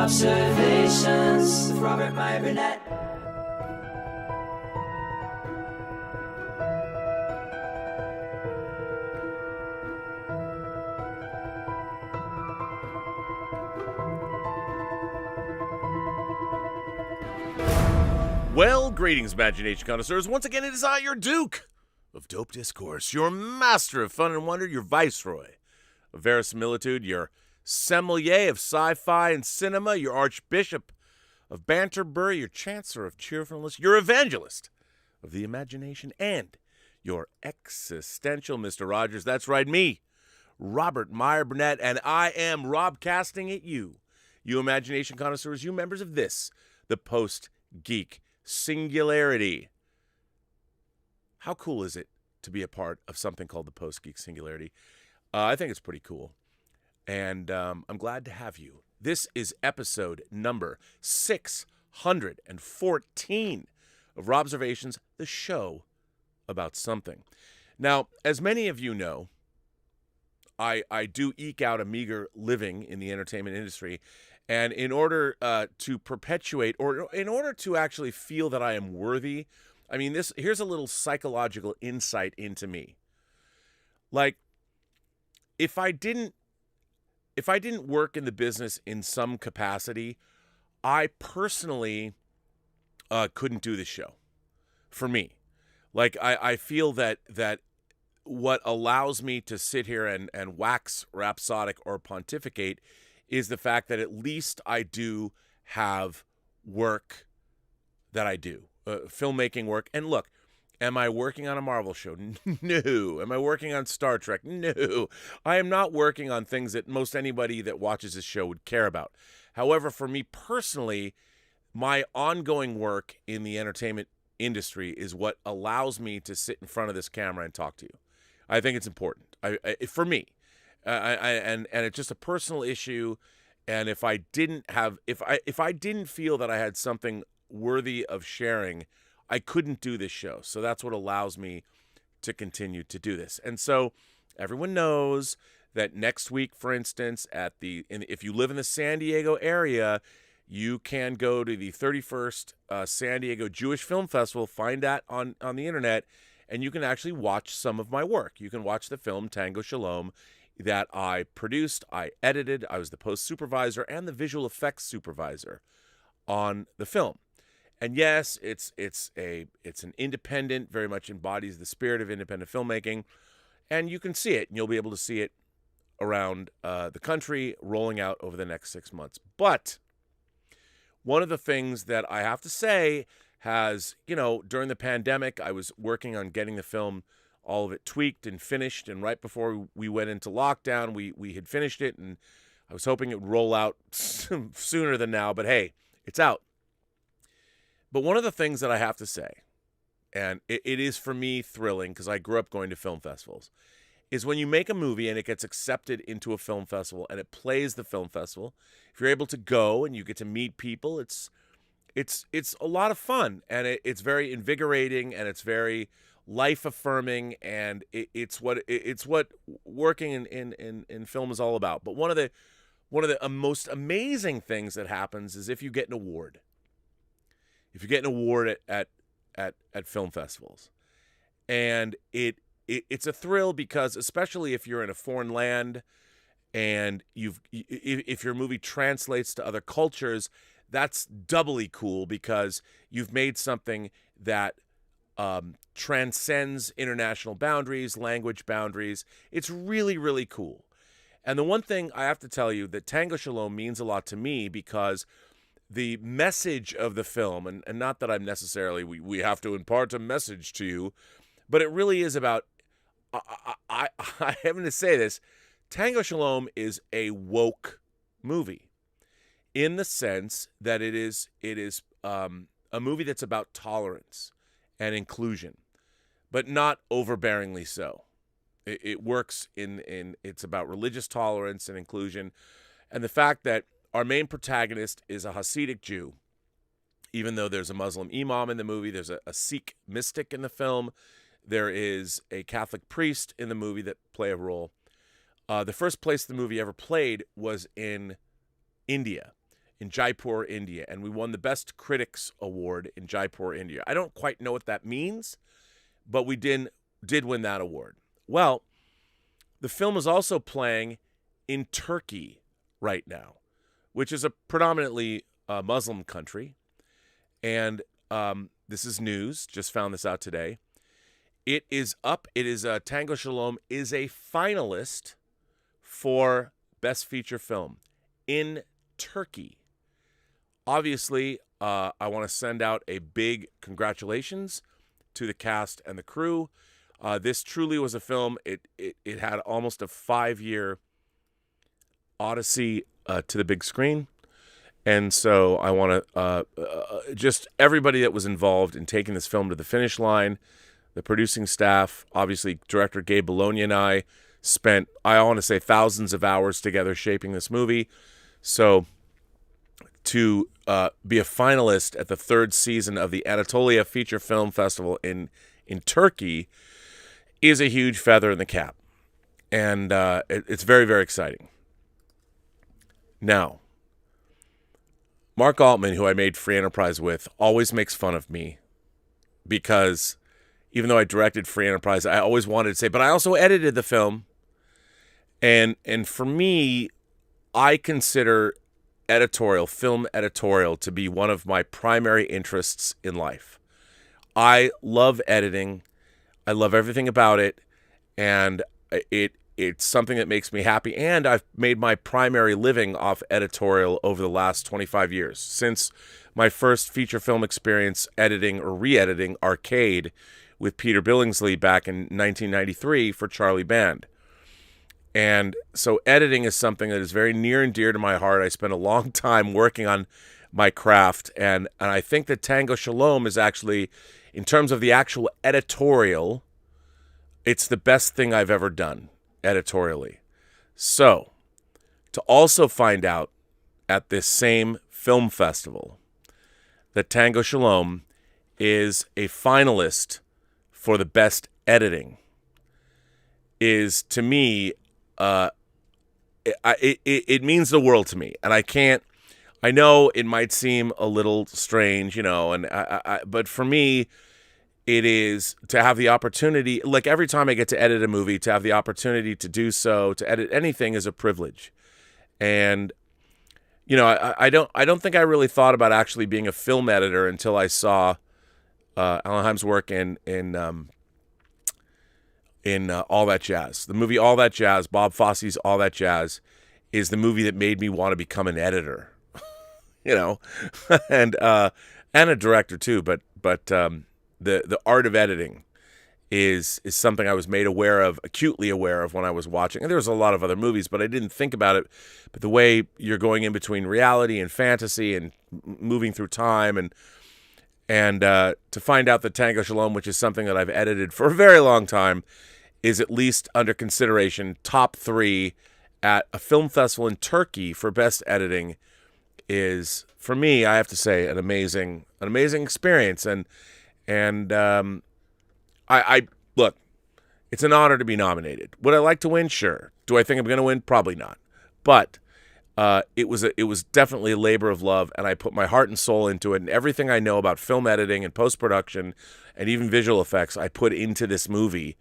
Robservations with Meyer Burnett. Well, greetings, Imagination connoisseurs. Once again, it is I, your Duke of Dope Discourse, your master of fun and wonder, your viceroy of verisimilitude, your sommelier of sci-fi and cinema, your archbishop of Banterbury, your chancellor of cheerfulness, your evangelist of the imagination, and your existential Mr. Rogers. That's right, me, Robert Meyer Burnett, and I am Robcasting at you, you imagination connoisseurs, you members of this, the Post-Geek Singularity. How cool is it to be a part of something called the Post-Geek Singularity? I think it's pretty cool, and I'm glad to have you. This is episode number 614 of Robservations, the show about something. Now, as many of you know, I do eke out a meager living in the entertainment industry, and in order to perpetuate, or in order to actually feel that I am worthy, I mean, here's a little psychological insight into me. Like, if I didn't work in the business in some capacity, I personally couldn't do this show. For me, like I feel that what allows me to sit here and wax rhapsodic or pontificate is the fact that at least I do have work that I do, filmmaking work. And look, am I working on a Marvel show? No. Am I working on Star Trek? No. I am not working on things that most anybody that watches this show would care about. However, for me personally, my ongoing work in the entertainment industry is what allows me to sit in front of this camera and talk to you. I think it's important for me. And it's just a personal issue, and if I didn't feel that I had something worthy of sharing, I couldn't do this show. So that's what allows me to continue to do this. And so everyone knows that next week, for instance, if you live in the San Diego area, you can go to the 31st San Diego Jewish Film Festival. Find that on the internet, and you can actually watch some of my work. You can watch the film Tango Shalom that I produced, I edited, I was the post supervisor and the visual effects supervisor on the film. And yes, it's an independent, very much embodies the spirit of independent filmmaking, and you can see it, and you'll be able to see it around the country, rolling out over the next 6 months. But one of the things that I have to say has, during the pandemic, I was working on getting the film, all of it tweaked and finished, and right before we went into lockdown, we had finished it, and I was hoping it would roll out sooner than now, but hey, it's out. But one of the things that I have to say, and it is for me thrilling because I grew up going to film festivals, is when you make a movie and it gets accepted into a film festival and it plays the film festival, if you're able to go and you get to meet people, it's a lot of fun, and it's very invigorating, and it's very life affirming, and it's what working in film is all about. But one of the most amazing things that happens is if you get an award. If you get an award at film festivals, and it's a thrill because, especially if you're in a foreign land and if your movie translates to other cultures, that's doubly cool because you've made something that transcends international boundaries, language boundaries. It's really, really cool. And the one thing I have to tell you that Tango Shalom means a lot to me because the message of the film, and not that I'm necessarily, we have to impart a message to you, but it really is about, I having to say this, Tango Shalom is a woke movie in the sense that it is a movie that's about tolerance and inclusion, but not overbearingly so. It works it's about religious tolerance and inclusion, and the fact that our main protagonist is a Hasidic Jew, even though there's a Muslim imam in the movie, there's a Sikh mystic in the film, there is a Catholic priest in the movie that play a role. The first place the movie ever played was in India. in Jaipur, India, and we won the Best Critics Award in Jaipur, India. I don't quite know what that means, but we did win that award. Well, the film is also playing in Turkey right now, which is a predominantly Muslim country. And this is news. Just found this out today. It is up. It is Tango Shalom is a finalist for Best Feature Film in Turkey. Obviously, I want to send out a big congratulations to the cast and the crew. This truly was a film. It had almost a 5-year odyssey to the big screen. And so I want to just everybody that was involved in taking this film to the finish line, the producing staff, obviously director Gabe Bologna and I spent, I want to say, thousands of hours together shaping this movie. So to be a finalist at the 3rd season of the Anatolia Feature Film Festival in Turkey is a huge feather in the cap. And it's very, very exciting. Now, Mark Altman, who I made Free Enterprise with, always makes fun of me because even though I directed Free Enterprise, I always wanted to say, but I also edited the film. And for me, I consider film editorial to be one of my primary interests in life. I love editing. I love everything about it. And it's something that makes me happy. And I've made my primary living off editorial over the last 25 years. Since my first feature film experience editing or re-editing Arcade with Peter Billingsley back in 1993 for Charlie Band. And so editing is something that is very near and dear to my heart. I spent a long time working on my craft. And I think that Tango Shalom is actually, in terms of the actual editorial, it's the best thing I've ever done editorially. So, to also find out at this same film festival that Tango Shalom is a finalist for the best editing is, to me, it means the world to me. And I know it might seem a little strange, but for me, it is to have the opportunity, like every time I get to edit a movie, to have the opportunity to do so, to edit anything is a privilege. And, I don't think I really thought about actually being a film editor until I saw Alan Haim's work in All That Jazz. The movie All That Jazz, Bob Fosse's All That Jazz, is the movie that made me want to become an editor, and a director too. But the art of editing is something I was made acutely aware of when I was watching. And there was a lot of other movies, but I didn't think about it. But the way you're going in between reality and fantasy and moving through time and to find out that Tango Shalom, which is something that I've edited for a very long time, is at least under consideration, top 3 at a film festival in Turkey for best editing, is, for me, I have to say, an amazing experience. And I look, it's an honor to be nominated. Would I like to win? Sure. Do I think I'm going to win? Probably not. But it was definitely a labor of love, and I put my heart and soul into it. And everything I know about film editing and post-production and even visual effects, I put into this movie.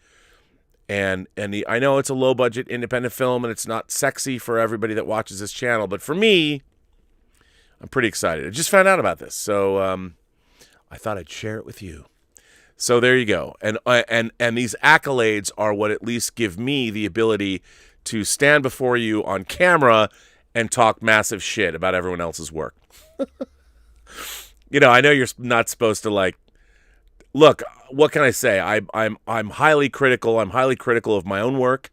And I know it's a low-budget independent film, and it's not sexy for everybody that watches this channel. But for me, I'm pretty excited. I just found out about this, so I thought I'd share it with you. So there you go. And these accolades are what at least give me the ability to stand before you on camera and talk massive shit about everyone else's work. I know you're not supposed to look, what can I say? I'm highly critical. I'm highly critical of my own work,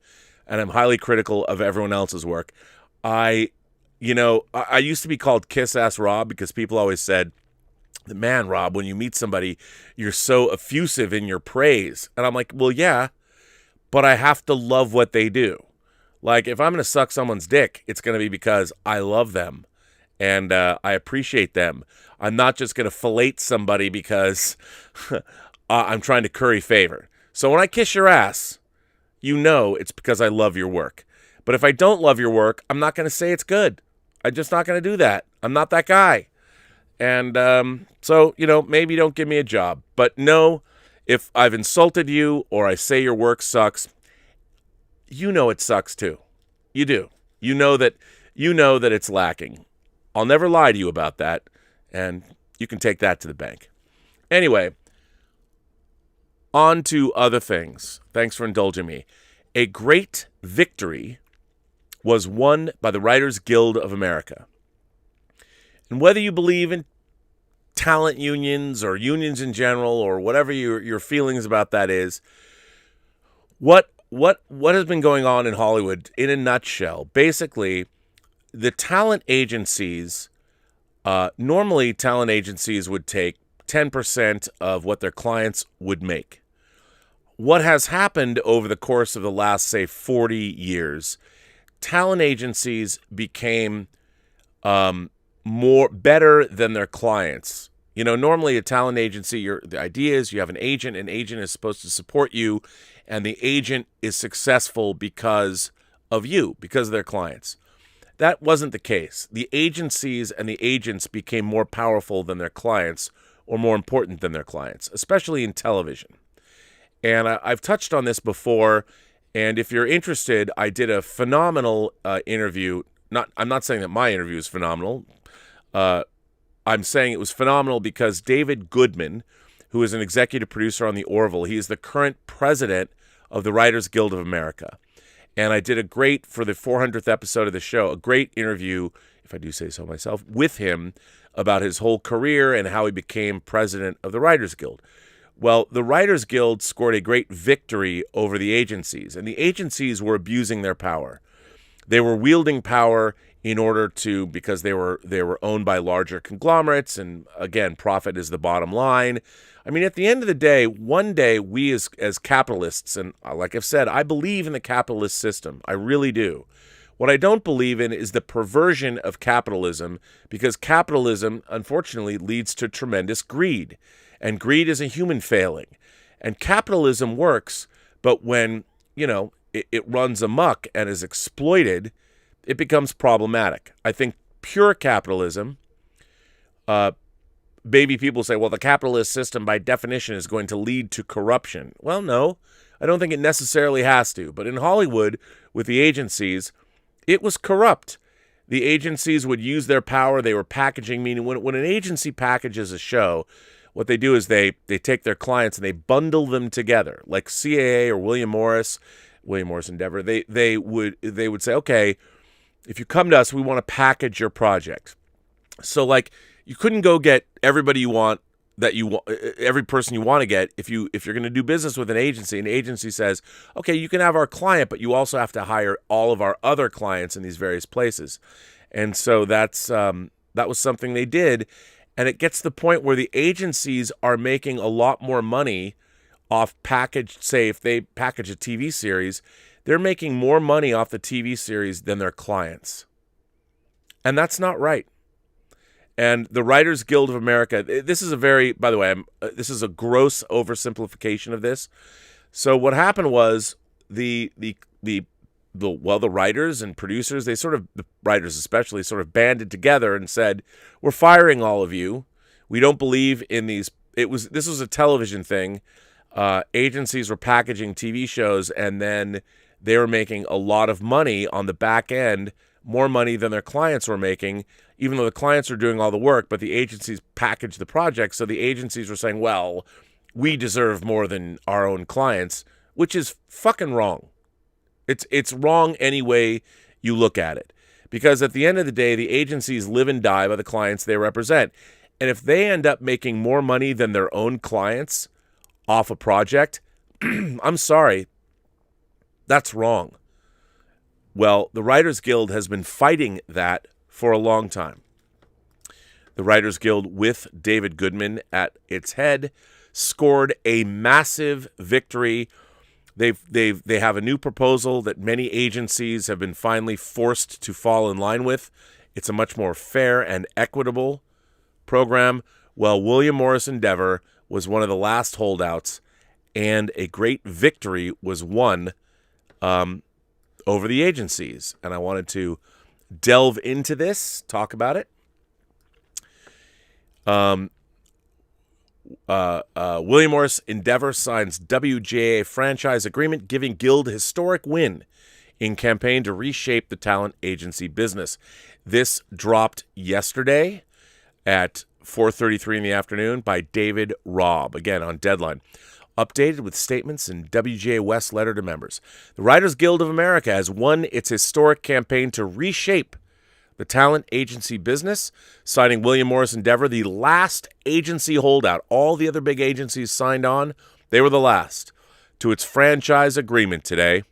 and I'm highly critical of everyone else's work. I used to be called Kiss Ass Rob because people always said, man, Rob, when you meet somebody, you're so effusive in your praise. And I'm like, well, yeah, but I have to love what they do. Like, if I'm going to suck someone's dick, it's going to be because I love them and I appreciate them. I'm not just going to fillet somebody because I'm trying to curry favor. So when I kiss your ass, it's because I love your work. But if I don't love your work, I'm not going to say it's good. I'm just not going to do that. I'm not that guy. And so, maybe don't give me a job. But no, if I've insulted you or I say your work sucks, it sucks too. You do. You know that it's lacking. I'll never lie to you about that, and you can take that to the bank. Anyway, on to other things. Thanks for indulging me. A great victory was won by the Writers Guild of America. And whether you believe in talent unions or unions in general or whatever your feelings about that is, what has been going on in Hollywood in a nutshell, basically, the talent agencies, normally talent agencies would take 10% of what their clients would make. What has happened over the course of the last, say, 40 years, talent agencies became better than their clients. Normally a talent agency, the idea is you have an agent is supposed to support you, and the agent is successful because of you, because of their clients. That wasn't the case. The agencies and the agents became more powerful than their clients, or more important than their clients, especially in television. And I've touched on this before, and if you're interested, I did a phenomenal interview. I'm not saying that my interview is phenomenal. I'm saying it was phenomenal because David Goodman, who is an executive producer on The Orville, he is the current president of the Writers Guild of America. And I did for the 400th episode of the show, a great interview, if I do say so myself, with him about his whole career and how he became president of the Writers Guild. Well, the Writers Guild scored a great victory over the agencies, and the agencies were abusing their power. They were wielding power in order to, because they were owned by larger conglomerates, and again, profit is the bottom line. I mean, at the end of the day, one day we as capitalists, and like I've said, I believe in the capitalist system. I really do. What I don't believe in is the perversion of capitalism, because capitalism, unfortunately, leads to tremendous greed. And greed is a human failing. And capitalism works, but when, it runs amok and is exploited, it becomes problematic. I think pure capitalism, maybe people say, well, the capitalist system by definition is going to lead to corruption. Well, no, I don't think it necessarily has to. But in Hollywood, with the agencies, it was corrupt. The agencies would use their power. They were packaging, meaning when an agency packages a show, what they do is they take their clients and they bundle them together, like CAA or William Morris Endeavor. They would say, okay, if you come to us, we want to package your project. So like you couldn't go get everybody you want, every person you want to get if you're going to do business with an agency. An agency says, okay, you can have our client, but you also have to hire all of our other clients in these various places. And so that was something they did. And it gets to the point where the agencies are making a lot more money off say if they package a TV series, they're making more money off the TV series than their clients. And that's not right. And the Writers Guild of America, this is this is a gross oversimplification of this. So what happened was the writers and producers, the writers especially, sort of banded together and said, we're firing all of you. We don't believe in these. This was a television thing. Agencies were packaging TV shows, and then they were making a lot of money on the back end, more money than their clients were making, even though the clients are doing all the work, but the agencies packaged the project. So the agencies were saying, well, we deserve more than our own clients, which is fucking wrong. It's wrong any way you look at it, because at the end of the day, the agencies live and die by the clients they represent. And if they end up making more money than their own clients off a project, I'm sorry, that's wrong. Well, the Writers Guild has been fighting that for a long time. The Writers Guild, with David Goodman at its head, scored a massive victory. They have a new proposal that many agencies have been finally forced to fall in line with. It's a much more fair and equitable program. Well, William Morris Endeavor was one of the last holdouts, and a great victory was won over the agencies. And I wanted to delve into this, talk about it. William Morris Endeavor signs WGA franchise agreement, giving Guild historic win in campaign to reshape the talent agency business. This dropped yesterday at 4:33 in the afternoon by David Robb, again on Deadline. Updated with statements in WGA West letter to members. The Writers Guild of America has won its historic campaign to reshape the talent agency business, signing William Morris Endeavor, the last agency holdout. All the other big agencies signed on, they were the last, to its franchise agreement today.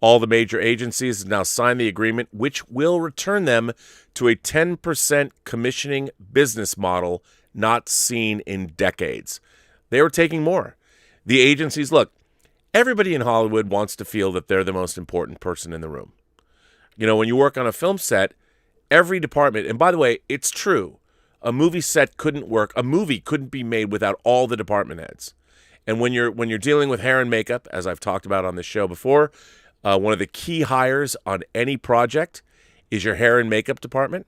All the major agencies have now signed the agreement, which will return them to a 10% commissioning business model not seen in decades. They were taking more. The agencies, look, everybody in Hollywood wants to feel that they're the most important person in the room. You know, when you work on a film set, every department, and by the way, it's true, a movie set couldn't work. A movie couldn't be made without all the department heads. And when you're dealing with hair and makeup, as I've talked about on this show before, one of the key hires on any project is your hair and makeup department,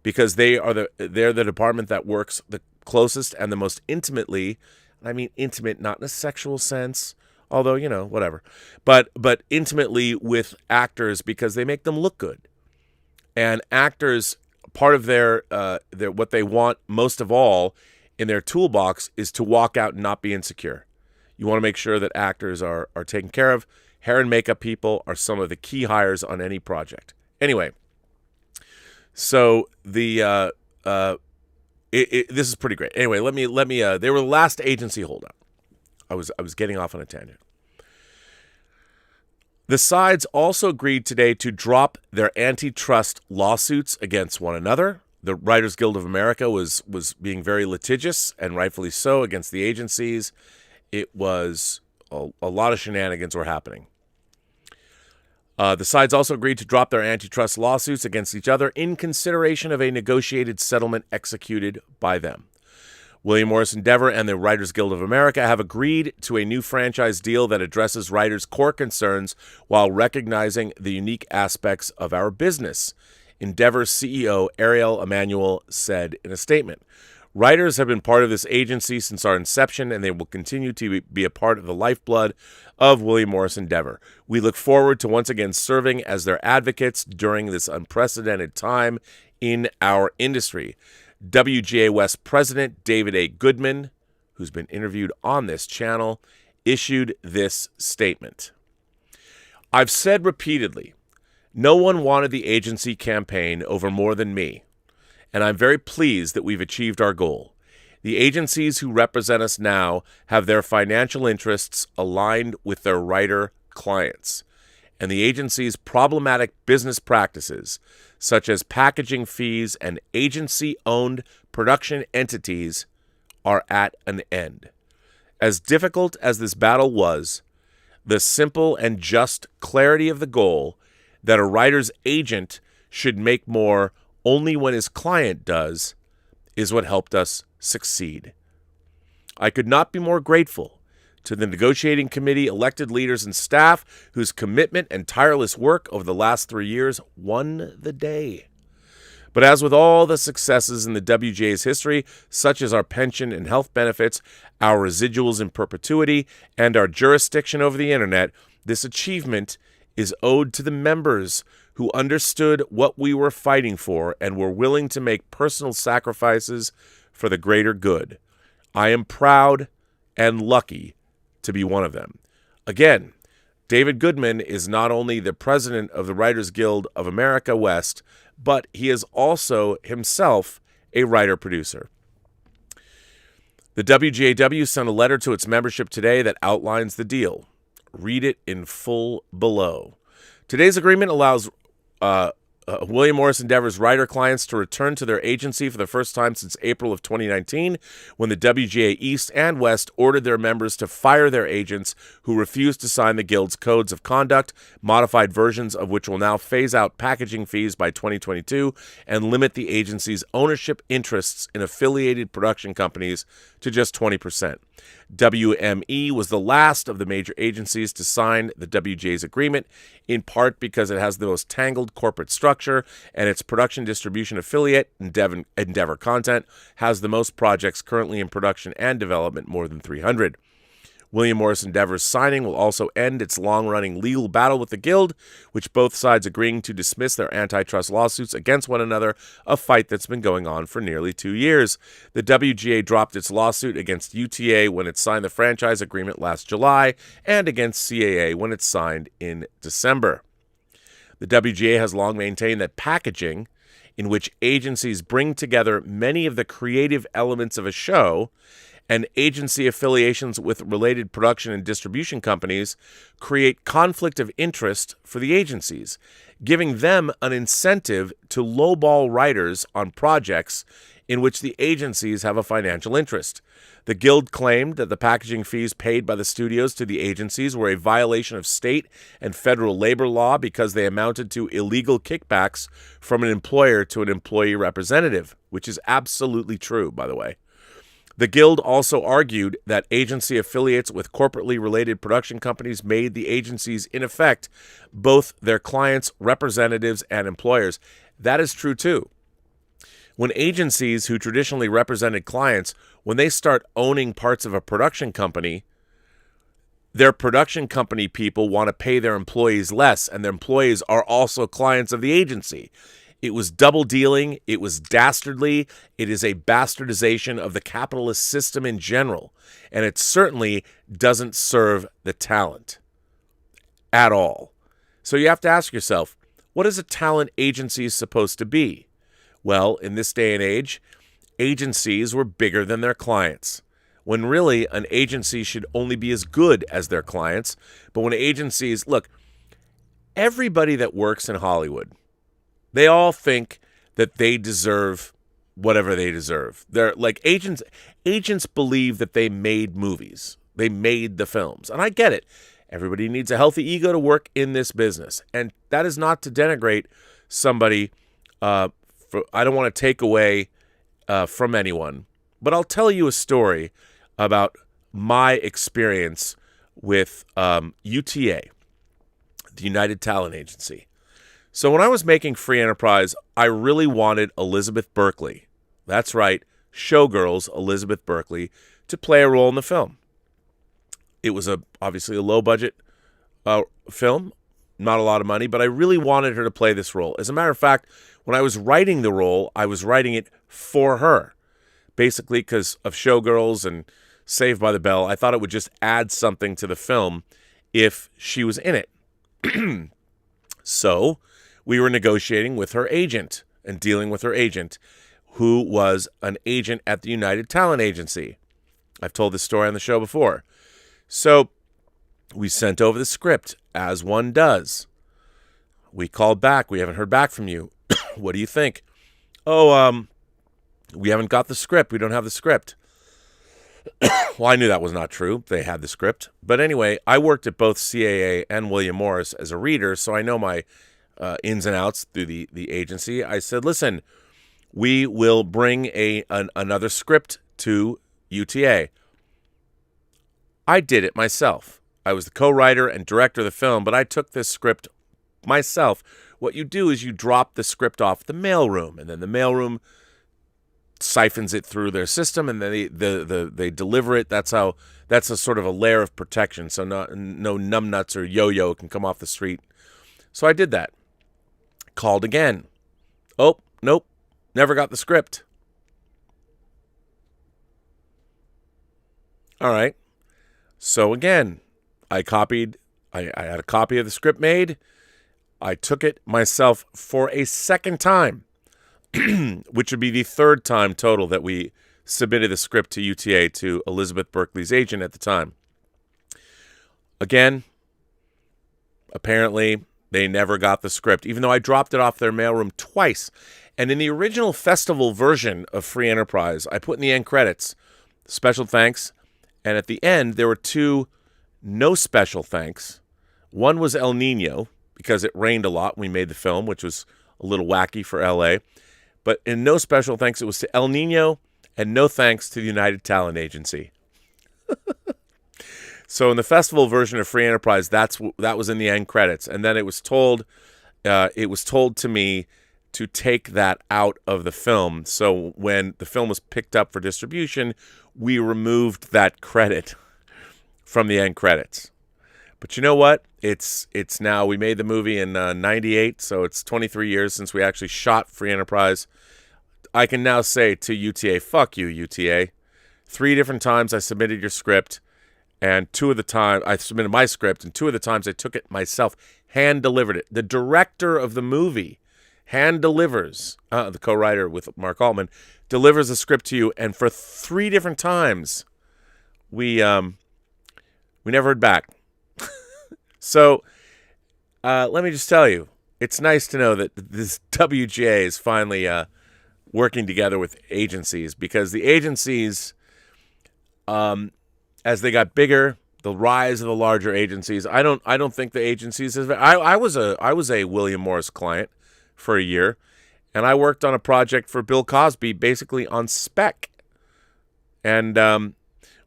because they're the department that works the closest and the most intimately. I mean intimate, not in a sexual sense, although, you know, whatever, but intimately with actors, because they make them look good. And actors, part of their what they want most of all in their toolbox is to walk out and not be insecure. You want to make sure that actors are taken care of. Hair and makeup people are some of the key hires on any project. Anyway, so this is pretty great. Anyway, let me. They were the last agency holdout. I was getting off on a tangent. The sides also agreed today to drop their antitrust lawsuits against one another. The Writers Guild of America was being very litigious, and rightfully so, against the agencies. It was a lot of shenanigans were happening. The sides also agreed to drop their antitrust lawsuits against each other in consideration of a negotiated settlement executed by them. William Morris Endeavor and the Writers Guild of America have agreed to a new franchise deal that addresses writers' core concerns while recognizing the unique aspects of our business, Endeavor's CEO Ariel Emanuel said in a statement. Writers have been part of this agency since our inception, and they will continue to be a part of the lifeblood of William Morris Endeavor. We look forward to once again serving as their advocates during this unprecedented time in our industry. WGA West President David A. Goodman, who's been interviewed on this channel, issued this statement. I've said repeatedly, no one wanted the agency campaign over more than me, and I'm very pleased that we've achieved our goal. The agencies who represent us now have their financial interests aligned with their writer clients, and the agency's problematic business practices, such as packaging fees and agency-owned production entities, are at an end. As difficult as this battle was, the simple and just clarity of the goal that a writer's agent should make more only when his client does is what helped us succeed. I could not be more grateful to the negotiating committee, elected leaders, and staff whose commitment and tireless work over the last 3 years won the day. But as with all the successes in the WGA's history, such as our pension and health benefits, our residuals in perpetuity, and our jurisdiction over the internet, this achievement is owed to the members who understood what we were fighting for and were willing to make personal sacrifices for the greater good. I am proud and lucky to be one of them. Again, David Goodman is not only the president of the Writers Guild of America West, but he is also himself a writer-producer. The WGAW sent a letter to its membership today that outlines the deal. Read it in full below. Today's agreement allows William Morris Endeavor's writer clients to return to their agency for the first time since April of 2019, when the WGA East and West ordered their members to fire their agents who refused to sign the Guild's codes of conduct, modified versions of which will now phase out packaging fees by 2022 and limit the agency's ownership interests in affiliated production companies to just 20%. WME was the last of the major agencies to sign the WGA's agreement, in part because it has the most tangled corporate structure, and its production distribution affiliate, Endeavor Content, has the most projects currently in production and development, more than 300. William Morris Endeavor's signing will also end its long-running legal battle with the Guild, which both sides agreeing to dismiss their antitrust lawsuits against one another, a fight that's been going on for nearly 2 years. The WGA dropped its lawsuit against UTA when it signed the franchise agreement last July, and against CAA when it signed in December. The WGA has long maintained that packaging, in which agencies bring together many of the creative elements of a show, and agency affiliations with related production and distribution companies create conflict of interest for the agencies, giving them an incentive to lowball writers on projects in which the agencies have a financial interest. The Guild claimed that the packaging fees paid by the studios to the agencies were a violation of state and federal labor law because they amounted to illegal kickbacks from an employer to an employee representative, which is absolutely true, by the way. The Guild also argued that agency affiliates with corporately related production companies made the agencies, in effect, both their clients, representatives, and employers. That is true, too. When agencies who traditionally represented clients, when they start owning parts of a production company, their production company people want to pay their employees less, and their employees are also clients of the agency. It was double dealing. It was dastardly. It is a bastardization of the capitalist system in general. And it certainly doesn't serve the talent at all. So you have to ask yourself, what is a talent agency supposed to be? Well, in this day and age, agencies were bigger than their clients. When really an agency should only be as good as their clients. But when agencies, look, everybody that works in Hollywood, they all think that they deserve whatever they deserve. They're like agents. Agents believe that they made movies. They made the films. And I get it. Everybody needs a healthy ego to work in this business. And that is not to denigrate somebody. I don't want to take away from anyone. But I'll tell you a story about my experience with UTA, the United Talent Agency. So when I was making Free Enterprise, I really wanted Elizabeth Berkley, that's right, Showgirls Elizabeth Berkley, to play a role in the film. It was obviously a low-budget film, not a lot of money, but I really wanted her to play this role. As a matter of fact, when I was writing the role, I was writing it for her, basically because of Showgirls and Saved by the Bell. I thought it would just add something to the film if she was in it. So we were negotiating with her agent and dealing with her agent, who was an agent at the United Talent Agency. I've told this story on the show before. So we sent over the script, as one does. We called back. We haven't heard back from you. What do you think? Oh, we haven't got the script. We don't have the script. Well, I knew that was not true. They had the script. But anyway, I worked at both CAA and William Morris as a reader, so I know my ins and outs through the agency. I said, listen, we will bring another script to UTA. I did it myself. I was the co-writer and director of the film, but I took this script myself. What you do is you drop the script off the mailroom, and then the mailroom siphons it through their system, and then they deliver it. That's a sort of a layer of protection, so no numbnuts or yo-yo can come off the street. So I did that. Called again. Oh, nope. Never got the script. All right. So again, I had a copy of the script made. I took it myself for a second time, which would be the third time total that we submitted the script to UTA, to Elizabeth Berkley's agent at the time. Again, apparently they never got the script, even though I dropped it off their mailroom twice. And in the original festival version of Free Enterprise, I put in the end credits, special thanks, and at the end there were two no special thanks. One was El Nino, because it rained a lot when we made the film, which was a little wacky for LA. But in no special thanks, it was to El Nino, and no thanks to the United Talent Agency. So in the festival version of Free Enterprise, that was in the end credits, and then it was told to me to take that out of the film. So when the film was picked up for distribution, we removed that credit from the end credits. But you know what? It's now, we made the movie in 98, so it's 23 years since we actually shot Free Enterprise. I can now say to UTA, fuck you, UTA. 3 different times I submitted your script, and 2 of the times I submitted my script, and 2 of the times I took it myself, hand delivered it. The director of the movie hand delivers, the co-writer with Mark Altman, delivers the script to you, and for 3 different times, we never heard back. So, let me just tell you, it's nice to know that this WGA is finally working together with agencies, because the agencies, as they got bigger, the rise of the larger agencies, I don't think the agencies I was a William Morris client for a year, and I worked on a project for Bill Cosby basically on spec. And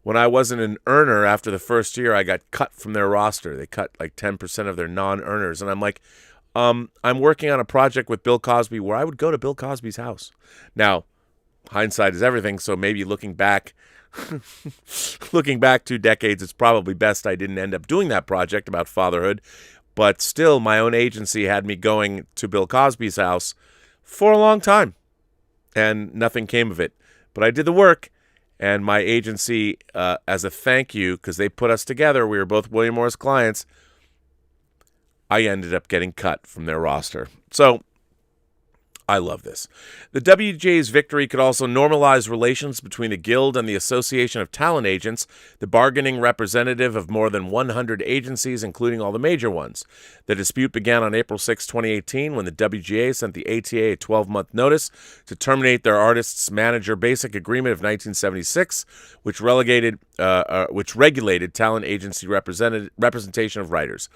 when I wasn't an earner after the first year, I got cut from their roster. They cut like 10% of their non-earners. And I'm like, I'm working on a project with Bill Cosby where I would go to Bill Cosby's house. Now, hindsight is everything, so maybe looking back 2 decades, it's probably best I didn't end up doing that project about fatherhood. But still, my own agency had me going to Bill Cosby's house for a long time, and nothing came of it. But I did the work. And my agency, as a thank you, because they put us together, we were both William Morris clients, I ended up getting cut from their roster. So I love this. The WGA's victory could also normalize relations between the Guild and the Association of Talent Agents, the bargaining representative of more than 100 agencies, including all the major ones. The dispute began on April 6, 2018, when the WGA sent the ATA a 12-month notice to terminate their artists' manager basic agreement of 1976, which regulated talent agency representation of writers.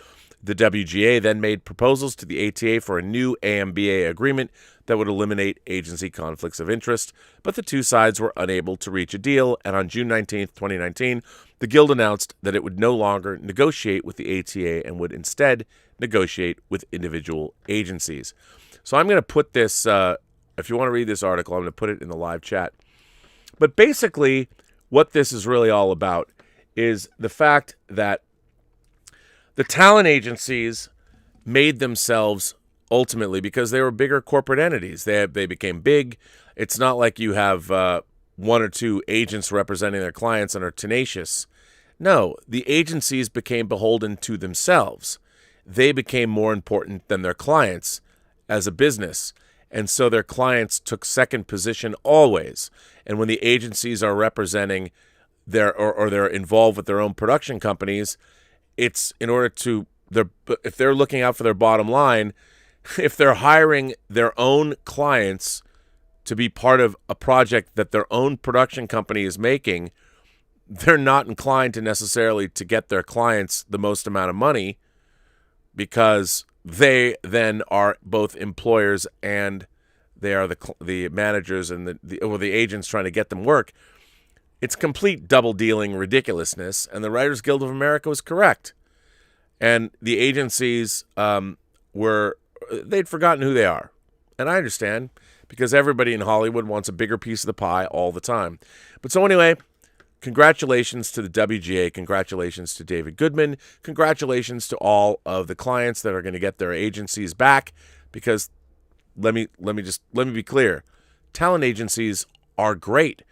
The WGA then made proposals to the ATA for a new AMBA agreement that would eliminate agency conflicts of interest, but the 2 sides were unable to reach a deal, and on June 19, 2019, the Guild announced that it would no longer negotiate with the ATA and would instead negotiate with individual agencies. So I'm going to put this, if you want to read this article, I'm going to put it in the live chat. But basically, what this is really all about is the fact that the talent agencies made themselves ultimately because they were bigger corporate entities. They became big. It's not like you have 1 or 2 agents representing their clients and are tenacious. No, the agencies became beholden to themselves. They became more important than their clients as a business. And so their clients took second position always. And when the agencies are representing or they're involved with their own production companies, it's in order to, if they're looking out for their bottom line, if they're hiring their own clients to be part of a project that their own production company is making, they're not inclined to necessarily to get their clients the most amount of money, because they then are both employers and they are the managers and the agents trying to get them work. It's complete double-dealing ridiculousness, and the Writers Guild of America was correct. And the agencies they'd forgotten who they are. And I understand, because everybody in Hollywood wants a bigger piece of the pie all the time. But so anyway, congratulations to the WGA. Congratulations to David Goodman. Congratulations to all of the clients that are going to get their agencies back, because let me be clear. Talent agencies are great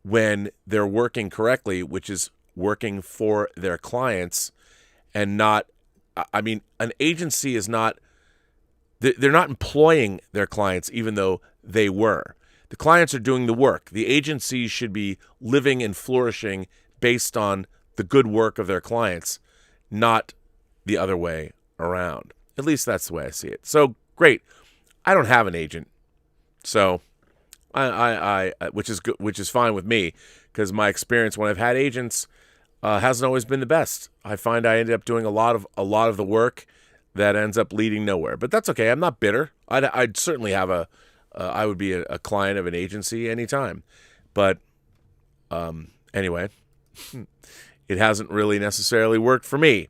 when they're working correctly, which is working for their clients and not, an agency is not, they're not employing their clients even though they were. The clients are doing the work. The agencies should be living and flourishing based on the good work of their clients, not the other way around. At least that's the way I see it. So, great. I don't have an agent, so I which is good, which is fine with me, because my experience when I've had agents hasn't always been the best. I find I ended up doing a lot of the work that ends up leading nowhere. But that's okay. I'm not bitter. I'd certainly have I would be a client of an agency anytime. But anyway, it hasn't really necessarily worked for me.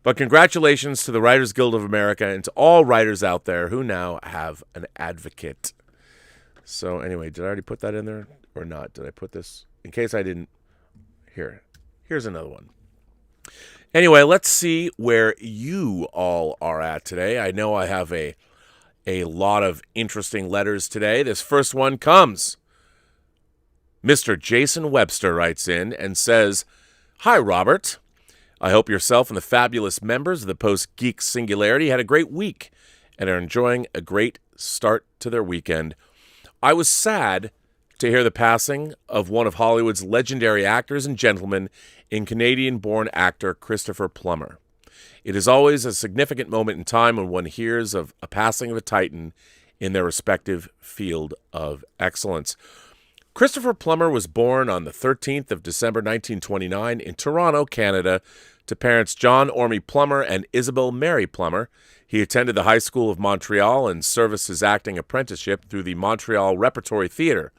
But congratulations to the Writers Guild of America and to all writers out there who now have an advocate. So anyway, did I already put that in there or not? Did I put this? In case I didn't, here's another one. Anyway, let's see where you all are at today. I know I have a lot of interesting letters today. This first one comes. Mr. Jason Webster writes in and says, "Hi, Robert. I hope yourself and the fabulous members of the Post-Geek Singularity had a great week and are enjoying a great start to their weekend. I was sad to hear the passing of one of Hollywood's legendary actors and gentlemen in Canadian-born actor Christopher Plummer. It is always a significant moment in time when one hears of a passing of a titan in their respective field of excellence." Christopher Plummer was born on the 13th of December 1929 in Toronto, Canada, to parents John Orme Plummer and Isabel Mary Plummer. He attended the High School of Montreal and serviced his acting apprenticeship through the Montreal Repertory Theatre.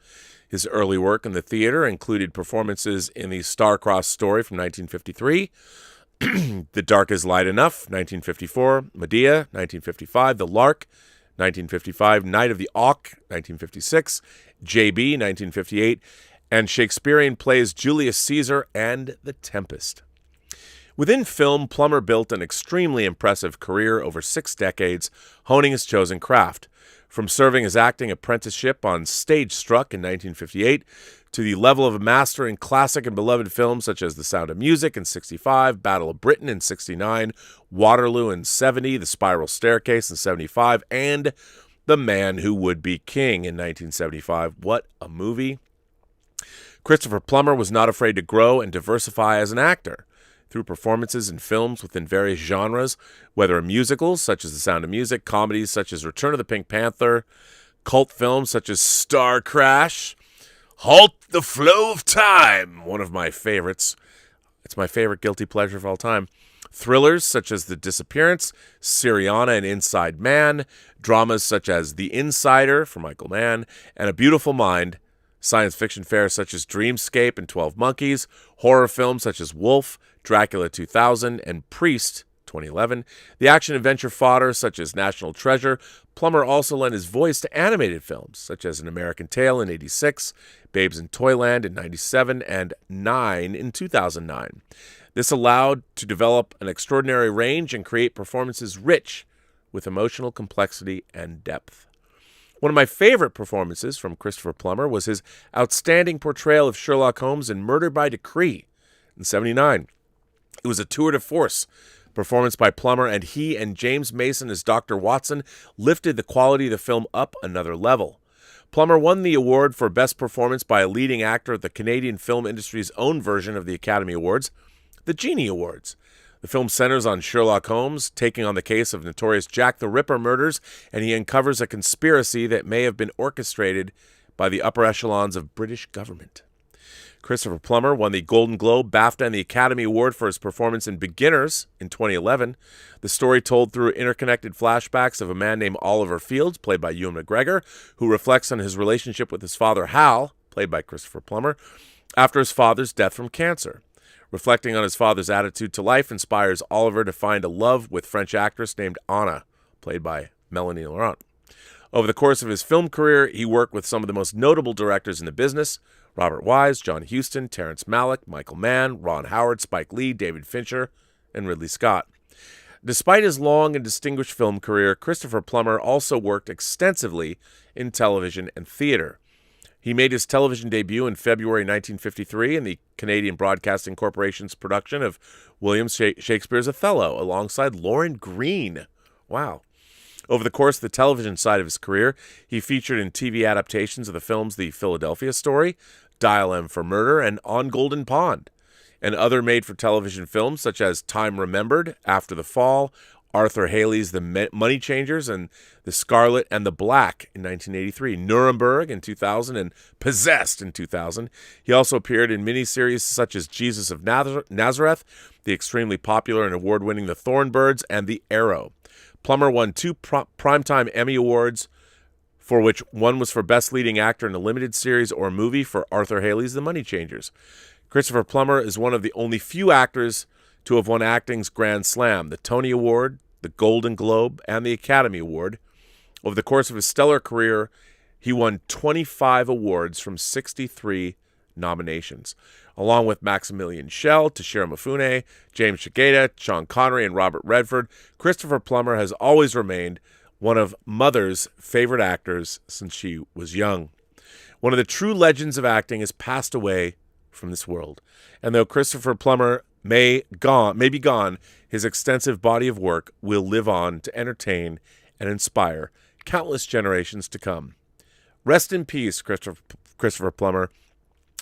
His early work in the theater included performances in the Star-Crossed Story from 1953, The Dark is Light Enough, 1954, Medea, 1955, The Lark, 1955, Night of the Auk, 1956, J.B., 1958, and Shakespearean plays Julius Caesar and The Tempest. Within film, Plummer built an extremely impressive career over 6 decades, honing his chosen craft. From serving his acting apprenticeship on Stage Struck in 1958 to the level of a master in classic and beloved films such as The Sound of Music in 65, Battle of Britain in 69, Waterloo in 70, The Spiral Staircase in 75, and The Man Who Would Be King in 1975. What a movie. Christopher Plummer was not afraid to grow and diversify as an actor. Through performances in films within various genres, whether musicals such as The Sound of Music, comedies such as Return of the Pink Panther, cult films such as Star Crash, Halt the Flow of Time, one of my favorites. It's my favorite guilty pleasure of all time. Thrillers such as The Disappearance, Syriana and Inside Man, dramas such as The Insider for Michael Mann, and A Beautiful Mind, science fiction fare such as Dreamscape and 12 Monkeys, horror films such as Wolf, Dracula 2000, and Priest 2011, the action-adventure fodder such as National Treasure. Plummer also lent his voice to animated films such as An American Tail in 86, Babes in Toyland in 97, and 9 in 2009. This allowed to develop an extraordinary range and create performances rich with emotional complexity and depth. One of my favorite performances from Christopher Plummer was his outstanding portrayal of Sherlock Holmes in Murder by Decree in 79. It was a tour de force performance by Plummer, and he and James Mason as Dr. Watson lifted the quality of the film up another level. Plummer won the award for Best Performance by a Leading Actor at the Canadian film industry's own version of the Academy Awards, the Genie Awards. The film centers on Sherlock Holmes taking on the case of notorious Jack the Ripper murders, and he uncovers a conspiracy that may have been orchestrated by the upper echelons of British government. Christopher Plummer won the Golden Globe, BAFTA, and the Academy Award for his performance in Beginners in 2011. The story told through interconnected flashbacks of a man named Oliver Fields, played by Ewan McGregor, who reflects on his relationship with his father Hal, played by Christopher Plummer, after his father's death from cancer. Reflecting on his father's attitude to life inspires Oliver to find a love with French actress named Anna, played by Melanie Laurent. Over the course of his film career, he worked with some of the most notable directors in the business: Robert Wise, John Huston, Terrence Malick, Michael Mann, Ron Howard, Spike Lee, David Fincher, and Ridley Scott. Despite his long and distinguished film career, Christopher Plummer also worked extensively in television and theater. He made his television debut in February 1953 in the Canadian Broadcasting Corporation's production of William Shakespeare's Othello alongside Lauren Greene. Wow. Over the course of the television side of his career, he featured in TV adaptations of the films The Philadelphia Story, Dial M for Murder, and On Golden Pond, and other made-for-television films such as Time Remembered, After the Fall, Arthur Haley's The Money Changers, and The Scarlet and the Black in 1983, Nuremberg in 2000, and Possessed in 2000. He also appeared in miniseries such as Jesus of Nazareth, the extremely popular and award-winning The Thornbirds, and The Arrow. Plummer won 2 Primetime Emmy Awards, for which one was for Best Leading Actor in a Limited Series or Movie for Arthur Haley's The Money Changers. Christopher Plummer is one of the only few actors to have won acting's Grand Slam, the Tony Award, the Golden Globe, and the Academy Award. Over the course of his stellar career, he won 25 awards from 63 nominations, along with Maximilian Schell, Toshiro Mifune, James Shigeta, Sean Connery, and Robert Redford. Christopher Plummer has always remained one of Mother's favorite actors since she was young. One of the true legends of acting has passed away from this world. And though Christopher Plummer may be gone, his extensive body of work will live on to entertain and inspire countless generations to come. Rest in peace, Christopher Plummer.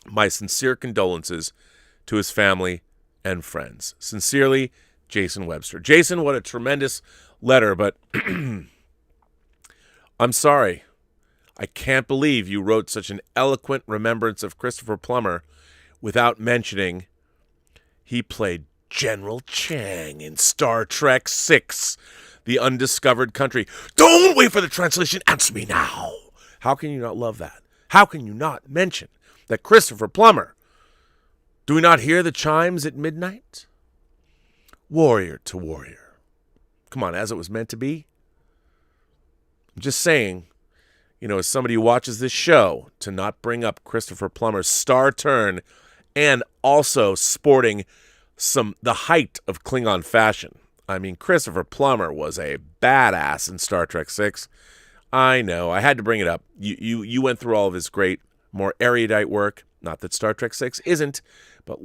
My sincere condolences to his family and friends. Sincerely, Jason Webster. Jason, what a tremendous letter, but I'm sorry. I can't believe you wrote such an eloquent remembrance of Christopher Plummer without mentioning he played General Chang in Star Trek VI, The Undiscovered Country. Don't wait for the translation. Answer me now. How can you not love that? How can you not mention that Christopher Plummer? Do we not hear the chimes at midnight? Warrior to warrior. Come on, as it was meant to be. I'm just saying, as somebody who watches this show, to not bring up Christopher Plummer's star turn and also sporting the height of Klingon fashion. I mean, Christopher Plummer was a badass in Star Trek VI. I know, I had to bring it up. You went through all of his great, more erudite work. Not that Star Trek VI isn't, but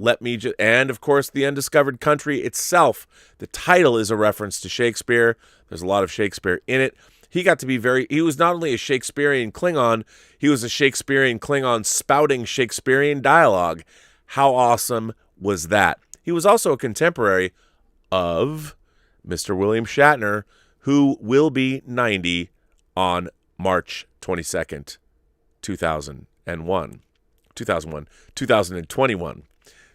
and of course, The Undiscovered Country itself. The title is a reference to Shakespeare. There's a lot of Shakespeare in it. He was not only a Shakespearean Klingon, he was a Shakespearean Klingon spouting Shakespearean dialogue. How awesome was that? He was also a contemporary of Mr. William Shatner, who will be 90 on March 22nd, 2021.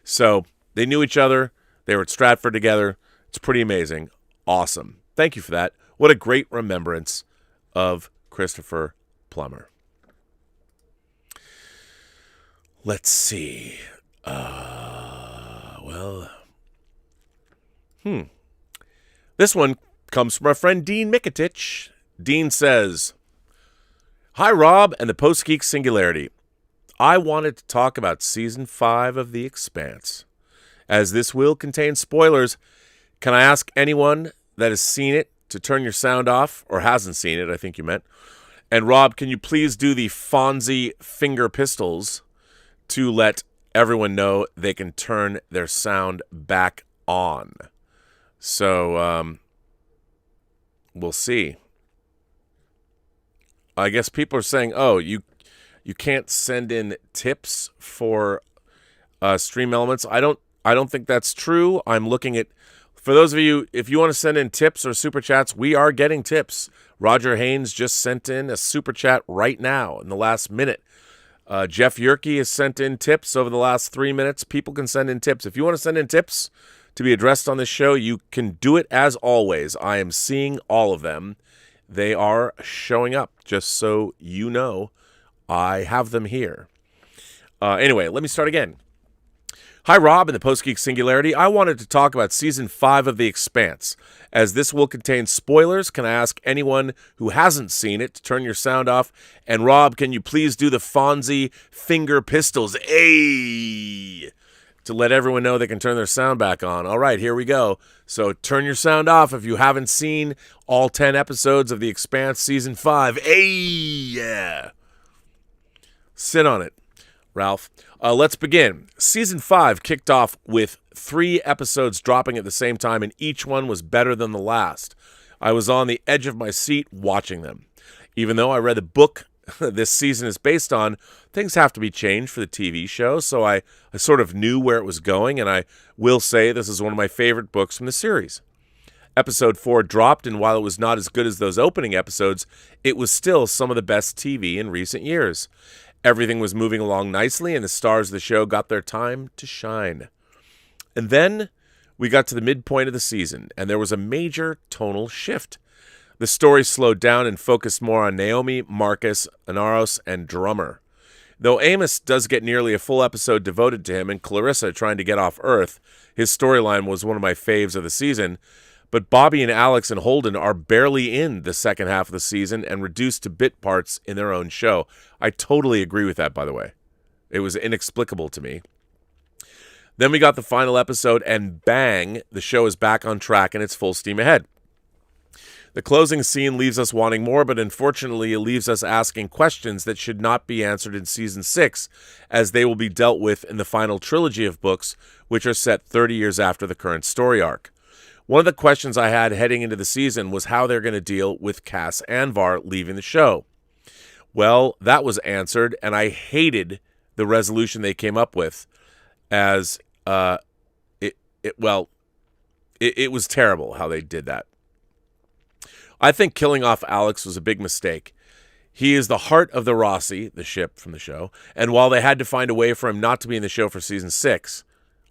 So they knew each other. They were at Stratford together. It's pretty amazing. Awesome. Thank you for that. What a great remembrance of Christopher Plummer. Let's see. This one comes from our friend Dean Mikitich. Dean says, "Hi, Rob and the Post-Geek Singularity. I wanted to talk about Season 5 of The Expanse. As this will contain spoilers, can I ask anyone that has seen it to turn your sound off, or hasn't seen it, I think you meant. And Rob, can you please do the Fonzie finger pistols to let everyone know they can turn their sound back on?" So, we'll see. I guess people are saying, oh, you can't send in tips for Stream Elements. I don't think that's true. I'm looking at, for those of you, if you want to send in tips or super chats, we are getting tips. Roger Haynes just sent in a super chat right now in the last minute. Jeff Yerke has sent in tips over the last 3 minutes. People can send in tips. If you want to send in tips to be addressed on this show, you can do it as always. I am seeing all of them. They are showing up, just so you know. I have them here. Anyway, let me start again. Hi, Rob and the Post-Geek Singularity. I wanted to talk about Season 5 of The Expanse. As this will contain spoilers, can I ask anyone who hasn't seen it to turn your sound off? And Rob, can you please do the Fonzie finger pistols? Ayy! To let everyone know they can turn their sound back on. All right, here we go. So turn your sound off if you haven't seen all 10 episodes of The Expanse Season 5. Ayy! Yeah! Sit on it, Ralph. Let's begin. Season 5 kicked off with 3 episodes dropping at the same time, and each one was better than the last. I was on the edge of my seat watching them. Even though I read the book this season is based on, things have to be changed for the TV show, so I sort of knew where it was going, and I will say this is one of my favorite books from the series. Episode 4 dropped, and while it was not as good as those opening episodes, it was still some of the best TV in recent years. Everything was moving along nicely, and the stars of the show got their time to shine. And then we got to the midpoint of the season, and there was a major tonal shift. The story slowed down and focused more on Naomi, Marcus, Inaros, and Drummer. Though Amos does get nearly a full episode devoted to him and Clarissa trying to get off Earth, his storyline was one of my faves of the season, but Bobby and Alex and Holden are barely in the second half of the season and reduced to bit parts in their own show. I totally agree with that, by the way. It was inexplicable to me. Then we got the final episode, and bang, the show is back on track and it's full steam ahead. The closing scene leaves us wanting more, but unfortunately it leaves us asking questions that should not be answered in Season 6, as they will be dealt with in the final trilogy of books, which are set 30 years after the current story arc. One of the questions I had heading into the season was how they're going to deal with Cass Anvar leaving the show. Well, that was answered, and I hated the resolution they came up with, as it was terrible how they did that. I think killing off Alex was a big mistake. He is the heart of the Rossi, the ship from the show, and while they had to find a way for him not to be in the show for Season 6,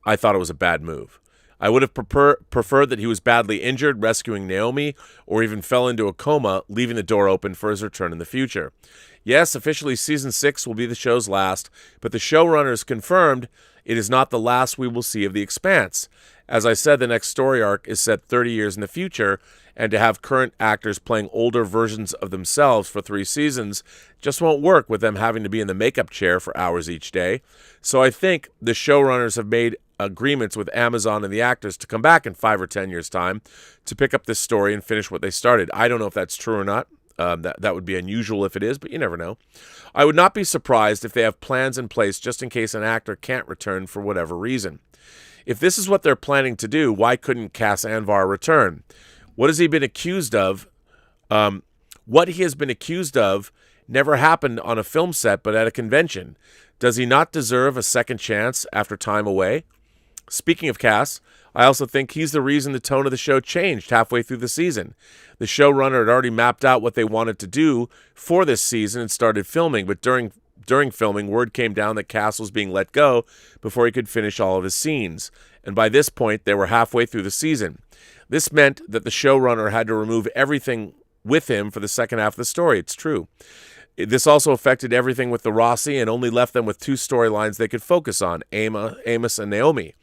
I thought it was a bad move. I would have preferred that he was badly injured, rescuing Naomi, or even fell into a coma, leaving the door open for his return in the future. Yes, officially Season 6 will be the show's last, but the showrunners confirmed it is not the last we will see of The Expanse. As I said, the next story arc is set 30 years in the future, and to have current actors playing older versions of themselves for 3 seasons just won't work with them having to be in the makeup chair for hours each day. So I think the showrunners have made agreements with Amazon and the actors to come back in 5 or 10 years' time to pick up this story and finish what they started. I don't know if that's true or not. That would be unusual if it is, but you never know. I would not be surprised if they have plans in place just in case an actor can't return for whatever reason. If this is what they're planning to do, why couldn't Cass Anvar return? What has he been accused of? What he has been accused of never happened on a film set but at a convention. Does he not deserve a second chance after time away? Speaking of Cass, I also think he's the reason the tone of the show changed halfway through the season. The showrunner had already mapped out what they wanted to do for this season and started filming, but during filming, word came down that Cass was being let go before he could finish all of his scenes. And by this point, they were halfway through the season. This meant that the showrunner had to remove everything with him for the second half of the story. It's true. This also affected everything with the Rossi and only left them with 2 storylines they could focus on, Amos and Naomi.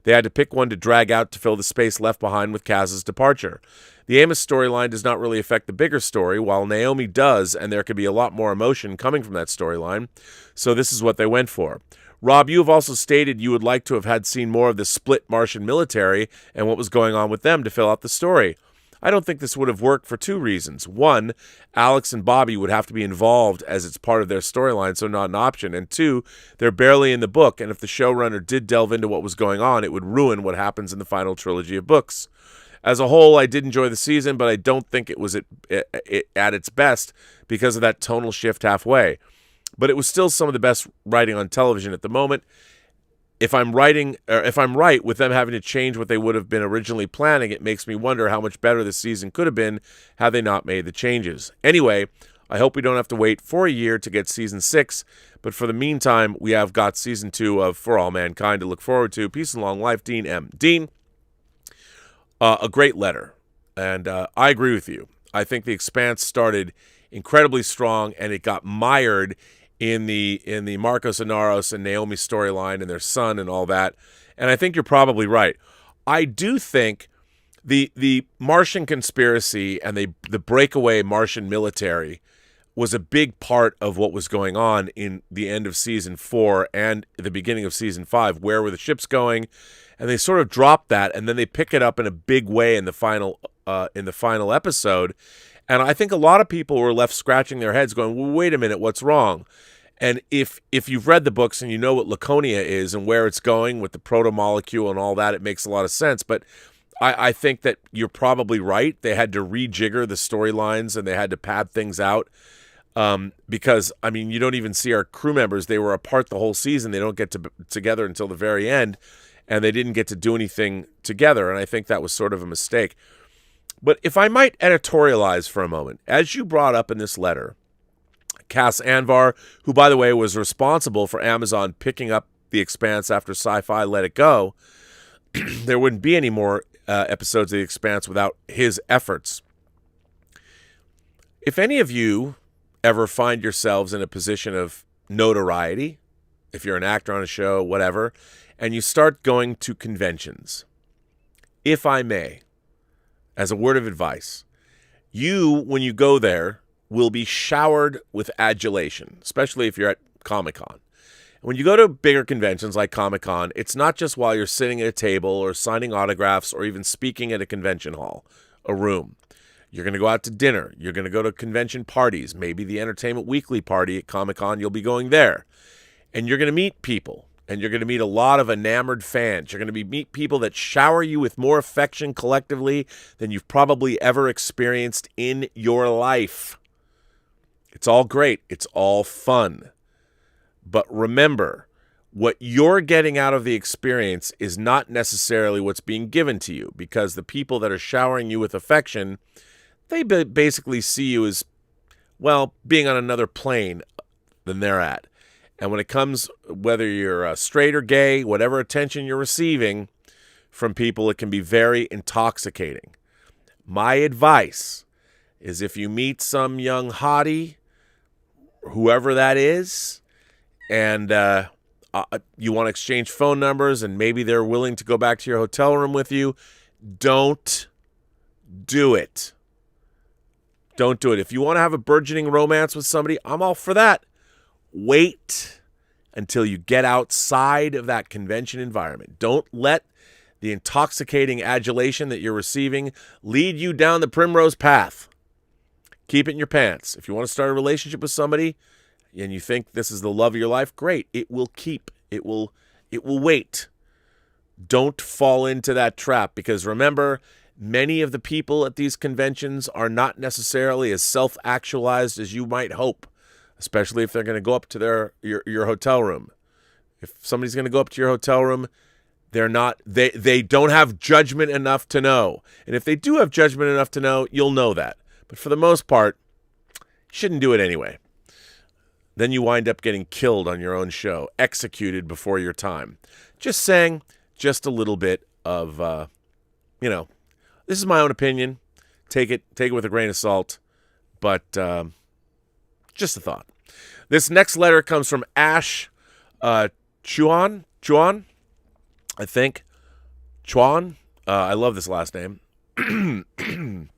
They had to pick one to drag out to fill the space left behind with Kaz's departure. The Amos storyline does not really affect the bigger story, while Naomi does, and there could be a lot more emotion coming from that storyline. So this is what they went for. Rob, you have also stated you would like to have had seen more of the split Martian military and what was going on with them to fill out the story. I don't think this would have worked for 2 reasons. 1, Alex and Bobby would have to be involved as it's part of their storyline, so not an option. And 2, they're barely in the book, and if the showrunner did delve into what was going on, it would ruin what happens in the final trilogy of books. As a whole, I did enjoy the season, but I don't think it was at its best because of that tonal shift halfway. But it was still some of the best writing on television at the moment. If I'm right with them having to change what they would have been originally planning, it makes me wonder how much better this season could have been had they not made the changes. Anyway, I hope we don't have to wait for a year to get Season 6, but for the meantime, we have got Season 2 of For All Mankind to look forward to. Peace and long life, Dean M. Dean, a great letter, and I agree with you. I think The Expanse started incredibly strong, and it got mired in the Marcos Inaros and Naomi storyline and their son and all that. And I think you're probably right. I do think the Martian conspiracy and the breakaway Martian military was a big part of what was going on in the end of Season 4 and the beginning of Season 5. Where were the ships going? And they sort of dropped that, and then they pick it up in a big way in the final episode. And I think a lot of people were left scratching their heads going, well, wait a minute, what's wrong? And if you've read the books and you know what Laconia is and where it's going with the proto-molecule and all that, it makes a lot of sense. But I think that you're probably right. They had to rejigger the storylines and they had to pad things out because, I mean, you don't even see our crew members. They were apart the whole season. They don't get together until the very end, and they didn't get to do anything together. And I think that was sort of a mistake. But if I might editorialize for a moment, as you brought up in this letter, Cass Anvar, who, by the way, was responsible for Amazon picking up The Expanse after Sci-Fi let it go, there wouldn't be any more episodes of The Expanse without his efforts. If any of you ever find yourselves in a position of notoriety, if you're an actor on a show, whatever, and you start going to conventions. If I may, as a word of advice, you, when you go there, will be showered with adulation, especially if you're at Comic-Con. When you go to bigger conventions like Comic-Con, it's not just while you're sitting at a table or signing autographs or even speaking at a convention hall, a room. You're going to go out to dinner. You're going to go to convention parties, maybe the Entertainment Weekly party at Comic-Con. You'll be going there. And you're going to meet people. And you're going to meet a lot of enamored fans. You're going to meet people that shower you with more affection collectively than you've probably ever experienced in your life. It's all great. It's all fun. But remember, what you're getting out of the experience is not necessarily what's being given to you, because the people that are showering you with affection, they basically see you as, well, being on another plane than they're at. And when it comes, whether you're straight or gay, whatever attention you're receiving from people, it can be very intoxicating. My advice is, if you meet some young hottie, whoever that is, and you want to exchange phone numbers and maybe they're willing to go back to your hotel room with you, don't do it. Don't do it. If you want to have a burgeoning romance with somebody, I'm all for that. Wait until you get outside of that convention environment. Don't let the intoxicating adulation that you're receiving lead you down the primrose path. Keep it in your pants. If you want to start a relationship with somebody and you think this is the love of your life, great. It will keep. It will wait. Don't fall into that trap, because remember, many of the people at these conventions are not necessarily as self-actualized as you might hope, especially if they're going to go up to your hotel room. If somebody's going to go up to your hotel room, they don't have judgment enough to know. And if they do have judgment enough to know, you'll know that. But for the most part, you shouldn't do it anyway. Then you wind up getting killed on your own show, executed before your time. Just saying, just a little bit of, this is my own opinion. Take it with a grain of salt, but just a thought. This next letter comes from Ash Chuan, I think. Chuan. I love this last name. Hang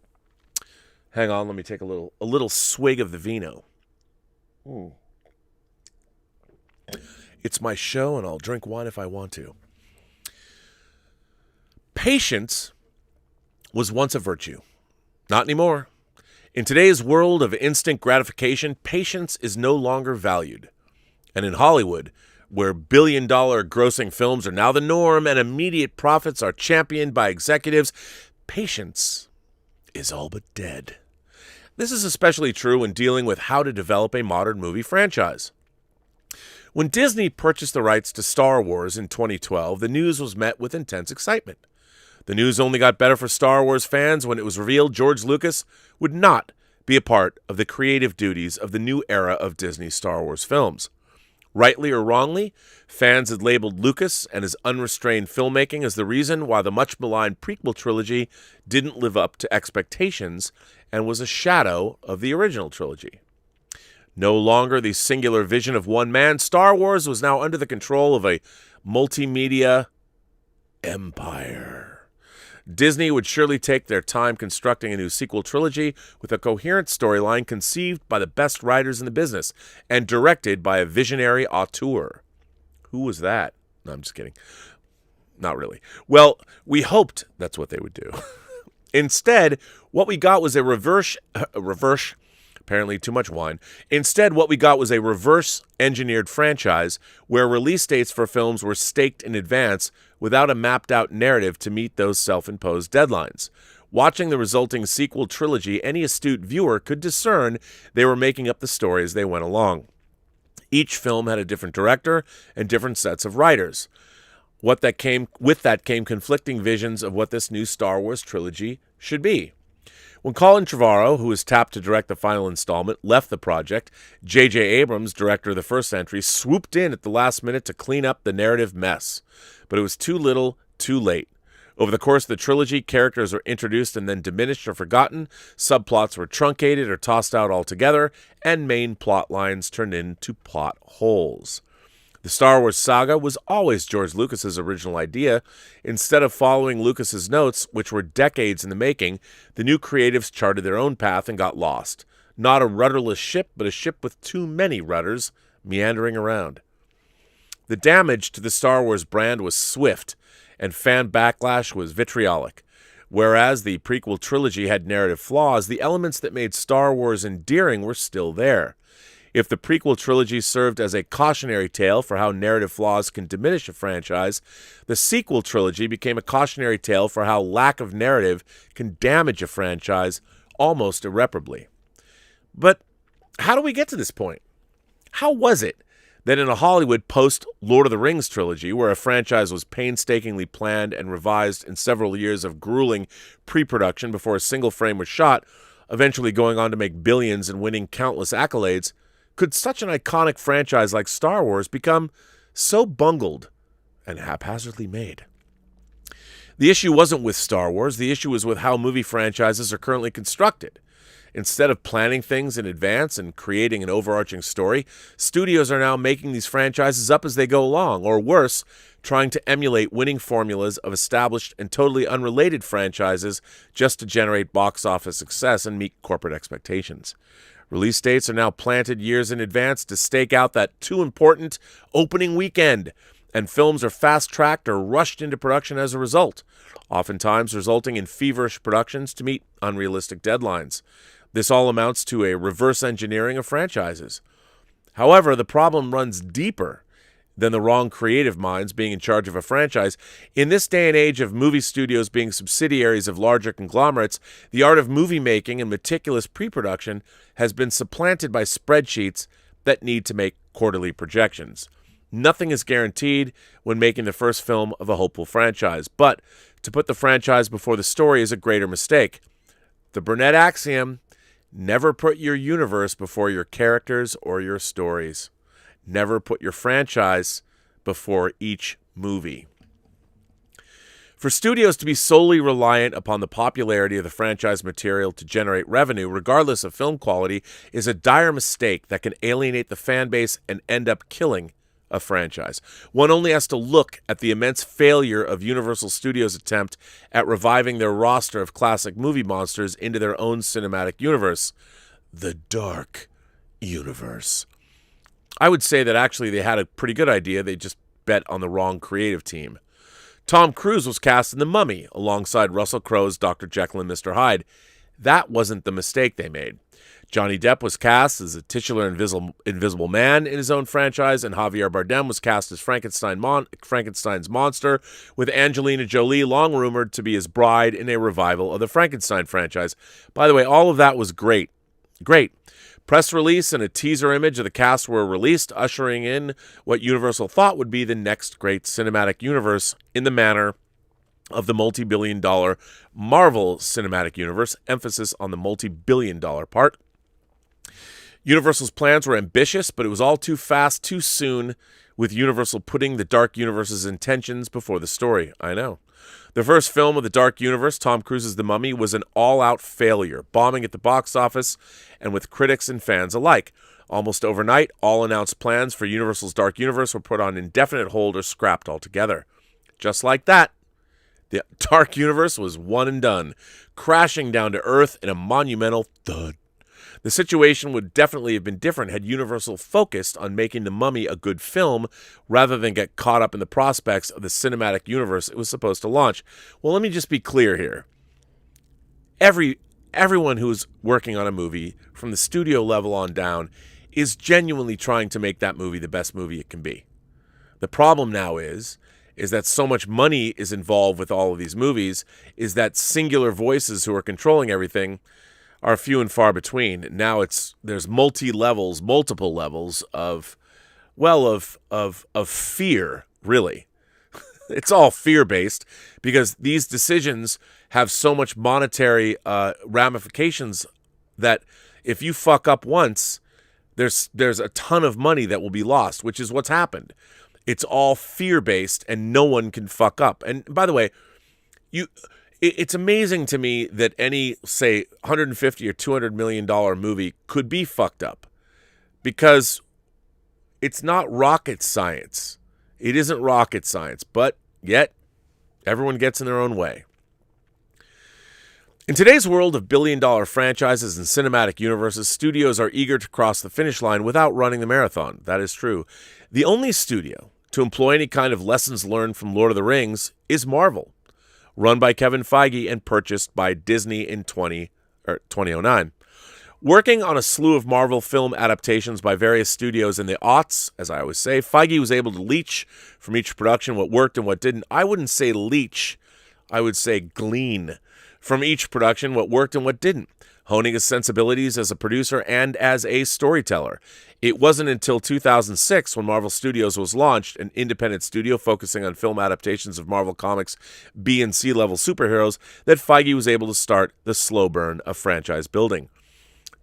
on, let me take a little swig of the vino. It's my show, and I'll drink wine if I want to. Patience was once a virtue. Not anymore. In today's world of instant gratification, patience is no longer valued. And in Hollywood, where billion-dollar grossing films are now the norm and immediate profits are championed by executives, patience is all but dead. This is especially true when dealing with how to develop a modern movie franchise. When Disney purchased the rights to Star Wars in 2012, the news was met with intense excitement. The news only got better for Star Wars fans when it was revealed George Lucas would not be a part of the creative duties of the new era of Disney Star Wars films. Rightly or wrongly, fans had labeled Lucas and his unrestrained filmmaking as the reason why the much-maligned prequel trilogy didn't live up to expectations and was a shadow of the original trilogy. No longer the singular vision of one man, Star Wars was now under the control of a multimedia empire. Disney would surely take their time constructing a new sequel trilogy with a coherent storyline conceived by the best writers in the business and directed by a visionary auteur. Who was that? No, I'm just kidding. Not really. Well, we hoped that's what they would do. Instead, what we got was a reverse, apparently too much wine. Instead, what we got was a reverse-engineered franchise where release dates for films were staked in advance without a mapped-out narrative to meet those self-imposed deadlines. Watching the resulting sequel trilogy, any astute viewer could discern they were making up the story as they went along. Each film had a different director and different sets of writers. With that came conflicting visions of what this new Star Wars trilogy should be. When Colin Trevorrow, who was tapped to direct the final installment, left the project, J.J. Abrams, director of the first entry, swooped in at the last minute to clean up the narrative mess. But it was too little, too late. Over the course of the trilogy, characters were introduced and then diminished or forgotten, subplots were truncated or tossed out altogether, and main plot lines turned into plot holes. The Star Wars saga was always George Lucas's original idea. Instead of following Lucas's notes, which were decades in the making, the new creatives charted their own path and got lost. Not a rudderless ship, but a ship with too many rudders meandering around. The damage to the Star Wars brand was swift, and fan backlash was vitriolic. Whereas the prequel trilogy had narrative flaws, the elements that made Star Wars endearing were still there. If the prequel trilogy served as a cautionary tale for how narrative flaws can diminish a franchise, the sequel trilogy became a cautionary tale for how lack of narrative can damage a franchise almost irreparably. But how do we get to this point? How was it that in a Hollywood post-Lord of the Rings trilogy, where a franchise was painstakingly planned and revised in several years of grueling pre-production before a single frame was shot, eventually going on to make billions and winning countless accolades, could such an iconic franchise like Star Wars become so bungled and haphazardly made? The issue wasn't with Star Wars. The issue was with how movie franchises are currently constructed. Instead of planning things in advance and creating an overarching story, studios are now making these franchises up as they go along, or worse, trying to emulate winning formulas of established and totally unrelated franchises just to generate box office success and meet corporate expectations. Release dates are now planted years in advance to stake out that too-important opening weekend, and films are fast-tracked or rushed into production as a result, oftentimes resulting in feverish productions to meet unrealistic deadlines. This all amounts to a reverse engineering of franchises. However, the problem runs deeper than the wrong creative minds being in charge of a franchise. In this day and age of movie studios being subsidiaries of larger conglomerates, the art of movie making and meticulous pre-production has been supplanted by spreadsheets that need to make quarterly projections. Nothing is guaranteed when making the first film of a hopeful franchise, but to put the franchise before the story is a greater mistake. The Burnett axiom: never put your universe before your characters or your stories. Never put your franchise before each movie. For studios to be solely reliant upon the popularity of the franchise material to generate revenue, regardless of film quality, is a dire mistake that can alienate the fan base and end up killing a franchise. One only has to look at the immense failure of Universal Studios' attempt at reviving their roster of classic movie monsters into their own cinematic universe, the Dark Universe. I would say that actually they had a pretty good idea. They just bet on the wrong creative team. Tom Cruise was cast in The Mummy alongside Russell Crowe's Dr. Jekyll and Mr. Hyde. That wasn't the mistake they made. Johnny Depp was cast as a titular invisible man in his own franchise, and Javier Bardem was cast as Frankenstein's monster, with Angelina Jolie long rumored to be his bride in a revival of the Frankenstein franchise. By the way, all of that was great. Great. Press release and a teaser image of the cast were released, ushering in what Universal thought would be the next great cinematic universe in the manner of the multi-billion-dollar Marvel Cinematic Universe, emphasis on the multi-billion-dollar part. Universal's plans were ambitious, but it was all too fast, too soon, with Universal putting the Dark Universe's intentions before the story. I know. The first film of the Dark Universe, Tom Cruise's The Mummy, was an all-out failure, bombing at the box office and with critics and fans alike. Almost overnight, all announced plans for Universal's Dark Universe were put on indefinite hold or scrapped altogether. Just like that, the Dark Universe was one and done, crashing down to Earth in a monumental thud. The situation would definitely have been different had Universal focused on making The Mummy a good film rather than get caught up in the prospects of the cinematic universe it was supposed to launch. Well, let me just be clear here. Everyone who's working on a movie, from the studio level on down, is genuinely trying to make that movie the best movie it can be. The problem now is that so much money is involved with all of these movies, is that singular voices who are controlling everything are few and far between. Now there's multiple levels of fear, really. It's all fear-based because these decisions have so much monetary ramifications that if you fuck up once, there's a ton of money that will be lost, which is what's happened. It's all fear-based and no one can fuck up. And by the way, It's amazing to me that any, say, $150 or $200 million movie could be fucked up, because it's not rocket science. It isn't rocket science, but yet everyone gets in their own way. In today's world of billion-dollar franchises and cinematic universes, studios are eager to cross the finish line without running the marathon. That is true. The only studio to employ any kind of lessons learned from Lord of the Rings is Marvel, run by Kevin Feige and purchased by Disney in 2009. Working on a slew of Marvel film adaptations by various studios in the aughts, as I always say, Feige was able to leech from each production what worked and what didn't. I wouldn't say leech, I would say glean from each production what worked and what didn't, honing his sensibilities as a producer and as a storyteller. It wasn't until 2006, when Marvel Studios was launched, an independent studio focusing on film adaptations of Marvel Comics B and C level superheroes, that Feige was able to start the slow burn of franchise building.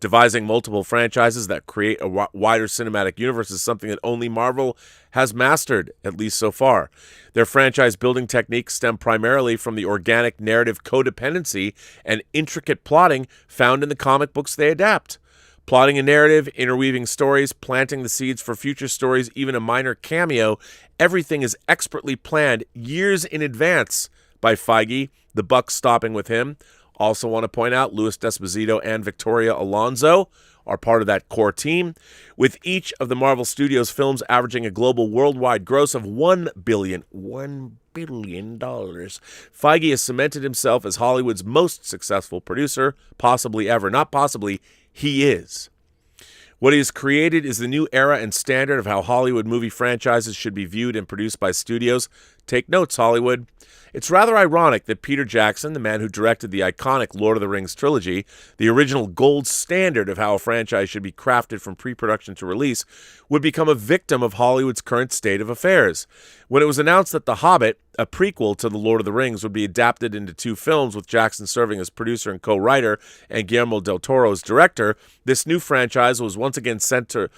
Devising multiple franchises that create a wider cinematic universe is something that only Marvel has mastered, at least so far. Their franchise building techniques stem primarily from the organic narrative codependency and intricate plotting found in the comic books they adapt. Plotting a narrative, interweaving stories, planting the seeds for future stories, even a minor cameo, everything is expertly planned years in advance by Feige, the buck stopping with him. Also want to point out, Louis D'Esposito and Victoria Alonso are part of that core team, with each of the Marvel Studios films averaging a global worldwide gross of $1 billion. Feige has cemented himself as Hollywood's most successful producer, possibly ever. Not possibly, he is. What he has created is the new era and standard of how Hollywood movie franchises should be viewed and produced by studios. Take notes, Hollywood. It's rather ironic that Peter Jackson, the man who directed the iconic Lord of the Rings trilogy, the original gold standard of how a franchise should be crafted from pre-production to release, would become a victim of Hollywood's current state of affairs. When it was announced that The Hobbit, a prequel to The Lord of the Rings, would be adapted into 2 films, with Jackson serving as producer and co-writer and Guillermo del Toro as director, this new franchise was once again sent to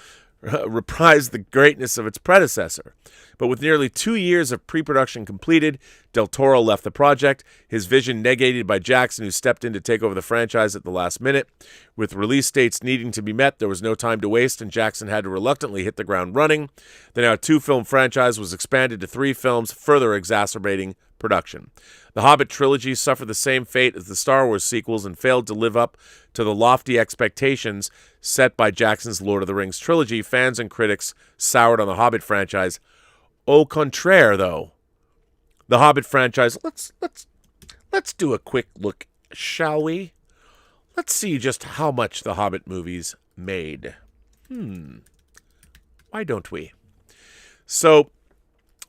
reprise the greatness of its predecessor. But with nearly 2 years of pre-production completed, Del Toro left the project, his vision negated by Jackson, who stepped in to take over the franchise at the last minute. With release dates needing to be met, there was no time to waste, and Jackson had to reluctantly hit the ground running. The now 2-film franchise was expanded to 3 films, further exacerbating production. The Hobbit trilogy suffered the same fate as the Star Wars sequels and failed to live up to the lofty expectations set by Jackson's Lord of the Rings trilogy. Fans and critics soured on the Hobbit franchise. Au contraire, though, the Hobbit franchise, let's do a quick look, shall we? Let's see just how much the Hobbit movies made. Why don't we? So,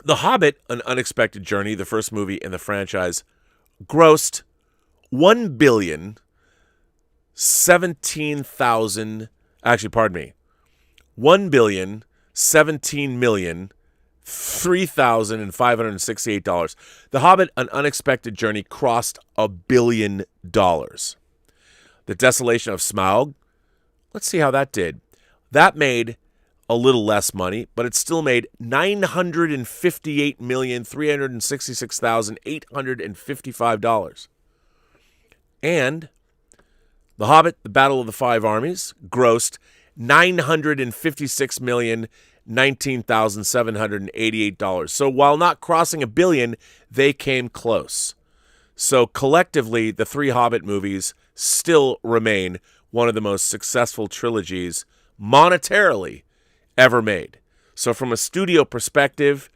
The Hobbit, An Unexpected Journey, the first movie in the franchise, grossed $1,017,368. The Hobbit, An Unexpected Journey crossed $1 billion. The Desolation of Smaug, let's see how that did. That made a little less money, but it still made $958,366,855. And The Hobbit, The Battle of the Five Armies, grossed $956,019,788. So while not crossing $1 billion, they came close. So collectively, the 3 Hobbit movies still remain one of the most successful trilogies monetarily ever made. So from a studio perspective,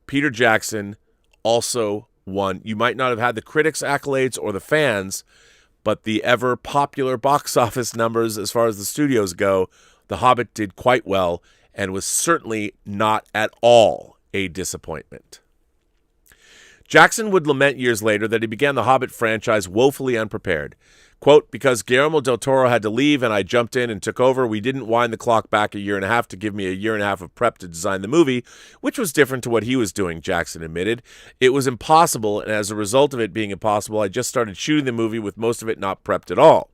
Peter Jackson also won. You might not have had the critics' accolades or the fans, but the ever popular box office numbers as far as the studios go, The Hobbit did quite well and was certainly not at all a disappointment. Jackson would lament years later that he began the Hobbit franchise woefully unprepared. Quote, because Guillermo del Toro had to leave and I jumped in and took over, we didn't wind the clock back a year and a half to give me a year and a half of prep to design the movie, which was different to what he was doing, Jackson admitted. It was impossible, and as a result of it being impossible, I just started shooting the movie with most of it not prepped at all.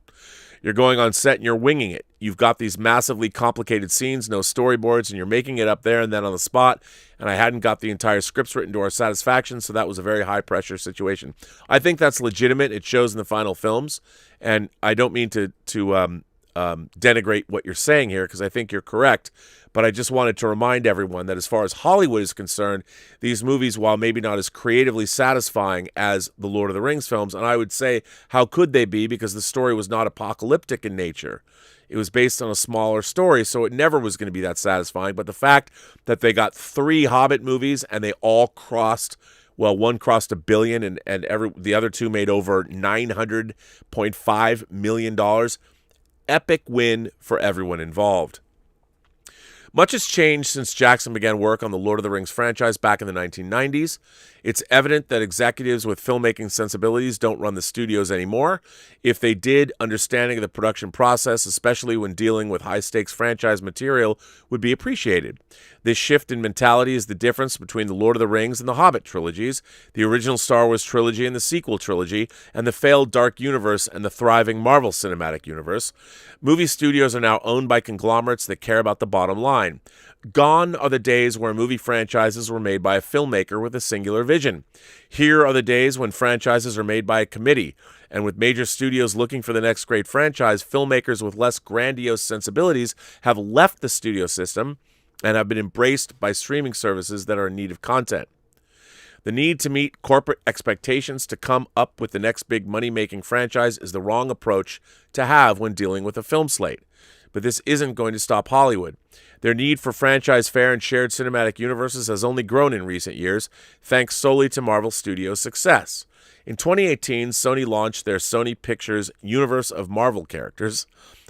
You're going on set and you're winging it. You've got these massively complicated scenes, no storyboards, and you're making it up there and then on the spot. And I hadn't got the entire scripts written to our satisfaction, so that was a very high-pressure situation. I think that's legitimate. It shows in the final films, and I don't mean to denigrate what you're saying here, because I think you're correct. But I just wanted to remind everyone that as far as Hollywood is concerned, these movies, while maybe not as creatively satisfying as the Lord of the Rings films, and I would say, how could they be? Because the story was not apocalyptic in nature. It was based on a smaller story, so it never was going to be that satisfying. But the fact that they got 3 Hobbit movies and they all crossed, well, one crossed $1 billion and the other 2 made over $900.5 million. Epic win for everyone involved. Much has changed since Jackson began work on the Lord of the Rings franchise back in the 1990s. It's evident that executives with filmmaking sensibilities don't run the studios anymore. If they did, understanding of the production process, especially when dealing with high-stakes franchise material, would be appreciated. This shift in mentality is the difference between the Lord of the Rings and the Hobbit trilogies, the original Star Wars trilogy and the sequel trilogy, and the failed Dark Universe and the thriving Marvel Cinematic Universe. Movie studios are now owned by conglomerates that care about the bottom line. Gone are the days where movie franchises were made by a filmmaker with a singular vision. Here are the days when franchises are made by a committee. And with major studios looking for the next great franchise, filmmakers with less grandiose sensibilities have left the studio system and have been embraced by streaming services that are in need of content. The need to meet corporate expectations to come up with the next big money-making franchise is the wrong approach to have when dealing with a film slate. But this isn't going to stop Hollywood. Their need for franchise fare and shared cinematic universes has only grown in recent years, thanks solely to Marvel Studios' success. In 2018, Sony launched their Sony Pictures Universe of Marvel Characters,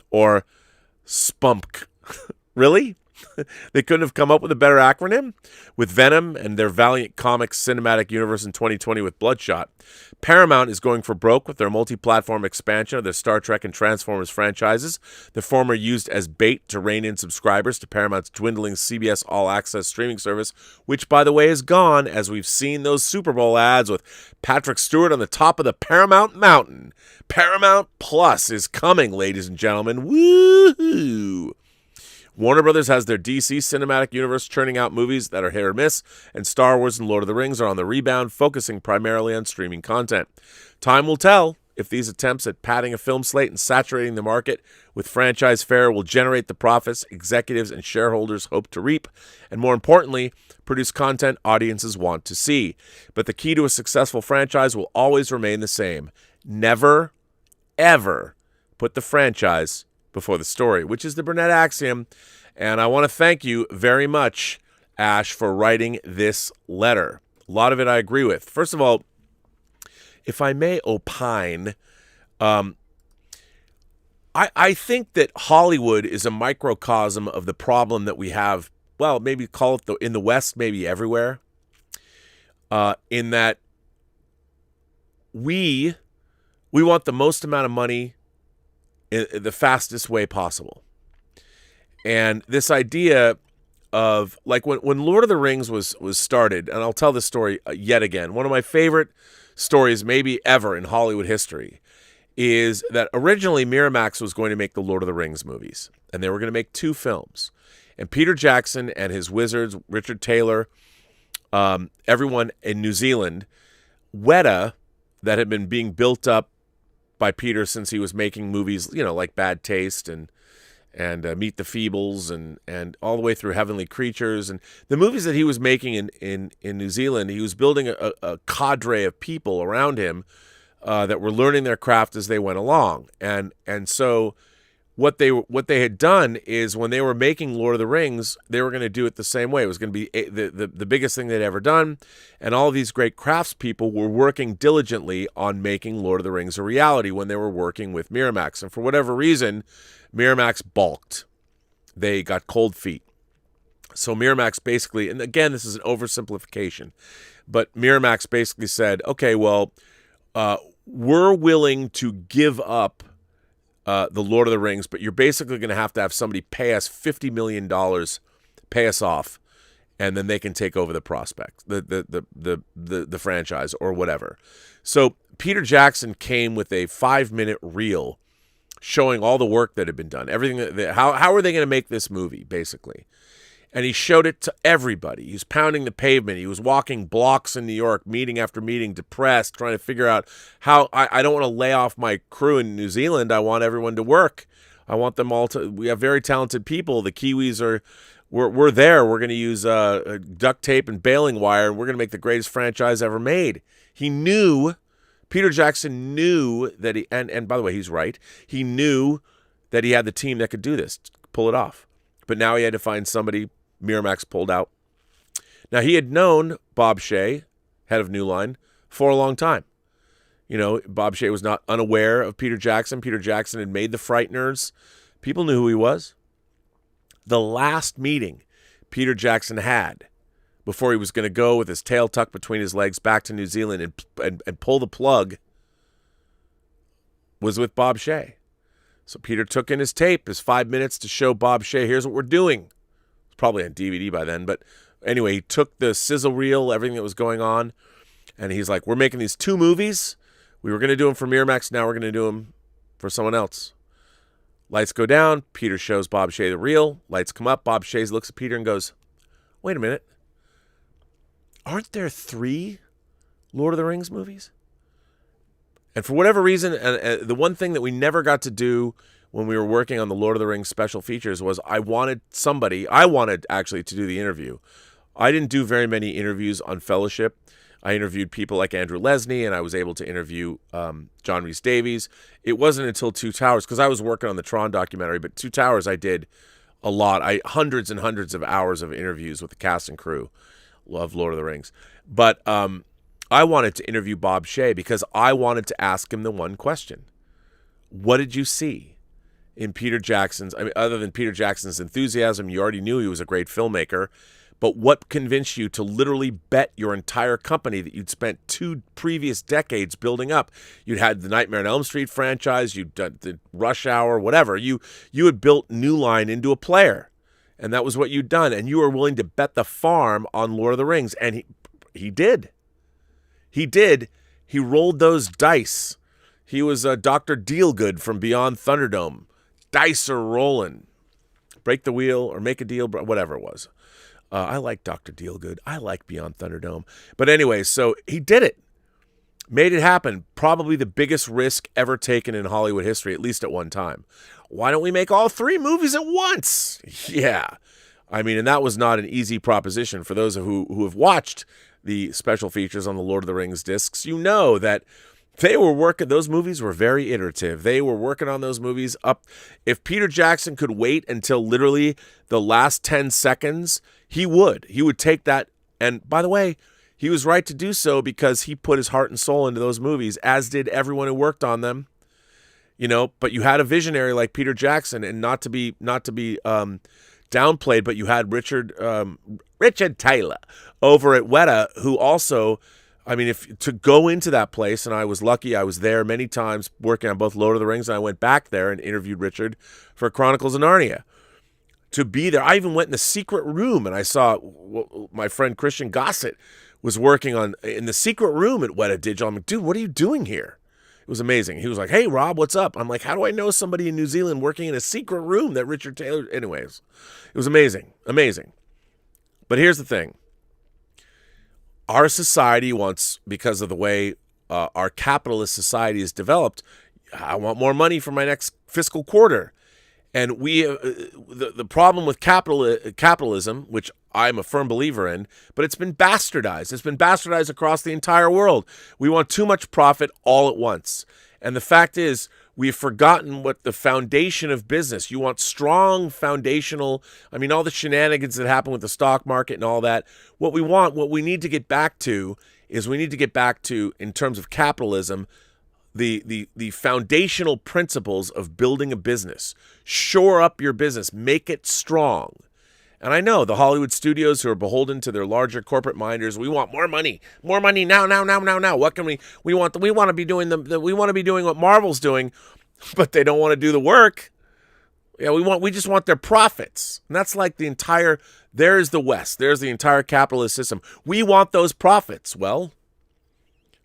or SPUMP. Really? They couldn't have come up with a better acronym? With Venom and their Valiant Comics cinematic universe in 2020 with Bloodshot, Paramount is going for broke with their multi-platform expansion of their Star Trek and Transformers franchises, the former used as bait to rein in subscribers to Paramount's dwindling CBS All Access streaming service, which, by the way, is gone, as we've seen those Super Bowl ads with Patrick Stewart on the top of the Paramount Mountain. Paramount Plus is coming, ladies and gentlemen. Woohoo! Warner Brothers has their DC cinematic universe churning out movies that are hit or miss, and Star Wars and Lord of the Rings are on the rebound, focusing primarily on streaming content. Time will tell if these attempts at padding a film slate and saturating the market with franchise fare will generate the profits executives and shareholders hope to reap, and more importantly, produce content audiences want to see. But the key to a successful franchise will always remain the same. Never, ever put the franchise before the story, which is the Burnett axiom. And I want to thank you very much, Ash, for writing this letter. A lot of it I agree with. First of all, if I may opine, I think that Hollywood is a microcosm of the problem that we have, well, maybe call it in the West, maybe everywhere, in that we want the most amount of money in the fastest way possible. And this idea of, like, when Lord of the Rings was started, and I'll tell this story yet again, one of my favorite stories maybe ever in Hollywood history is that originally Miramax was going to make the Lord of the Rings movies, and they were going to make 2 films. And Peter Jackson and his wizards, Richard Taylor, everyone in New Zealand, Weta, that had been being built up by Peter since he was making movies, like Bad Taste and Meet the Feebles and all the way through Heavenly Creatures. And the movies that he was making in New Zealand, he was building a cadre of people around him that were learning their craft as they went along. And so what they had done is, when they were making Lord of the Rings, they were going to do it the same way. It was going to be the biggest thing they'd ever done, and all these great craftspeople were working diligently on making Lord of the Rings a reality when they were working with Miramax. And for whatever reason, Miramax balked. They got cold feet. So Miramax basically, and again, this is an oversimplification, but Miramax basically said, okay, well, we're willing to give up the Lord of the Rings, but you're basically going to have somebody pay us $50 million, pay us off, and then they can take over the prospect, the franchise or whatever. So Peter Jackson came with a 5-minute reel showing all the work that had been done, everything how are they going to make this movie, basically. And he showed it to everybody. He was pounding the pavement. He was walking blocks in New York, meeting after meeting, depressed, trying to figure out how I don't want to lay off my crew in New Zealand. I want everyone to work. I want them all to. We have very talented people. The Kiwis are. We're there. We're going to use duct tape and baling wire, and we're going to make the greatest franchise ever made. He knew. Peter Jackson knew that he. And by the way, he's right. He knew that he had the team that could do this, pull it off. But now he had to find somebody. Miramax pulled out. Now, he had known Bob Shaye, head of New Line, for a long time. You know, Bob Shaye was not unaware of Peter Jackson. Peter Jackson had made The Frighteners. People knew who he was. The last meeting Peter Jackson had before he was going to go with his tail tucked between his legs back to New Zealand and pull the plug was with Bob Shaye. So Peter took in his tape, his 5 minutes to show Bob Shaye, here's what we're doing. Probably on DVD by then, but anyway, he took the sizzle reel, everything that was going on, and he's like, we're making these 2 movies. We were going to do them for Miramax, now we're going to do them for someone else. Lights go down, Peter shows Bob Shaye the reel, lights come up, Bob Shaye looks at Peter and goes, wait a minute, aren't there 3 Lord of the Rings movies? And for whatever reason, the one thing that we never got to do when we were working on the Lord of the Rings special features was I wanted actually to do the interview. I didn't do very many interviews on Fellowship. I interviewed people like Andrew Lesney, and I was able to interview John Rhys Davies. It wasn't until Two Towers, because I was working on the Tron documentary, but Two Towers I did a lot. Hundreds and hundreds of hours of interviews with the cast and crew of Lord of the Rings. But I wanted to interview Bob Shaye because I wanted to ask him the one question. What did you see in Peter Jackson's, other than Peter Jackson's enthusiasm? You already knew he was a great filmmaker, but what convinced you to literally bet your entire company that you'd spent 2 previous decades building up? You'd had the Nightmare on Elm Street franchise, you'd done the Rush Hour, whatever. You had built New Line into a player, and that was what you'd done, and you were willing to bet the farm on Lord of the Rings, and he did. He did. He rolled those dice. He was Dr. Dealgood from Beyond Thunderdome. Dice are rolling. Break the wheel or make a deal, whatever it was. I like Dr. Dealgood. I like Beyond Thunderdome. But anyway, so he did it. Made it happen. Probably the biggest risk ever taken in Hollywood history, at least at one time. Why don't we make all 3 movies at once? Yeah. I mean, and that was not an easy proposition. For those who have watched the special features on the Lord of the Rings discs, you know that they were working, those movies were very iterative. They were working on those movies up. If Peter Jackson could wait until literally the last 10 seconds, he would. He would take that. And by the way, he was right to do so because he put his heart and soul into those movies, as did everyone who worked on them. You know, but you had a visionary like Peter Jackson, and not to be downplayed, but you had Richard Taylor over at Weta, who also, I mean, to go into that place, and I was lucky, I was there many times working on both Lord of the Rings, and I went back there and interviewed Richard for Chronicles of Narnia. To be there, I even went in the secret room, and I saw my friend Christian Gossett was working in the secret room at Weta Digital. I'm like, dude, what are you doing here? It was amazing. He was like, hey, Rob, what's up? I'm like, how do I know somebody in New Zealand working in a secret room that Richard Taylor... Anyways, it was amazing. Amazing. But here's the thing. Our society wants, because of the way our capitalist society is developed, I want more money for my next fiscal quarter. And the problem with capitalism, which I'm a firm believer in, but it's been bastardized. It's been bastardized across the entire world. We want too much profit all at once. And the fact is, we've forgotten what the foundation of business. You want strong foundational, I mean, all the shenanigans that happen with the stock market and all that. What we need to get back to is in terms of capitalism, the foundational principles of building a business. Shore up your business, make it strong. And I know the Hollywood studios who are beholden to their larger corporate minders, we want more money now. What can we want to be doing we want to be doing what Marvel's doing, but they don't want to do the work. Yeah, we just want their profits. And that's like there's the West. There's the entire capitalist system. We want those profits. Well,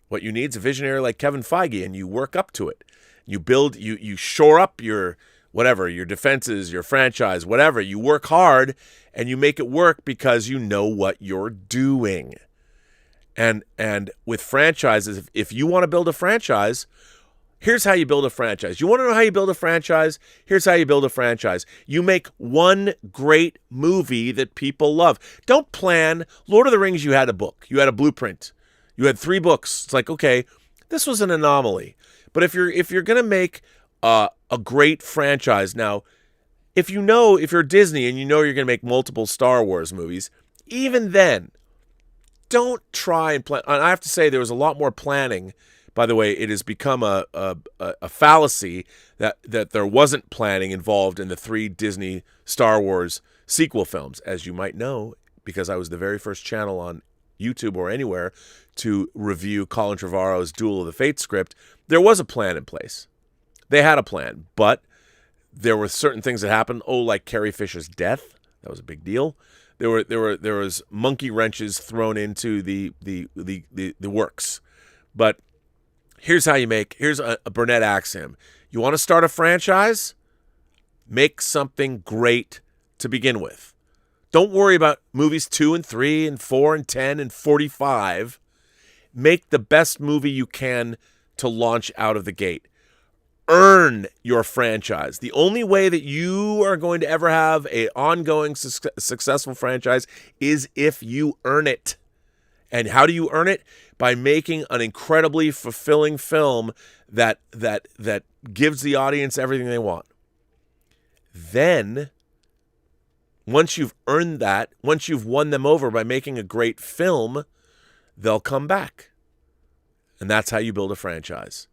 what you need is a visionary like Kevin Feige, and you work up to it. You build, you shore up your whatever, your defenses, your franchise, whatever. You work hard and you make it work because you know what you're doing. And with franchises, if you want to build a franchise, here's how you build a franchise. You want to know how you build a franchise? Here's how you build a franchise. You make one great movie that people love. Don't plan. Lord of the Rings, you had a book. You had a blueprint. You had 3 books. It's like, okay, this was an anomaly. But if you're going to make a great franchise, now, if you're Disney and you know you're going to make multiple Star Wars movies, even then, don't try and plan. And I have to say, there was a lot more planning. By the way, it has become a fallacy that there wasn't planning involved in the 3 Disney Star Wars sequel films. As you might know, because I was the very first channel on YouTube or anywhere to review Colin Trevorrow's Duel of the Fates script, there was a plan in place. They had a plan, but there were certain things that happened. Oh, like Carrie Fisher's death. That was a big deal. There was monkey wrenches thrown into the works. But here's how you make. Here's a Burnett axiom. You want to start a franchise? Make something great to begin with. Don't worry about movies 2 and 3 and 4 and 10 and 45. Make the best movie you can to launch out of the gate. Earn your franchise. The only way that you are going to ever have an ongoing successful franchise is if you earn it. And how do you earn it? By making an incredibly fulfilling film that gives the audience everything they want. Then, once you've earned that, once you've won them over by making a great film, they'll come back. And that's how you build a franchise.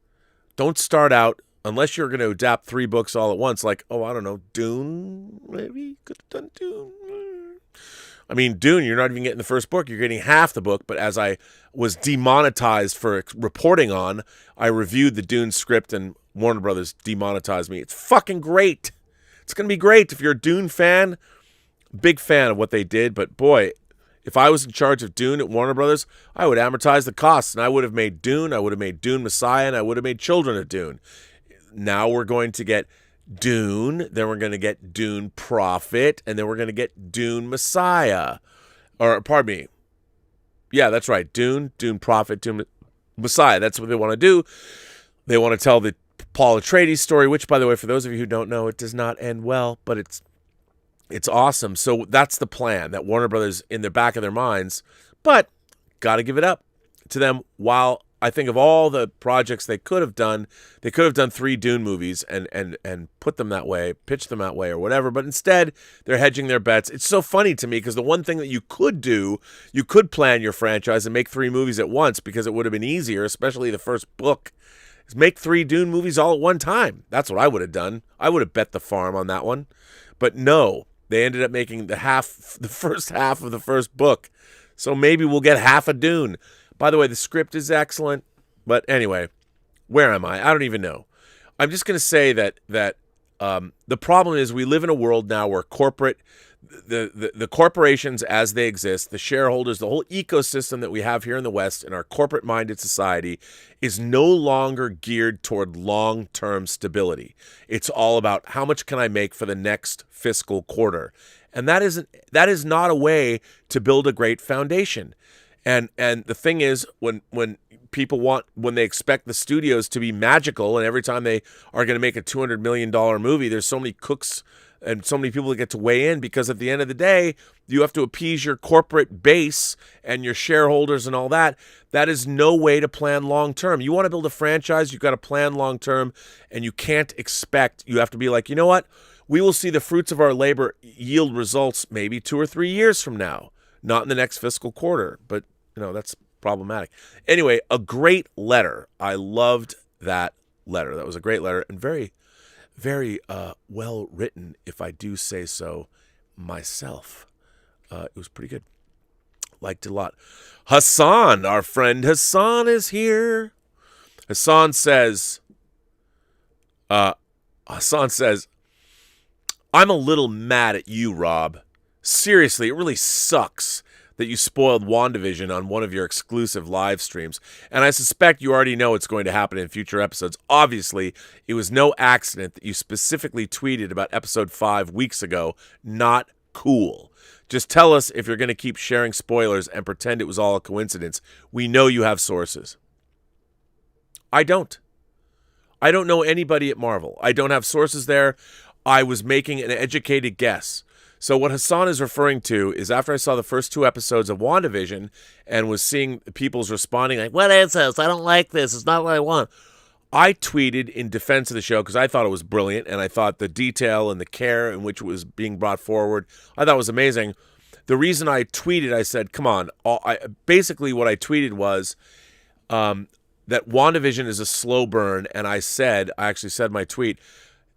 Don't start out, unless you're going to adapt 3 books all at once, like, oh, I don't know, Dune, maybe could have done Dune. I mean, Dune, you're not even getting the first book. You're getting half the book. But as I was demonetized for reporting on, I reviewed the Dune script and Warner Brothers demonetized me. It's fucking great. It's going to be great. If you're a Dune fan, big fan of what they did. But boy, if I was in charge of Dune at Warner Brothers, I would amortize the costs. And I would have made Dune. I would have made Dune Messiah. And I would have made Children of Dune. Now we're going to get Dune, then we're going to get Dune Prophet, and then we're going to get Dune Messiah. Or, pardon me. Yeah, that's right. Dune Prophet, Dune Messiah. That's what they want to do. They want to tell the Paul Atreides story, which, by the way, for those of you who don't know, it does not end well, but it's awesome. So that's the plan that Warner Brothers in the back of their minds, but got to give it up to them. While I think of all the projects they could have done 3 Dune movies and put them that way, pitch them that way or whatever, but instead they're hedging their bets. It's so funny to me because the one thing that you could do, you could plan your franchise and make 3 movies at once because it would have been easier, especially the first book, is make 3 Dune movies all at one time. That's what I would have done. I would have bet the farm on that one. But no, they ended up making the first half of the first book. So maybe we'll get half a Dune. By the way, the script is excellent, but anyway, where am I? I don't even know. I'm just going to say that the problem is we live in a world now where the corporations as they exist, the shareholders, the whole ecosystem that we have here in the West in our corporate-minded society is no longer geared toward long-term stability. It's all about how much can I make for the next fiscal quarter, and that is not a way to build a great foundation. And the thing is, when they expect the studios to be magical, and every time they are going to make a $200 million movie, there's so many cooks and so many people that get to weigh in, because at the end of the day, you have to appease your corporate base and your shareholders and all that. That is no way to plan long term. You want to build a franchise, you've got to plan long term, and you can't expect. You have to be like, you know what? We will see the fruits of our labor yield results maybe 2 or 3 years from now, not in the next fiscal quarter, but that's problematic. Anyway, a great letter. I loved that letter. That was a great letter and very, very well written, if I do say so myself. It was pretty good. Liked it a lot. Hassan, our friend Hassan is here. Hassan says, I'm a little mad at you, Rob. Seriously, it really sucks that you spoiled WandaVision on one of your exclusive live streams. And I suspect you already know what's going to happen in future episodes. Obviously, it was no accident that you specifically tweeted about episode 5 weeks ago. Not cool. Just tell us if you're going to keep sharing spoilers and pretend it was all a coincidence. We know you have sources. I don't. I don't know anybody at Marvel. I don't have sources there. I was making an educated guess. So what Hassan is referring to is after I saw the first 2 episodes of WandaVision and was seeing people's responding like, what is this? I don't like this. It's not what I want. I tweeted in defense of the show because I thought it was brilliant, and I thought the detail and the care in which it was being brought forward, I thought it was amazing. The reason I tweeted, I said, come on. Basically what I tweeted was that WandaVision is a slow burn, and I actually said in my tweet,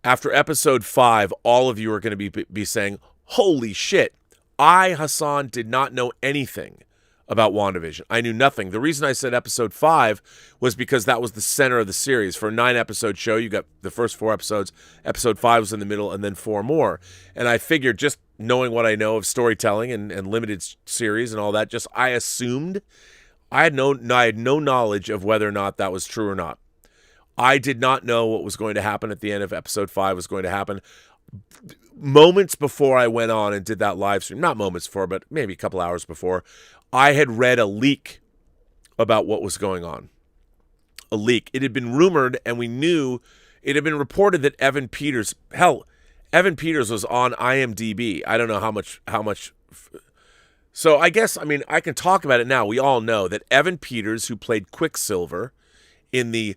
after episode 5, all of you are going to be saying, holy shit, Hassan, did not know anything about WandaVision. I knew nothing. The reason I said episode 5 was because that was the center of the series. For a 9-episode show, you got the first 4 episodes. Episode 5 was in the middle, and then 4 more. And I figured, just knowing what I know of storytelling and limited series and all that, I assumed I had no knowledge of whether or not that was true or not. I did not know what was going to happen at the end of episode 5 was going to happen. Moments before I went on and did that live stream, not moments before, but maybe a couple hours before, I had read a leak about what was going on. A leak. It had been rumored, and we knew, it had been reported that Evan Peters was on IMDb. I don't know how much. So I guess, I can talk about it now. We all know that Evan Peters, who played Quicksilver in the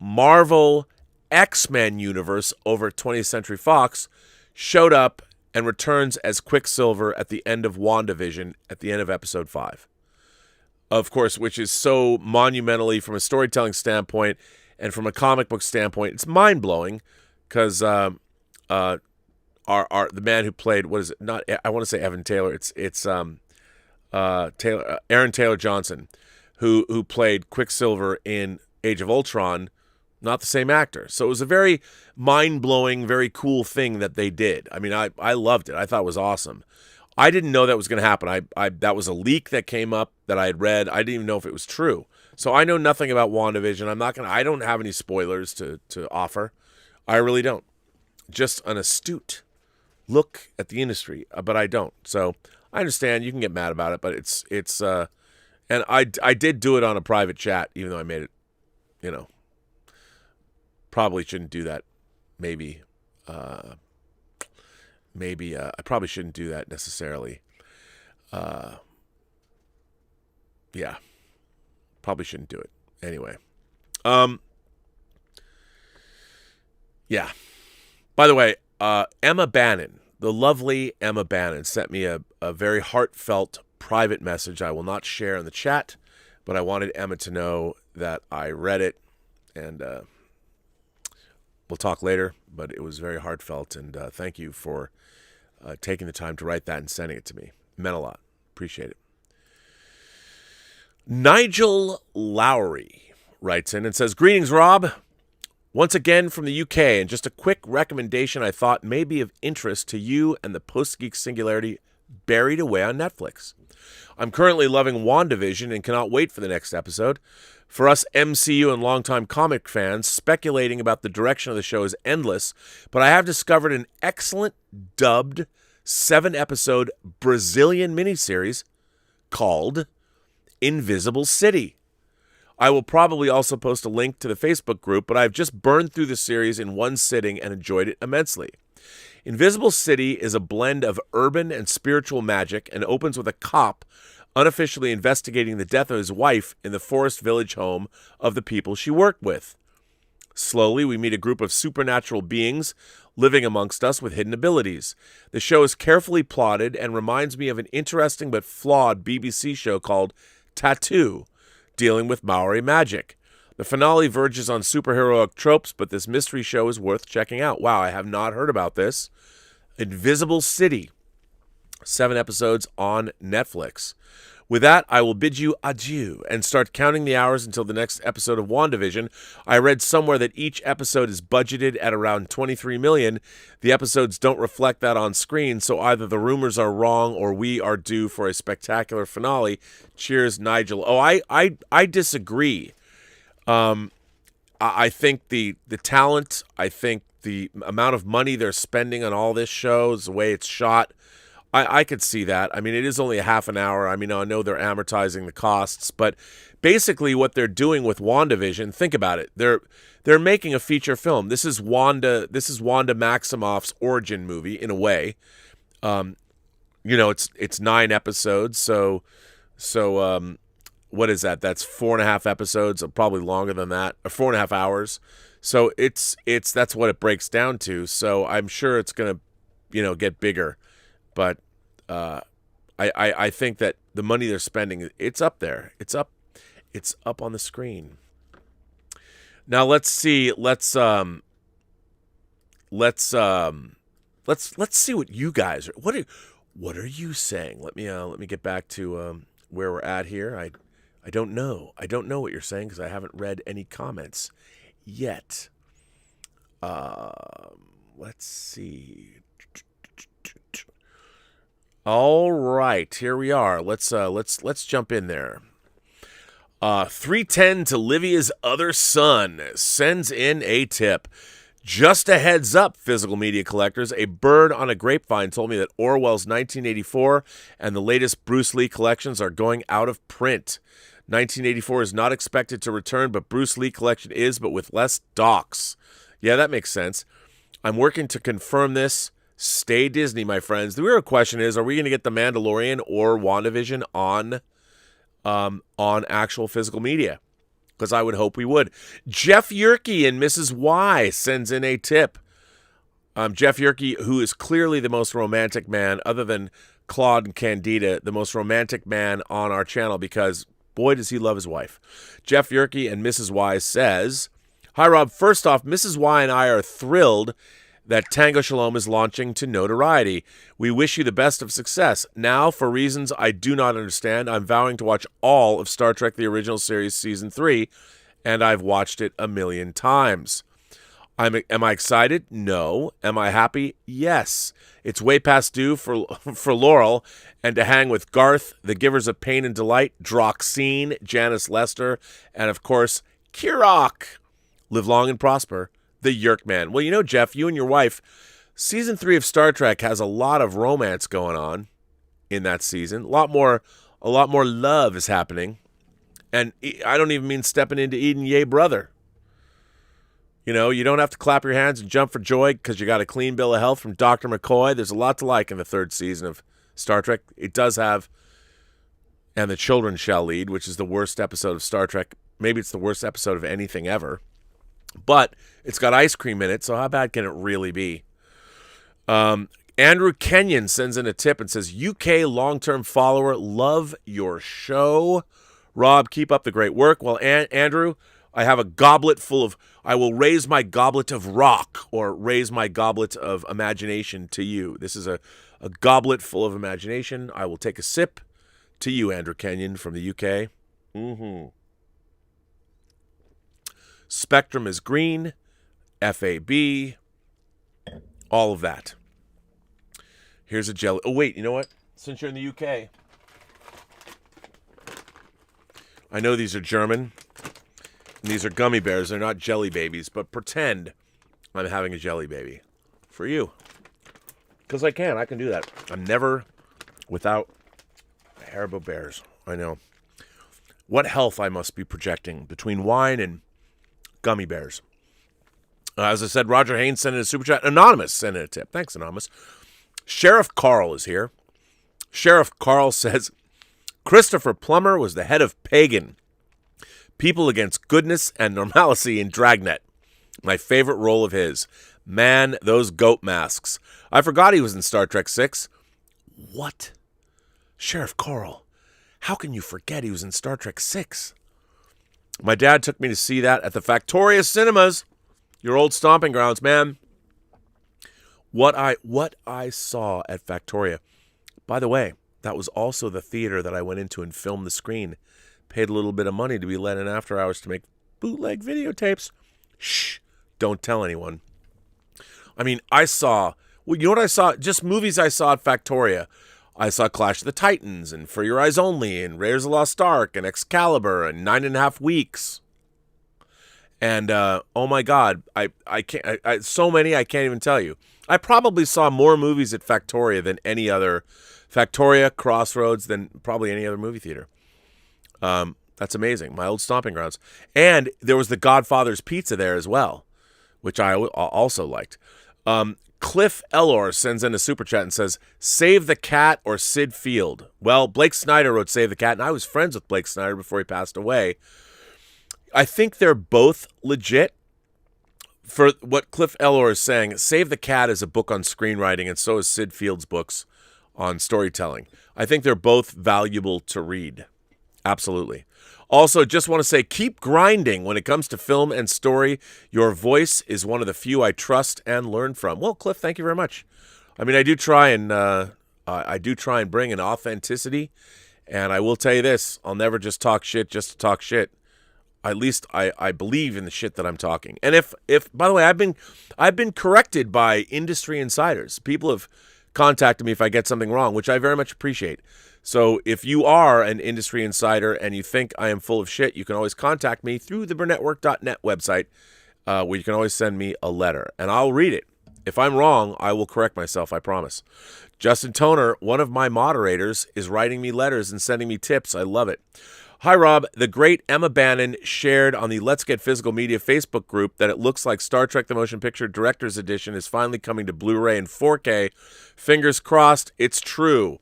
Marvel X-Men universe over at 20th Century Fox, showed up and returns as Quicksilver at the end of WandaVision, at the end of episode 5. Of course, which is so monumentally, from a storytelling standpoint and from a comic book standpoint, it's mind-blowing, because the man who played, what is it? Not, I want to say Evan Taylor. It's Aaron Taylor Johnson, who played Quicksilver in Age of Ultron. Not the same actor. So it was a very mind-blowing, very cool thing that they did. I loved it. I thought it was awesome. I didn't know that was going to happen. That was a leak that came up that I had read. I didn't even know if it was true. So I know nothing about WandaVision. I don't have any spoilers to offer. I really don't. Just an astute look at the industry, but I don't. So I understand you can get mad about it, but it's and I did do it on a private chat, even though I made it, probably shouldn't do that. Maybe I probably shouldn't do that necessarily. Yeah, probably shouldn't do it. Anyway, yeah. By the way, Emma Bannon, the lovely Emma Bannon, sent me a very heartfelt private message I will not share in the chat, but I wanted Emma to know that I read it, and we'll talk later, but it was very heartfelt, and thank you for taking the time to write that and sending it to me. It meant a lot. Appreciate it. Nigel Lowry writes in and says, greetings, Rob. Once again from the UK, and just a quick recommendation I thought may be of interest to you and the Post-Geek Singularity, Buried Away on Netflix. I'm currently loving WandaVision and cannot wait for the next episode. For us MCU and longtime comic fans, speculating about the direction of the show is endless, but I have discovered an excellent dubbed 7-episode Brazilian miniseries called Invisible City. I will probably also post a link to the Facebook group, but I've just burned through the series in one sitting and enjoyed it immensely. Invisible City is a blend of urban and spiritual magic and opens with a cop unofficially investigating the death of his wife in the forest village home of the people she worked with. Slowly, we meet a group of supernatural beings living amongst us with hidden abilities. The show is carefully plotted and reminds me of an interesting but flawed BBC show called Tattoo, dealing with Maori magic. The finale verges on superheroic tropes, but this mystery show is worth checking out. Wow, I have not heard about this. Invisible City, 7 episodes on Netflix. With that, I will bid you adieu and start counting the hours until the next episode of WandaVision. I read somewhere that each episode is budgeted at around $23 million. The episodes don't reflect that on screen, so either the rumors are wrong or we are due for a spectacular finale. Cheers, Nigel. Oh, I disagree. I think the talent, I think the amount of money they're spending on all this show, the way it's shot, I could see that. I mean, it is only a half an hour. I mean, I know they're amortizing the costs, but basically what they're doing with WandaVision, think about it. They're making a feature film. This is Wanda Maximoff's origin movie in a way. It's 9 episodes, so what is that? That's 4.5 episodes, probably longer than that, or 4.5 hours. So that's what it breaks down to. So I'm sure it's gonna, get bigger. But I think that the money they're spending, it's up there. It's up on the screen. Now let's see. Let's see what you guys are. What are you saying? Let me get back to where we're at here. I don't know. I don't know what you're saying because I haven't read any comments yet. Let's see. All right, here we are. Let's jump in there. 310 to Livia's other son sends in a tip. Just a heads up, physical media collectors. A bird on a grapevine told me that Orwell's 1984 and the latest Bruce Lee collections are going out of print. 1984 is not expected to return, but Bruce Lee collection is, but with less docs. Yeah, that makes sense. I'm working to confirm this. Stay Disney, my friends. The real question is, are we going to get The Mandalorian or WandaVision on actual physical media? Because I would hope we would. Jeff Yerke and Mrs. Y sends in a tip. Jeff Yerke, who is clearly the most romantic man, other than Claude and Candida, the most romantic man on our channel because, boy, does he love his wife. Jeff Yerke and Mrs. Y says, hi, Rob. First off, Mrs. Y and I are thrilled that Tango Shalom is launching to notoriety. We wish you the best of success. Now, for reasons I do not understand, I'm vowing to watch all of Star Trek The Original Series Season 3, and I've watched it 1,000,000 times. Am I excited? No. Am I happy? Yes. It's way past due for Laurel, and to hang with Garth, the givers of pain and delight, Droxine, Janice Lester, and of course, Kirok. Live long and prosper. The Yerk Man. Well, Jeff, you and your wife, season 3 of Star Trek has a lot of romance going on in that season. A lot more love is happening. And I don't even mean stepping into Eden, yay, brother. You don't have to clap your hands and jump for joy because you got a clean bill of health from Dr. McCoy. There's a lot to like in the 3rd season of Star Trek. It does have And the Children Shall Lead, which is the worst episode of Star Trek. Maybe it's the worst episode of anything ever. But it's got ice cream in it, so how bad can it really be? Andrew Kenyon sends in a tip and says, UK long-term follower, love your show. Rob, keep up the great work. Well, Andrew, I have a goblet full of, I will raise my goblet of rock or raise my goblet of imagination to you. This is a goblet full of imagination. I will take a sip to you, Andrew Kenyon from the UK. Spectrum is green, FAB, all of that. Here's a jelly. Oh, wait, you know what? Since you're in the UK, I know these are German, and these are gummy bears. They're not jelly babies, but pretend I'm having a jelly baby for you. Because I can do that. I'm never without Haribo bears. I know. What health I must be projecting between wine and gummy bears. As I said, Roger Haynes sent in a super chat. Anonymous sent in a tip. Thanks, Anonymous. Sheriff Carl is here. Sheriff Carl says, Christopher Plummer was the head of Pagan, People Against Goodness and Normalcy in Dragnet. My favorite role of his. Man, those goat masks. I forgot he was in Star Trek 6. What? Sheriff Carl, how can you forget he was in Star Trek 6? My dad took me to see that at the Factoria Cinemas, your old stomping grounds, man. What I saw at Factoria. By the way, that was also the theater that I went into and filmed the screen. Paid a little bit of money to be let in after hours to make bootleg videotapes. Shh, don't tell anyone. I mean, you know what I saw? Just movies I saw at Factoria. I saw Clash of the Titans and For Your Eyes Only and Raiders of the Lost Ark and Excalibur and 9.5 Weeks. And, oh my God, I can't, so many I can't even tell you. I probably saw more movies at Factoria than any other, Factoria, Crossroads, than probably any other movie theater. That's amazing. My old stomping grounds. And there was the Godfather's Pizza there as well, which I also liked. Cliff Elor sends in a super chat and says, Save the Cat or Sid Field. Well, Blake Snyder wrote Save the Cat, and I was friends with Blake Snyder before he passed away. I think they're both legit. For what Cliff Elor is saying, Save the Cat is a book on screenwriting, and so is Sid Field's books on storytelling. I think they're both valuable to read. Absolutely. Also, just want to say, keep grinding when it comes to film and story. Your voice is one of the few I trust and learn from. Well, Cliff, thank you very much. I mean, I do try and bring an authenticity, and I will tell you this: I'll never just talk shit just to talk shit. At least I believe in the shit that I'm talking. And if by the way, I've been corrected by industry insiders. People have contacted me if I get something wrong, which I very much appreciate. So if you are an industry insider and you think I am full of shit, you can always contact me through the Burnettwork.net website, where you can always send me a letter, and I'll read it. If I'm wrong, I will correct myself, I promise. Justin Toner, one of my moderators, is writing me letters and sending me tips. I love it. Hi, Rob. The great Emma Bannon shared on the Let's Get Physical Media Facebook group that it looks like Star Trek The Motion Picture Director's Edition is finally coming to Blu-ray and 4K. Fingers crossed, it's true.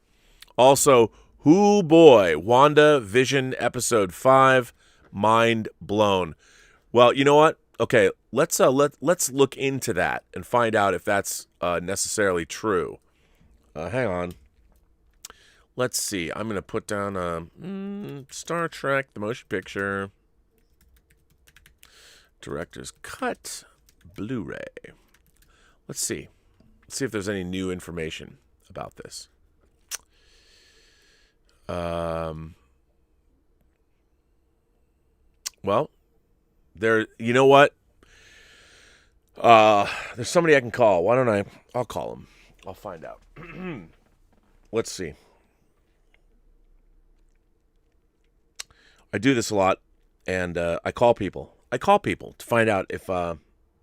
Also, hoo boy, WandaVision Episode 5, mind blown. Well, you know what? Okay, let's look into that and find out if that's necessarily true. Hang on. Let's see. I'm going to put down Star Trek, the motion picture, director's cut, Blu-ray. Let's see. Let's see if there's any new information about this. Well, you know what? There's somebody I can call. Why don't I'll call him. I'll find out. Let's see. I do this a lot, and I call people. To find out if I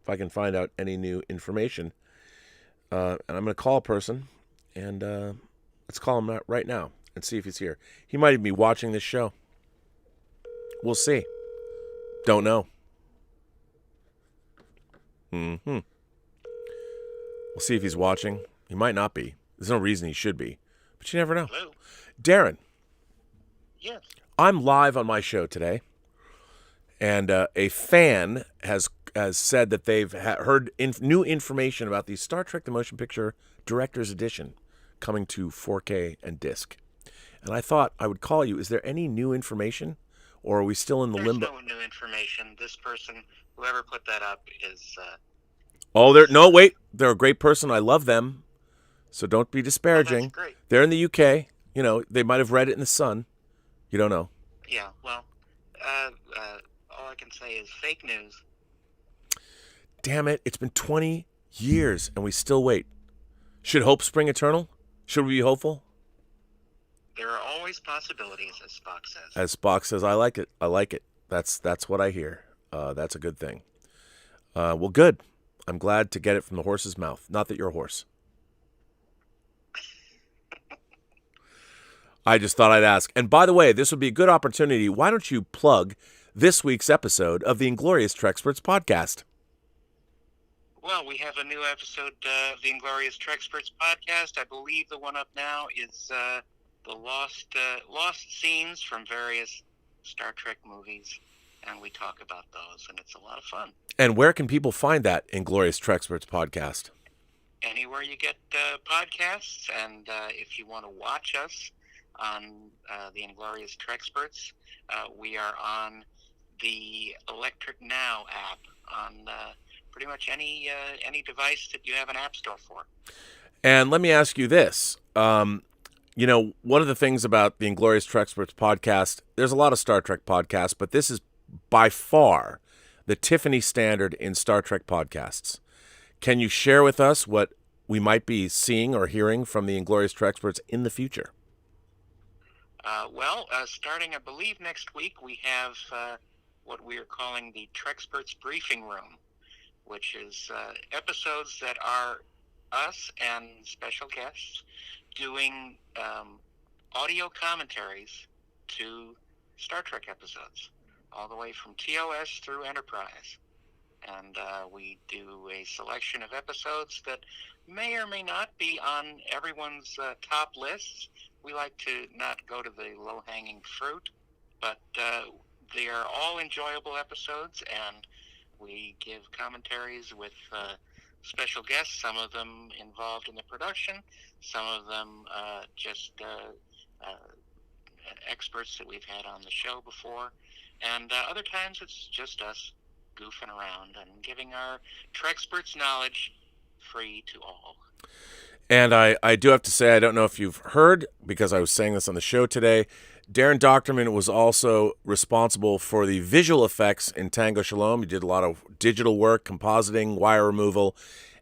can find out any new information. And I'm going to call a person, and let's call him right now and see if he's here. He might even be watching this show. We'll see. Don't know. We'll see if he's watching. He might not be. There's no reason he should be, but you never know. Hello. Darren. Yes. I'm live on my show today, and a fan has said that they've heard new information about the Star Trek The Motion Picture Director's Edition coming to 4K and disc. And I thought I would call you. Is there any new information, or are we still in the limbo? There's no new information. This person, whoever put that up, is... wait. They're a great person. I love them, so don't be disparaging. Oh, that's great. They're in the UK. You know, they might have read it in the Sun. You don't know. Yeah, well, all I can say is fake news. Damn it, it's been 20 years and we still wait. Should hope spring eternal? Should we be hopeful? There are always possibilities, as Spock says. As Spock says, I like it. I like it. That's what I hear. That's a good thing. Well, good. I'm glad to get it from the horse's mouth. Not that you're a horse. I just thought I'd ask. And by the way, this would be a good opportunity. Why don't you plug this week's episode of the Inglorious Trexperts podcast? Well, we have a new episode of the Inglorious Trexperts podcast. I believe the one up now is the lost scenes from various Star Trek movies, and we talk about those, and it's a lot of fun. And where can people find that Inglorious Trexperts podcast? Anywhere you get podcasts, and if you want to watch us on the Inglorious Trexperts, we are on the Electric Now app on pretty much any device that you have an app store for. And let me ask you this. one of the things about the Inglorious Trexperts podcast, there's a lot of Star Trek podcasts, but this is by far the Tiffany standard in Star Trek podcasts. Can you share with us what we might be seeing or hearing from the Inglorious Trexperts in the future? Starting, I believe, next week, we have what we are calling the Trexperts Briefing Room, which is episodes that are us and special guests doing audio commentaries to Star Trek episodes, all the way from TOS through Enterprise. And we do a selection of episodes that may or may not be on everyone's top lists. We like to not go to the low-hanging fruit, but they are all enjoyable episodes, and we give commentaries with special guests, some of them involved in the production, some of them just experts that we've had on the show before, and other times it's just us goofing around and giving our Trexperts knowledge free to all. And I do have to say, I don't know if you've heard, because I was saying this on the show today, Darren Dochterman was also responsible for the visual effects in Tango Shalom. He did a lot of digital work, compositing, wire removal,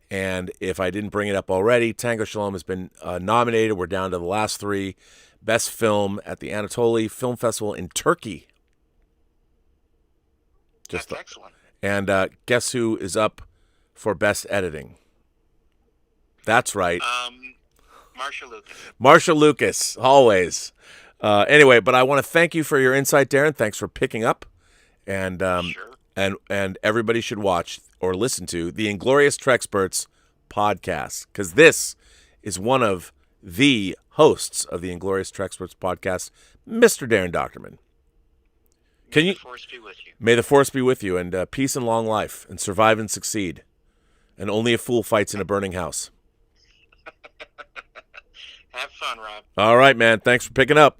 and if I didn't bring it up already, Tango Shalom has been nominated. We're down to the last 3. Best film at the Anatoly Film Festival in Turkey. That's excellent. And guess who is up for Best Editing? That's right. Marsha Lucas, always. Anyway, but I want to thank you for your insight, Darren. Thanks for picking up. And sure. and everybody should watch or listen to the Inglorious Trexperts podcast, because this is one of the hosts of the Inglorious Trexperts podcast, Mr. Darren Dochterman. May the force be with you. May the force be with you, and peace and long life, and survive and succeed. And only a fool fights in a burning house. Have fun, Rob. All right, man. Thanks for picking up.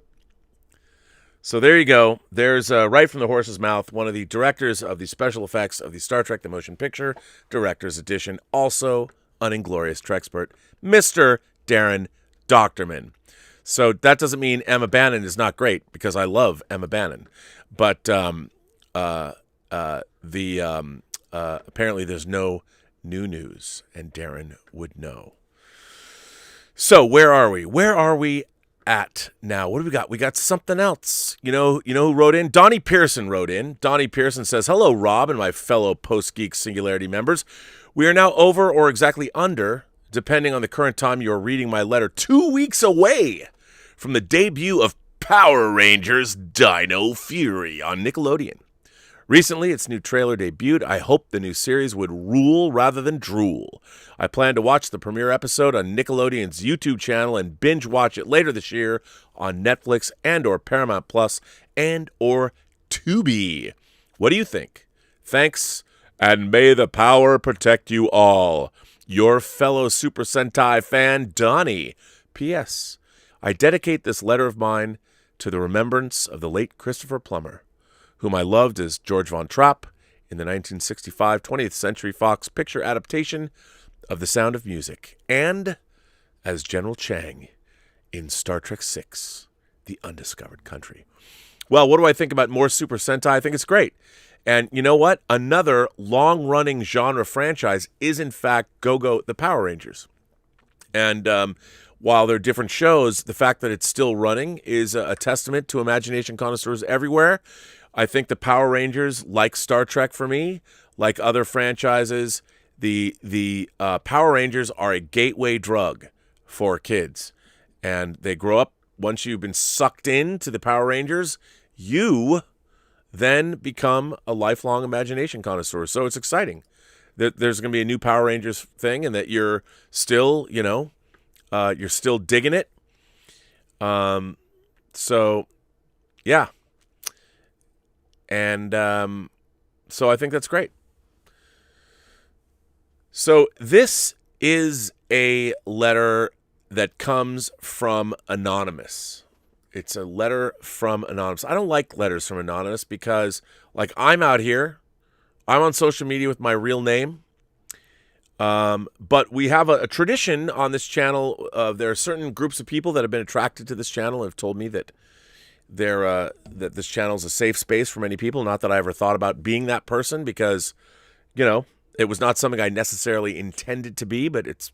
So there you go. There's, right from the horse's mouth, one of the directors of the special effects of the Star Trek The Motion Picture Director's Edition, also an Inglorious Trexpert, Mr. Darren Dochterman. So that doesn't mean Emma Bannon is not great, because I love Emma Bannon. But apparently there's no new news, and Darren would know. So where are we? Where are we at now? What do we got? We got something else. You know who wrote in? Donnie Pearson wrote in. Donnie Pearson says, "Hello, Rob and my fellow Post-Geek Singularity members. We are now over or exactly under, depending on the current time you are reading my letter, 2 weeks away from the debut of Power Rangers Dino Fury on Nickelodeon. Recently, its new trailer debuted. I hope the new series would rule rather than drool. I plan to watch the premiere episode on Nickelodeon's YouTube channel and binge watch it later this year on Netflix and or Paramount Plus and or Tubi. What do you think? Thanks, and may the power protect you all. Your fellow Super Sentai fan, Donnie. P.S. I dedicate this letter of mine to the remembrance of the late Christopher Plummer, whom I loved as George Von Trapp in the 1965 20th Century Fox picture adaptation of The Sound of Music, and as General Chang in Star Trek VI, The Undiscovered Country." Well, what do I think about more Super Sentai? I think it's great. And you know what? Another long-running genre franchise is, in fact, Go-Go the Power Rangers. And while they're different shows, the fact that it's still running is a testament to imagination connoisseurs everywhere. I think the Power Rangers, like Star Trek for me, like other franchises, the Power Rangers are a gateway drug for kids. And they grow up, once you've been sucked into the Power Rangers, you then become a lifelong imagination connoisseur. So it's exciting that there's going to be a new Power Rangers thing, and that you're still, you're still digging it. So, yeah. And so I think that's great. So this is a letter that comes from Anonymous. It's a letter from Anonymous. I don't like letters from Anonymous because, like, I'm out here. I'm on social media with my real name. But we have a tradition on this channel. There are certain groups of people that have been attracted to this channel and have told me that that this channel is a safe space for many people. Not that I ever thought about being that person because, it was not something I necessarily intended to be, but it's,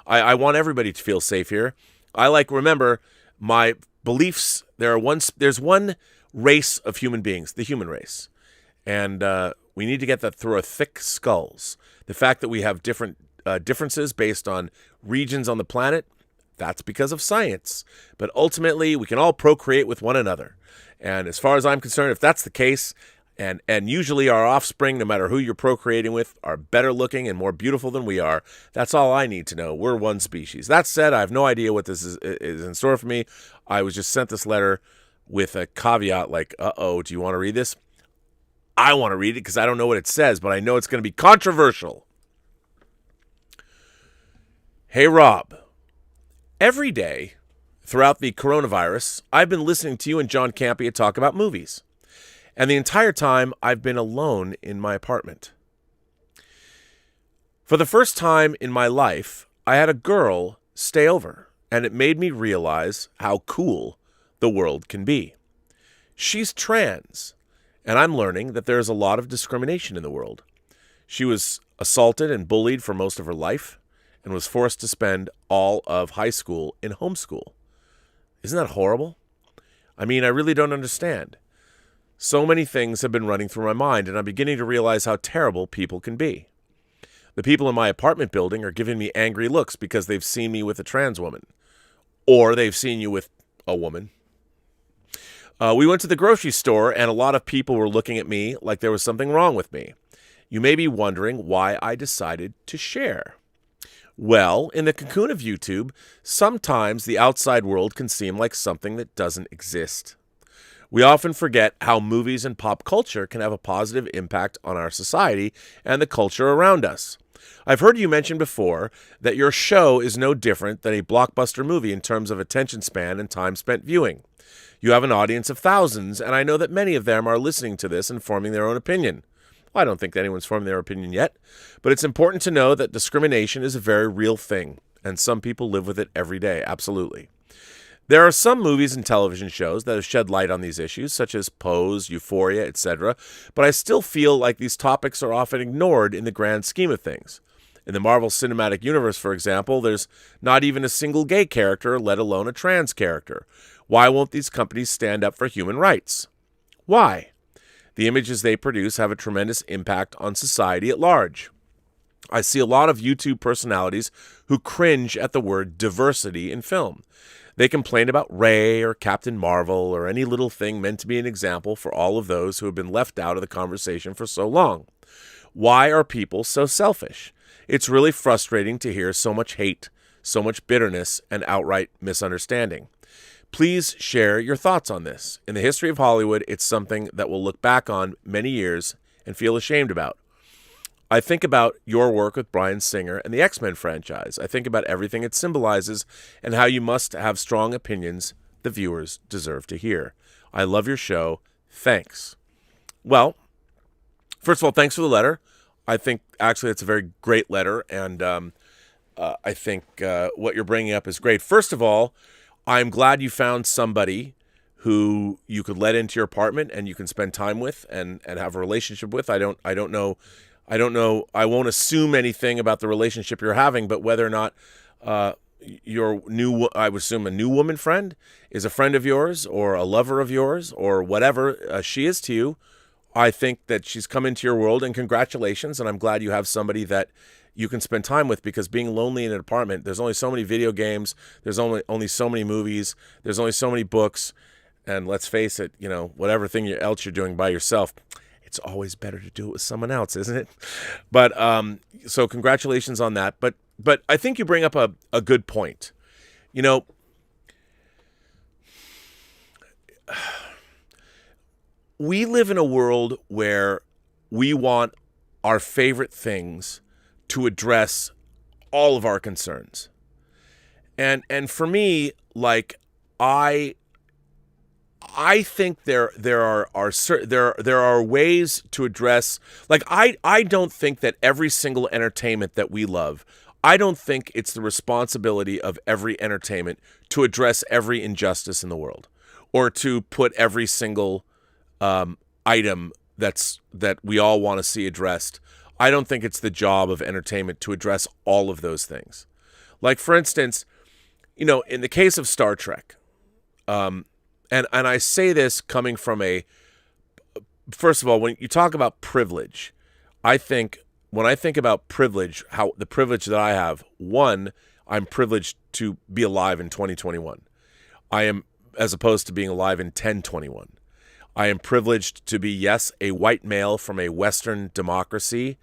I want everybody to feel safe here. Remember, my beliefs, there's one race of human beings, the human race. And we need to get that through our thick skulls. The fact that we have different differences based on regions on the planet, that's because of science. But ultimately, we can all procreate with one another. And as far as I'm concerned, if that's the case, and usually our offspring, no matter who you're procreating with, are better looking and more beautiful than we are, that's all I need to know. We're one species. That said, I have no idea what this is in store for me. I was just sent this letter with a caveat like, do you want to read this? I want to read it because I don't know what it says, but I know it's going to be controversial. Hey, Rob. Every day throughout the coronavirus, I've been listening to you and John Campea talk about movies. And the entire time, I've been alone in my apartment. For the first time in my life, I had a girl stay over, and it made me realize how cool the world can be. She's trans, and I'm learning that there's a lot of discrimination in the world. She was assaulted and bullied for most of her life and was forced to spend all of high school in homeschool. Isn't that horrible? I mean, I really don't understand. So many things have been running through my mind, and I'm beginning to realize how terrible people can be. The people in my apartment building are giving me angry looks because they've seen me with a trans woman. Or they've seen you with a woman. We went to the grocery store, and a lot of people were looking at me like there was something wrong with me. You may be wondering why I decided to share. Well, in the cocoon of YouTube, sometimes the outside world can seem like something that doesn't exist. We often forget how movies and pop culture can have a positive impact on our society and the culture around us. I've heard you mention before that your show is no different than a blockbuster movie in terms of attention span and time spent viewing. You have an audience of thousands, and I know that many of them are listening to this and forming their own opinion. I don't think anyone's formed their opinion yet, but it's important to know that discrimination is a very real thing, and some people live with it every day, absolutely. There are some movies and television shows that have shed light on these issues, such as Pose, Euphoria, etc., but I still feel like these topics are often ignored in the grand scheme of things. In the Marvel Cinematic Universe, for example, there's not even a single gay character, let alone a trans character. Why won't these companies stand up for human rights? Why? The images they produce have a tremendous impact on society at large. I see a lot of YouTube personalities who cringe at the word diversity in film. They complain about Rey or Captain Marvel or any little thing meant to be an example for all of those who have been left out of the conversation for so long. Why are people so selfish? It's really frustrating to hear so much hate, so much bitterness, and outright misunderstanding. Please share your thoughts on this. In the history of Hollywood, it's something that we'll look back on many years and feel ashamed about. I think about your work with Bryan Singer and the X-Men franchise. I think about everything it symbolizes and how you must have strong opinions the viewers deserve to hear. I love your show. Thanks. Well, first of all, thanks for the letter. I think actually it's a very great letter, and I think what you're bringing up is great. First of all, I'm glad you found somebody who you could let into your apartment and you can spend time with and have a relationship with. I don't know. I won't assume anything about the relationship you're having, but whether or not your new, I would assume a new woman friend is a friend of yours or a lover of yours or whatever she is to you, I think that she's come into your world, and congratulations. And I'm glad you have somebody that you can spend time with, because being lonely in an apartment, there's only so many video games. There's only so many movies. There's only so many books. And let's face it, whatever thing else you're doing by yourself, it's always better to do it with someone else, isn't it? But so congratulations on that. But I think you bring up a good point. We live in a world where we want our favorite things to address all of our concerns. And for me, like, I I think there are ways to address, like, I don't think that every single entertainment that we love, I don't think it's the responsibility of every entertainment to address every injustice in the world, or to put every single item that we all want to see addressed. I don't think it's the job of entertainment to address all of those things. Like, for instance, in the case of Star Trek, and I say this coming from first of all, when you talk about privilege, when I think about privilege, how the privilege that I have, one, I'm privileged to be alive in 2021. I am, as opposed to being alive in 1021. I am privileged to be, yes, a white male from a Western democracy.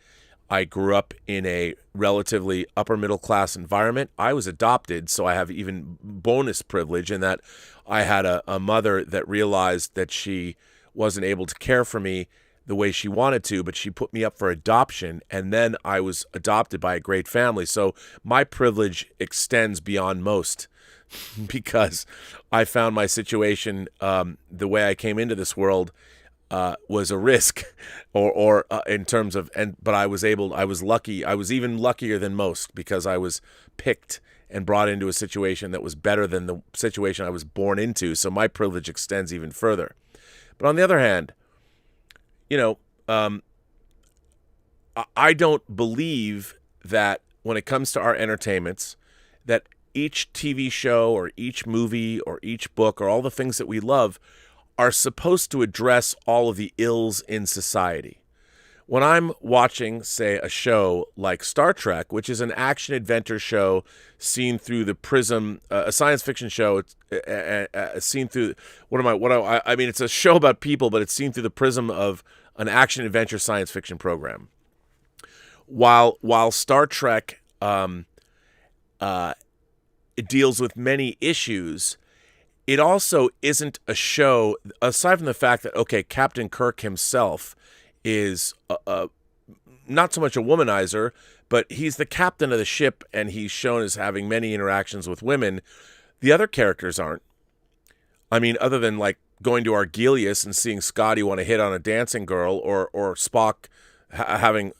I grew up in a relatively upper middle class environment. I was adopted, so I have even bonus privilege in that I had a mother that realized that she wasn't able to care for me the way she wanted to, but she put me up for adoption, and then I was adopted by a great family. So my privilege extends beyond most because I found my situation, the way I came into this world, was a risk, or in terms of, but I was lucky. I was even luckier than most because I was picked and brought into a situation that was better than the situation I was born into. So my privilege extends even further. But on the other hand, I don't believe that when it comes to our entertainments, that each TV show or each movie or each book or all the things that we love are supposed to address all of the ills in society. When I'm watching, say, a show like Star Trek, which is an action-adventure show seen through the prism, a science fiction show, seen through, I mean, it's a show about people, but it's seen through the prism of an action-adventure science fiction program. While Star Trek it deals with many issues, it also isn't a show, aside from the fact that, okay, Captain Kirk himself is not so much a womanizer, but he's the captain of the ship, and he's shown as having many interactions with women. The other characters aren't. I mean, other than like going to Argelius and seeing Scotty want to hit on a dancing girl, or Spock having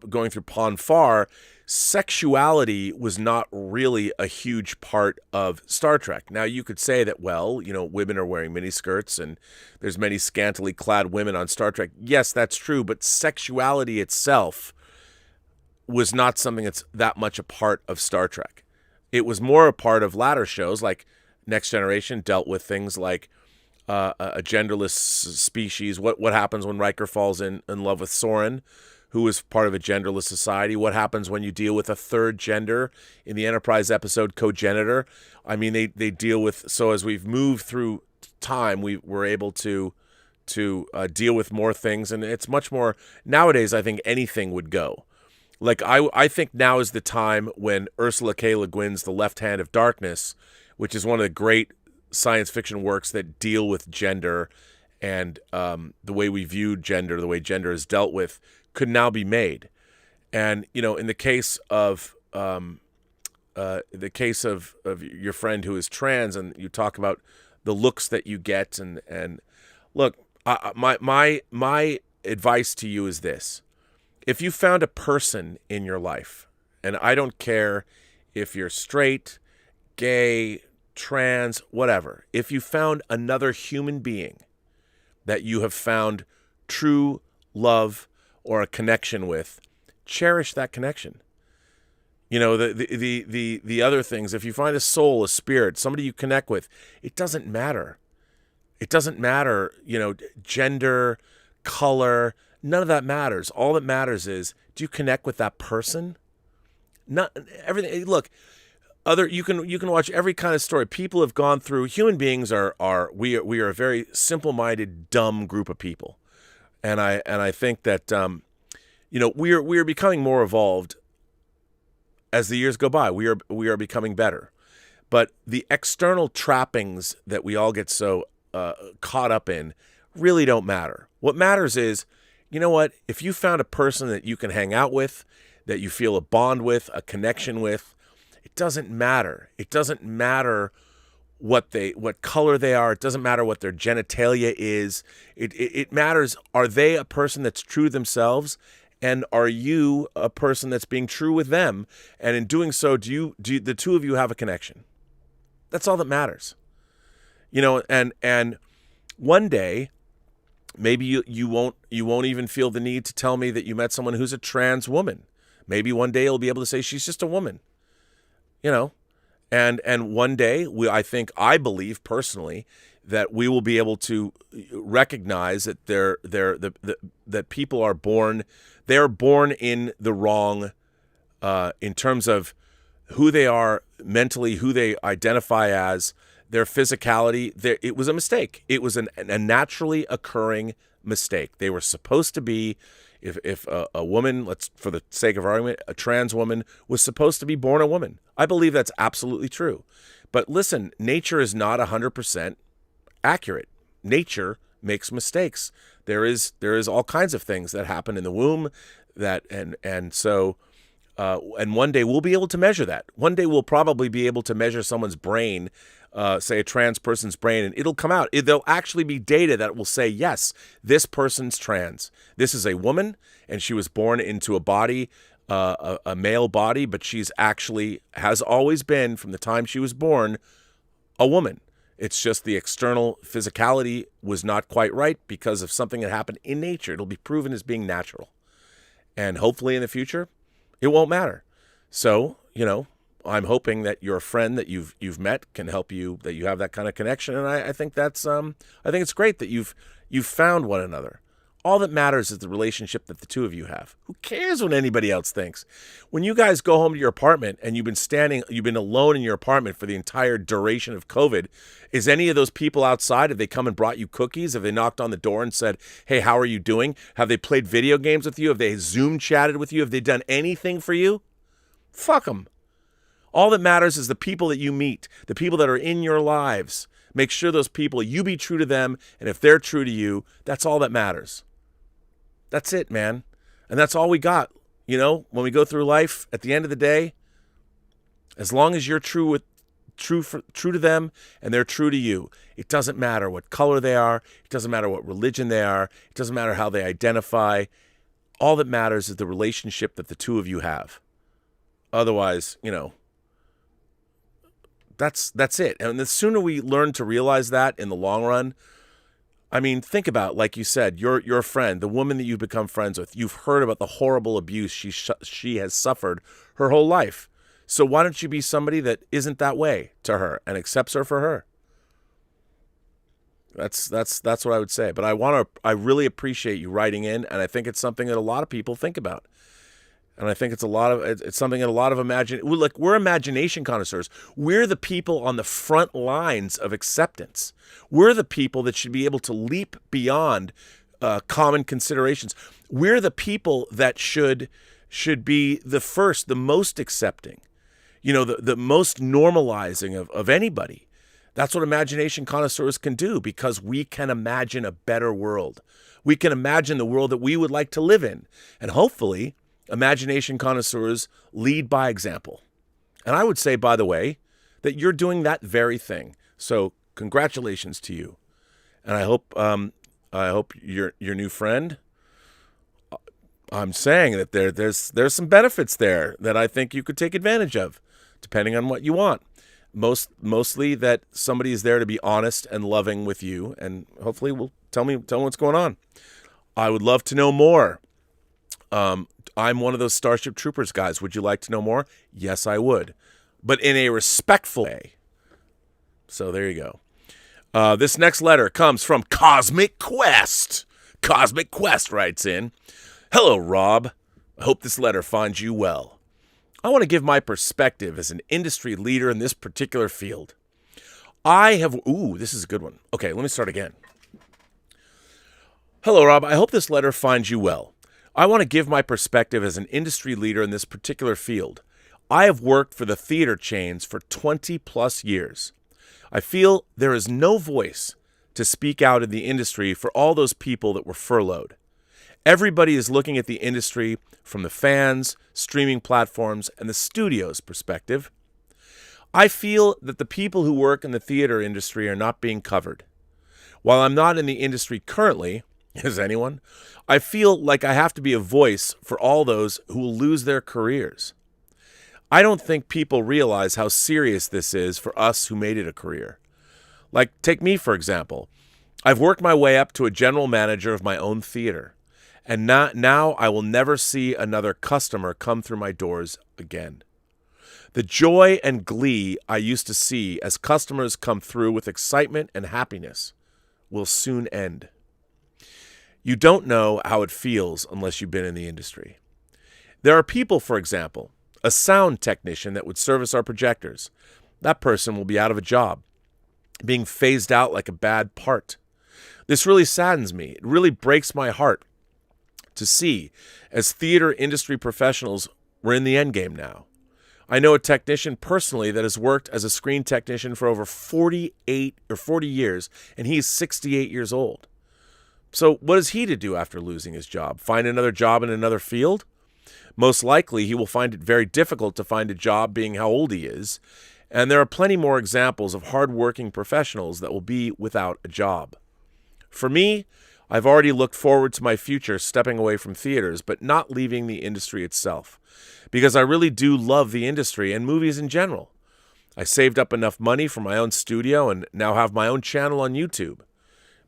going through Pon farr, sexuality was not really a huge part of Star Trek. Now, you could say that, well, women are wearing miniskirts and there's many scantily clad women on Star Trek. Yes, that's true, but sexuality itself was not something that's that much a part of Star Trek. It was more a part of latter shows, like Next Generation dealt with things like a genderless species. What happens when Riker falls in love with Soren, who is part of a genderless society? What happens when you deal with a third gender in the Enterprise episode Cogenitor? I mean, they deal with, so as we've moved through time, we're able to deal with more things, and it's much more, nowadays I think anything would go. Like, I think now is the time when Ursula K. Le Guin's The Left Hand of Darkness, which is one of the great science fiction works that deal with gender and the way we view gender, the way gender is dealt with, could now be made. And in the case of your friend who is trans, and you talk about the looks that you get, and look, my advice to you is this: if you found a person in your life, and I don't care if you're straight, gay, trans, whatever, if you found another human being that you have found true love or a connection with, cherish that connection. The other things, if you find a soul, a spirit, somebody you connect with, it doesn't matter. It doesn't matter, gender, color, none of that matters. All that matters is, do you connect with that person? Not everything. Look, you can watch every kind of story. People have gone through. Human beings we are a very simple-minded, dumb group of people, and I think that we are becoming more evolved as the years go by. We are becoming better, but the external trappings that we all get so caught up in really don't matter. What matters is, what? If you found a person that you can hang out with, that you feel a bond with, a connection with, it doesn't matter. It doesn't matter what color they are. It doesn't matter what their genitalia is. It matters, are they a person that's true to themselves? And are you a person that's being true with them? And in doing so, do the two of you have a connection? That's all that matters. And one day, maybe you won't even feel the need to tell me that you met someone who's a trans woman. Maybe one day you'll be able to say she's just a woman. And one day I believe personally that we will be able to recognize that that people are born. They're born in the wrong, in terms of who they are mentally, who they identify as, their physicality. It was a mistake. It was a naturally occurring mistake. They were supposed to be, if a woman, let's, for the sake of argument, a trans woman was supposed to be born a woman. I believe that's absolutely true. But listen, nature is not 100% accurate. Nature makes mistakes. There is all kinds of things that happen in the womb and one day we'll be able to measure that. One day we'll probably be able to measure someone's brain, say a trans person's brain, and it'll come out. There'll actually be data that will say, yes, this person's trans. This is a woman, and she was born into a body, a male body, but has always been, from the time she was born, a woman. It's just the external physicality was not quite right because of something that happened in nature. It'll be proven as being natural. And hopefully in the future, it won't matter. So, I'm hoping that your friend that you've met can help you, that you have that kind of connection. And I think I think it's great that you've found one another. All that matters is the relationship that the two of you have. Who cares what anybody else thinks? When you guys go home to your apartment and you've been alone in your apartment for the entire duration of COVID, is any of those people outside? Have they come and brought you cookies? Have they knocked on the door and said, hey, how are you doing? Have they played video games with you? Have they Zoom chatted with you? Have they done anything for you? Fuck them. All that matters is the people that you meet, the people that are in your lives. Make sure those people, you be true to them, and if they're true to you, that's all that matters. That's it, man. And that's all we got. When we go through life, at the end of the day, as long as you're true to them and they're true to you, it doesn't matter what color they are. It doesn't matter what religion they are. It doesn't matter how they identify. All that matters is the relationship that the two of you have. Otherwise, that's it. And the sooner we learn to realize that in the long run, I mean, think about, like you said, your friend, the woman that you've become friends with. You've heard about the horrible abuse she has suffered her whole life. So why don't you be somebody that isn't that way to her and accepts her for her? That's what I would say. But I really appreciate you writing in, and I think it's something that a lot of people think about. And I think it's something that a lot of we're imagination connoisseurs. We're the people on the front lines of acceptance. We're the people that should be able to leap beyond common considerations. We're the people that should be the most accepting, the most normalizing of anybody. That's what imagination connoisseurs can do, because we can imagine a better world. We can imagine the world that we would like to live in. And hopefully, imagination connoisseurs lead by example. And I would say, by the way, that you're doing that very thing. So congratulations to you. And I hope your new friend, I'm saying that there's some benefits there that I think you could take advantage of, depending on what you want. Mostly that somebody is there to be honest and loving with you, and hopefully will tell me what's going on. I would love to know more. I'm one of those Starship Troopers guys. Would you like to know more? Yes, I would, but in a respectful way. So there you go. This next letter comes from Cosmic Quest. Cosmic Quest writes in, "Hello, Rob. I hope this letter finds you well. I want to give my perspective as an industry leader in this particular field. This is a good one. Okay, let me start again. Hello, Rob. I hope this letter finds you well. I want to give my perspective as an industry leader in this particular field. I have worked for the theater chains for 20 plus years. I feel there is no voice to speak out in the industry for all those people that were furloughed. Everybody is looking at the industry from the fans, streaming platforms, and the studio's perspective. I feel that the people who work in the theater industry are not being covered. While I'm not in the industry currently, is anyone? I feel like I have to be a voice for all those who will lose their careers. I don't think people realize how serious this is for us who made it a career. Like, take me, for example. I've worked my way up to a general manager of my own theater, and now I will never see another customer come through my doors again. The joy and glee I used to see as customers come through with excitement and happiness will soon end. You don't know how it feels unless you've been in the industry. There are people, for example, a sound technician that would service our projectors. That person will be out of a job, being phased out like a bad part. This really saddens me. It really breaks my heart to see, as theater industry professionals, we're in the end game now. I know a technician personally that has worked as a screen technician for over 40 years, and he's 68 years old. So what is he to do after losing his job? Find another job in another field? Most likely, he will find it very difficult to find a job being how old he is, and there are plenty more examples of hard-working professionals that will be without a job. For me, I've already looked forward to my future stepping away from theaters, but not leaving the industry itself, because I really do love the industry and movies in general. I saved up enough money for my own studio and now have my own channel on YouTube.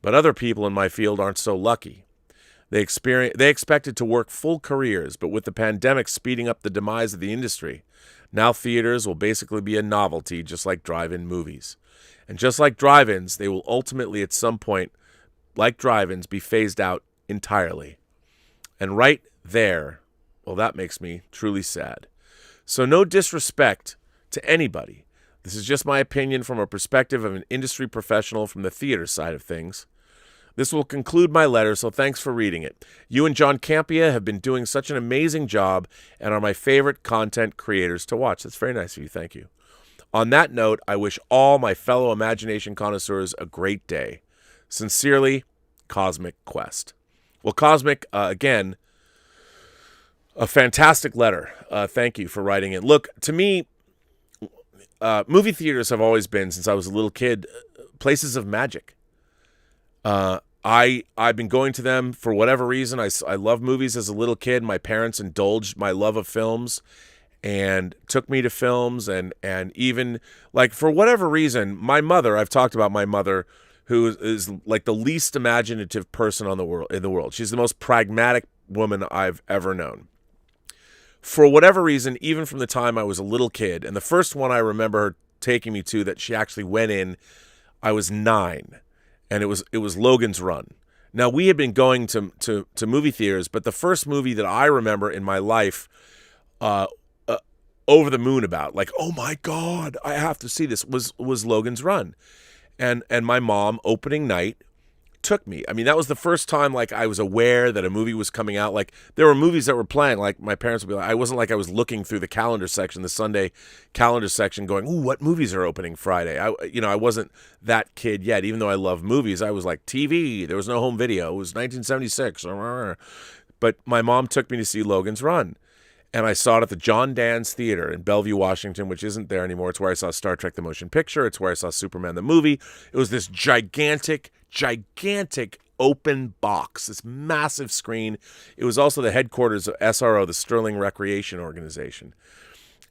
But other people in my field aren't so lucky. They expected to work full careers, but with the pandemic speeding up the demise of the industry, now theaters will basically be a novelty, just like drive-in movies. And just like drive-ins, they will ultimately at some point, like drive-ins, be phased out entirely. And right there, well, that makes me truly sad. So no disrespect to anybody. This is just my opinion from a perspective of an industry professional from the theater side of things. This will conclude my letter, so thanks for reading it. You and John Campia have been doing such an amazing job and are my favorite content creators to watch. That's very nice of you. Thank you. On that note, I wish all my fellow imagination connoisseurs a great day. Sincerely, Cosmic Quest. Well, Cosmic, again, a fantastic letter. Thank you for writing it. Look, to me, movie theaters have always been, since I was a little kid, places of magic. I've been going to them for whatever reason. I love movies as a little kid. My parents indulged my love of films and took me to films, and even, like, for whatever reason, my mother, I've talked about my mother, who is like the least imaginative person in the world. She's the most pragmatic woman I've ever known. For whatever reason, even from the time I was a little kid, and the first one I remember her taking me to that she actually went in, I was 9. And it was Logan's Run. Now, we had been going to movie theaters, but the first movie that I remember in my life, over the moon about, like, oh my God, I have to see this, was Logan's Run. And my mom, opening night, took me. I mean, that was the first time, like, I was aware that a movie was coming out. Like, there were movies that were playing. Like, my parents would be like, I wasn't like I was looking through the calendar section, the Sunday calendar section, going, ooh, what movies are opening Friday? I wasn't that kid yet. Even though I love movies, I was like, TV. There was no home video. It was 1976. But my mom took me to see Logan's Run. And I saw it at the John Dan's Theater in Bellevue, Washington, which isn't there anymore. It's where I saw Star Trek the Motion Picture. It's where I saw Superman the movie. It was this gigantic open box, this massive screen. It was also the headquarters of SRO, the Sterling Recreation Organization.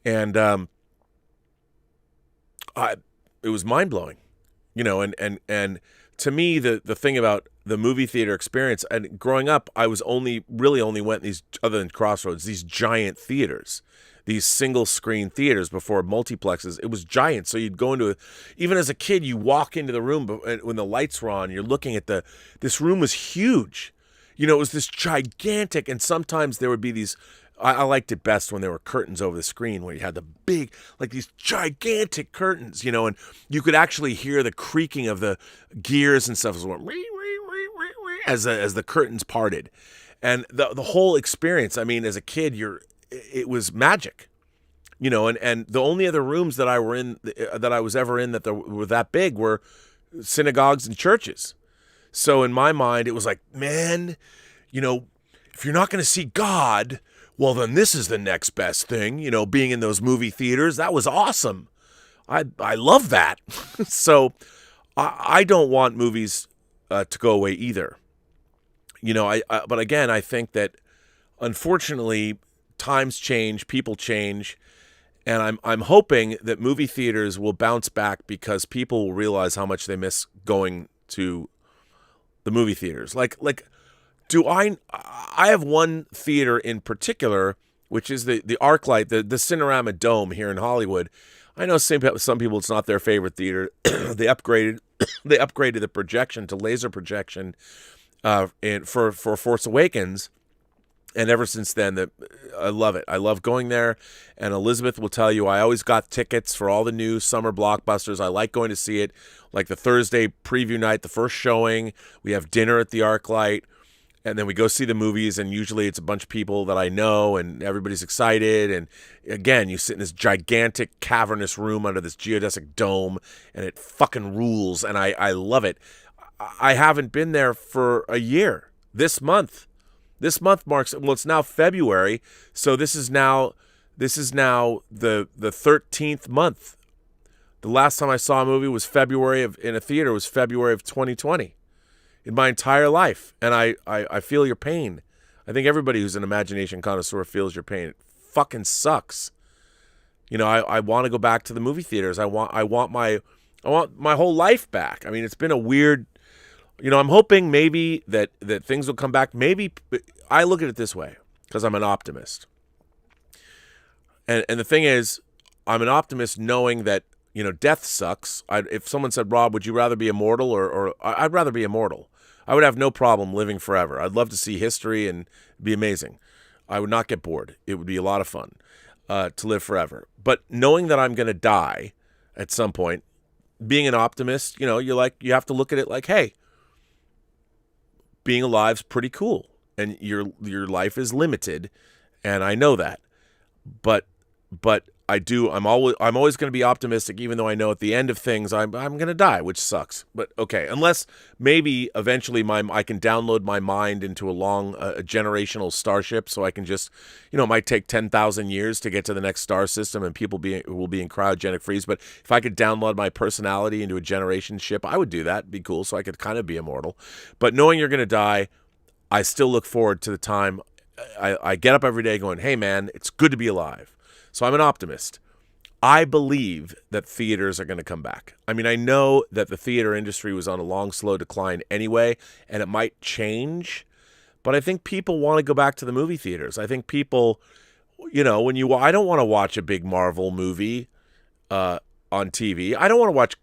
And it was mind-blowing. And to me, the thing about the movie theater experience, and growing up, I was only went these, other than Crossroads, these giant theaters, these single screen theaters before multiplexes. It was giant. So you'd go into even as a kid, you walk into the room when the lights were on, you're looking at this room was huge. It was this gigantic, and sometimes there would be these, I liked it best when there were curtains over the screen, where you had the big, like these gigantic curtains, and you could actually hear the creaking of the gears and stuff as the curtains parted. And the whole experience, I mean, as a kid, it was magic, and the only other rooms that I was ever in that were that big were synagogues and churches. So in my mind, it was like, man, if you're not going to see God, well, then this is the next best thing, being in those movie theaters. That was awesome. I love that. So I don't want movies to go away either. But again, I think that unfortunately times change, people change, and I'm hoping that movie theaters will bounce back because people will realize how much they miss going to the movie theaters. Like I have one theater in particular, which is the ArcLight, the Cinerama Dome here in Hollywood. I know some people it's not their favorite theater. They upgraded the projection to laser projection for Force Awakens. And ever since then, I love it. I love going there. And Elizabeth will tell you, I always got tickets for all the new summer blockbusters. I like going to see it. Like the Thursday preview night, the first showing, we have dinner at the ArcLight. And then we go see the movies, and usually it's a bunch of people that I know, and everybody's excited. And again, you sit in this gigantic cavernous room under this geodesic dome, and it fucking rules, and I love it. I haven't been there for a year. This month marks, well, it's now February, so this is now the 13th month. The last time I saw a movie was in a theater was February of 2020. In my entire life, and I feel your pain. I think everybody who's an imagination connoisseur feels your pain. It fucking sucks. I want to go back to the movie theaters. I want my whole life back. I mean, it's been a weird. I'm hoping maybe that things will come back. Maybe I look at it this way because I'm an optimist, and the thing is, I'm an optimist knowing that death sucks. If someone said, Rob, would you rather be immortal or I'd rather be immortal. I would have no problem living forever. I'd love to see history and be amazing. I would not get bored. It would be a lot of fun to live forever. But knowing that I'm going to die at some point, being an optimist, you have to look at it like, hey, being alive's pretty cool, and your life is limited, and I know that. But I'm always going to be optimistic, even though I know at the end of things I'm going to die, which sucks. But okay, unless maybe eventually I can download my mind into a generational starship, so I can just, it might take 10,000 years to get to the next star system, and people will be in cryogenic freeze. But if I could download my personality into a generation ship, I would do that. It'd be cool, so I could kind of be immortal. But knowing you're going to die, I still look forward to the time I get up every day going, hey man, it's good to be alive. So I'm an optimist. I believe that theaters are going to come back. I mean, I know that the theater industry was on a long, slow decline anyway, and it might change, but I think people want to go back to the movie theaters. I think people, I don't want to watch a big Marvel movie on TV. I don't want to watch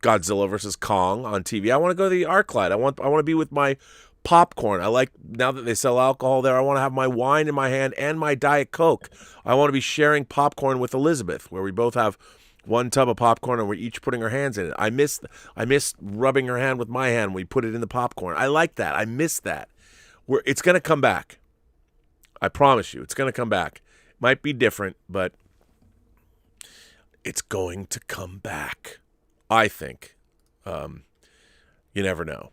Godzilla versus Kong on TV. I want to go to the ArcLight. I want to be with my popcorn. I like, now that they sell alcohol there, I want to have my wine in my hand and my Diet Coke. I want to be sharing popcorn with Elizabeth, where we both have one tub of popcorn and we're each putting our hands in it. I miss rubbing her hand with my hand when we put it in the popcorn. I like that. I miss that. It's going to come back. I promise you, it's going to come back. Might be different, but it's going to come back, I think. You never know.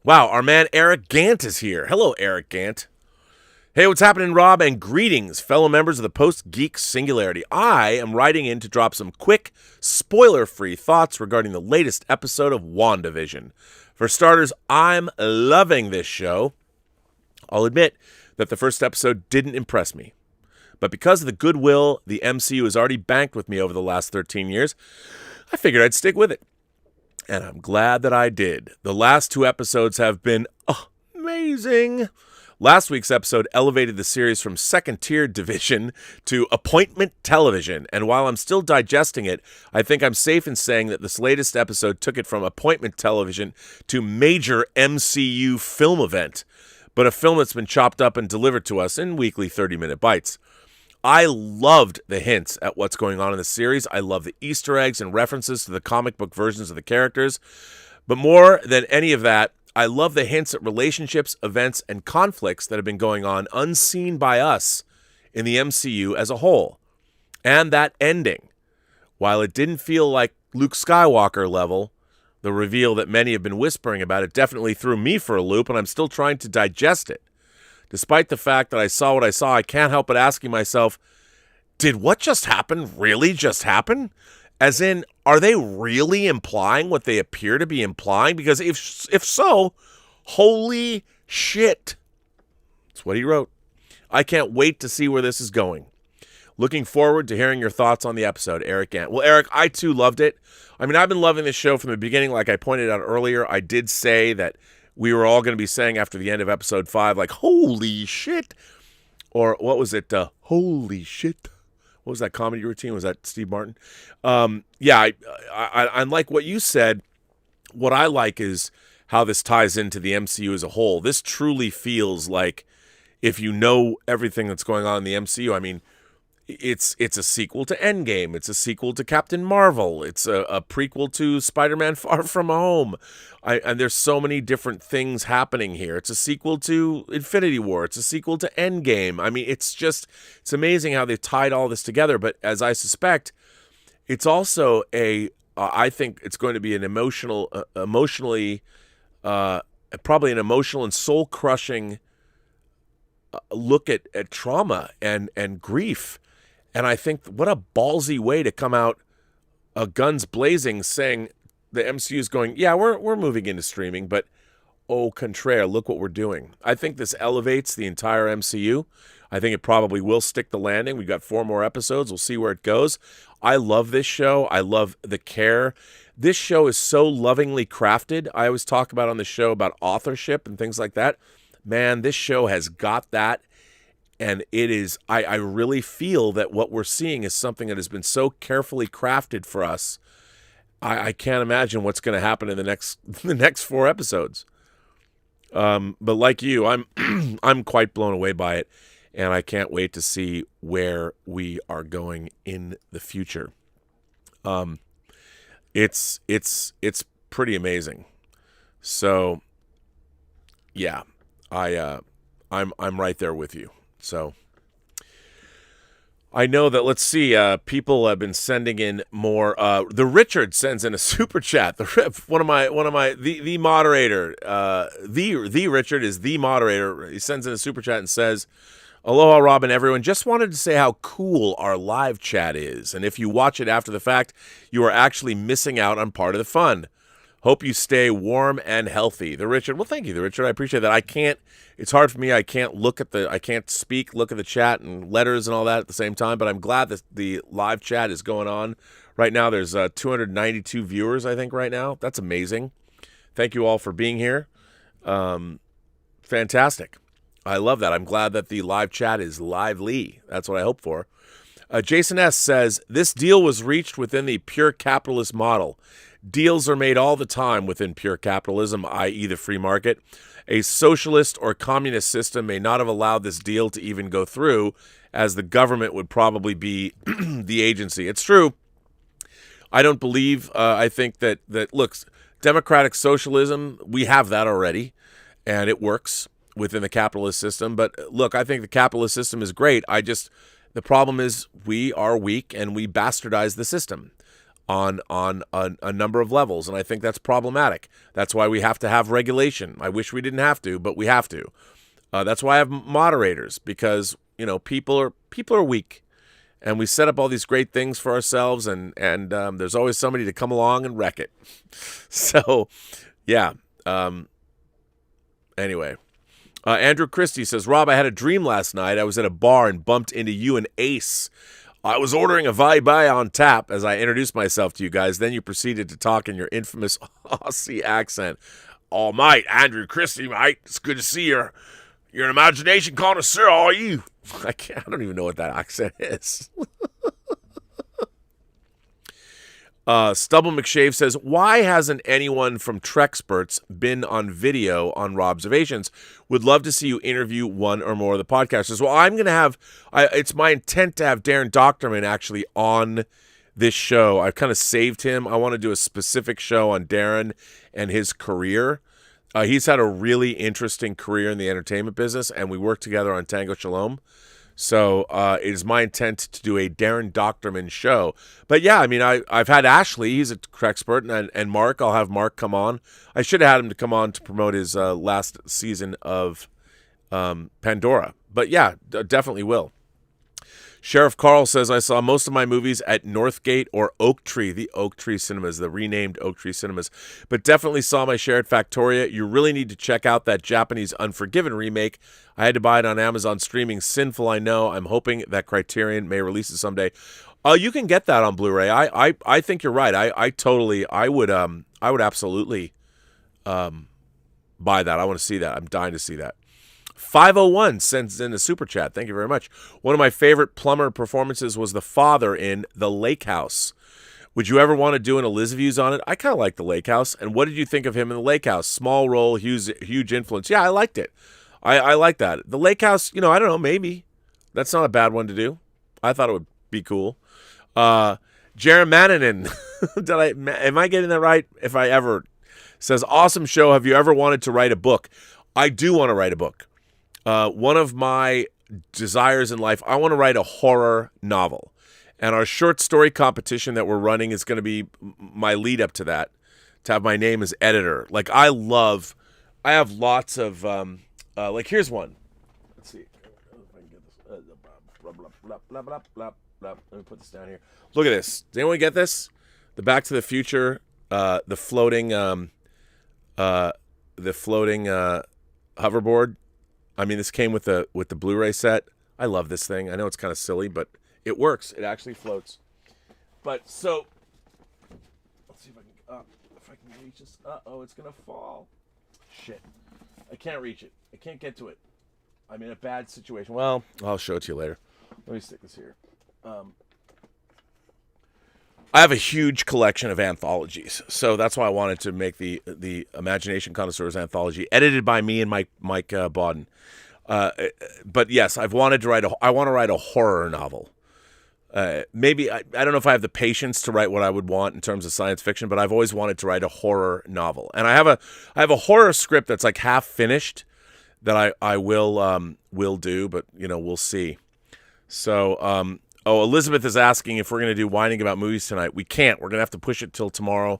Wow, our man Eric Gant is here. Hello, Eric Gant. Hey, what's happening, Rob? And greetings, fellow members of the Post-Geek Singularity. I am writing in to drop some quick, spoiler-free thoughts regarding the latest episode of WandaVision. For starters, I'm loving this show. I'll admit that the first episode didn't impress me. But because of the goodwill the MCU has already banked with me over the last 13 years, I figured I'd stick with it. And I'm glad that I did. The last 2 episodes have been amazing. Last week's episode elevated the series from second-tier division to appointment television. And while I'm still digesting it, I think I'm safe in saying that this latest episode took it from appointment television to major MCU film event. But a film that's been chopped up and delivered to us in weekly 30-minute bites. I loved the hints at what's going on in the series. I love the Easter eggs and references to the comic book versions of the characters. But more than any of that, I love the hints at relationships, events, and conflicts that have been going on unseen by us in the MCU as a whole. And that ending, while it didn't feel like Luke Skywalker level, the reveal that many have been whispering about, it definitely threw me for a loop, and I'm still trying to digest it. Despite the fact that I saw what I saw, I can't help but asking myself, did what just happen really just happen? As in, are they really implying what they appear to be implying? Because if so, holy shit. That's what he wrote. I can't wait to see where this is going. Looking forward to hearing your thoughts on the episode, Eric Gant. Well, Eric, I too loved it. I mean, I've been loving this show from the beginning. Like I pointed out earlier, I did say that we were all going to be saying after the end of episode 5, like, holy shit. Or what was it? Holy shit. What was that comedy routine? Was that Steve Martin? Yeah, I like what you said. What I like is how this ties into the MCU as a whole. This truly feels like, if you know everything that's going on in the MCU, I mean, it's a sequel to Endgame. It's a sequel to Captain Marvel. It's a prequel to Spider-Man Far From Home. And there's so many different things happening here. It's a sequel to Infinity War. It's a sequel to Endgame. I mean, it's amazing how they've tied all this together. But as I suspect, it's also I think it's going to be an emotionally, probably an emotional and soul-crushing look at trauma and grief. And I think what a ballsy way to come out guns blazing saying the MCU is going, yeah, we're moving into streaming, but au contraire, look what we're doing. I think this elevates the entire MCU. I think it probably will stick the landing. We've got 4 more episodes. We'll see where it goes. I love this show. I love the care. This show is so lovingly crafted. I always talk about on the show about authorship and things like that. Man, this show has got that. And it is, I really feel that what we're seeing is something that has been so carefully crafted for us. I can't imagine what's going to happen in the next 4 episodes. But like you, I'm quite blown away by it, and I can't wait to see where we are going in the future. It's pretty amazing. So, yeah, I'm right there with you. So I know that, let's see, people have been sending in more. The Richard sends in a super chat. The moderator, the Richard is the moderator. He sends in a super chat and says, "Aloha, Rob and everyone. Just wanted to say how cool our live chat is. And if you watch it after the fact, you are actually missing out on part of the fun. Hope you stay warm and healthy." The Richard. Well, thank you, the Richard. I appreciate that. It's hard for me. I can't look at the chat and letters and all that at the same time, but I'm glad that the live chat is going on right now. There's 292 viewers, I think, right now. That's amazing. Thank you all for being here. Fantastic. I love that. I'm glad that the live chat is lively. That's what I hope for. Jason S. says, this deal was reached within the pure capitalist model. Deals are made all the time within pure capitalism, i.e. the free market. A socialist or communist system may not have allowed this deal to even go through, as the government would probably be the agency. It's true. I don't believe, I think that look, democratic socialism, we have that already, and it works within the capitalist system. But look, I think the capitalist system is great. The problem is we are weak and we bastardize the system on a number of levels, and I think that's problematic. That's why we have to have regulation. I wish we didn't have to, but we have to. That's why I have moderators, because people are weak, and we set up all these great things for ourselves, and there's always somebody to come along and wreck it. So, yeah. Anyway. Andrew Christie says, Rob, I had a dream last night. I was at a bar and bumped into you and Ace. I was ordering a Bye on tap as I introduced myself to you guys. Then you proceeded to talk in your infamous Aussie accent. Oh, mate, Andrew Christie, mate. It's good to see you. You're an imagination connoisseur, are you? I don't even know what that accent is. Stubble McShave says, why hasn't anyone from Trexperts been on video on Robservations? Would love to see you interview one or more of the podcasters. Well, I'm going to have, it's my intent to have Darren Dochterman actually on this show. I've kind of saved him. I want to do a specific show on Darren and his career. He's had a really interesting career in the entertainment business, and we worked together on Tango Shalom. So it is my intent to do a Darren Dochterman show. But yeah, I mean, I've had Ashley, he's a Trexpert, and Mark, I'll have Mark come on. I should have had him to come on to promote his last season of Pandora. But yeah, definitely will. Sheriff Carl says, I saw most of my movies at Northgate or Oak Tree, the Oak Tree Cinemas, the renamed Oak Tree Cinemas, but definitely saw my share at Factoria. You really need to check out that Japanese Unforgiven remake. I had to buy it on Amazon streaming. Sinful, I know. I'm hoping that Criterion may release it someday. You can get that on Blu-ray. I think you're right. I would absolutely buy that. I want to see that. I'm dying to see that. 501 sends in a super chat. Thank you very much. One of my favorite Plummer performances was the father in The Lake House. Would you ever want to do an Elizaviews on it? I kind of like The Lake House. And what did you think of him in The Lake House? Small role, huge influence. Yeah, I liked it. I like that. The Lake House, I don't know, maybe. That's not a bad one to do. I thought it would be cool. Jaron Mannanen, am I getting that right? If I ever, says, awesome show. Have you ever wanted to write a book? I do want to write a book. One of my desires in life, I want to write a horror novel. And our short story competition that we're running is going to be my lead up to that, to have my name as editor. Like, I have lots of, here's one. Let's see. If I can get this. Let me put this down here. Look at this. Does anyone get this? The Back to the Future, the floating hoverboard. I mean, this came with the Blu-ray set. I love this thing. I know it's kind of silly, but it works. It actually floats. But so, let's see if I can reach this. It's gonna fall. Shit, I can't reach it. I can't get to it. I'm in a bad situation. Well, I'll show it to you later. Let me stick this here. I have a huge collection of anthologies, so that's why I wanted to make the Imagination Connoisseurs anthology, edited by me and Mike Bodden. But yes, I want to write a horror novel. Maybe I don't know if I have the patience to write what I would want in terms of science fiction, but I've always wanted to write a horror novel, and I have a horror script that's like half finished that I will do, but we'll see. So. Elizabeth is asking if we're going to do Whining About Movies tonight. We can't. We're going to have to push it till tomorrow.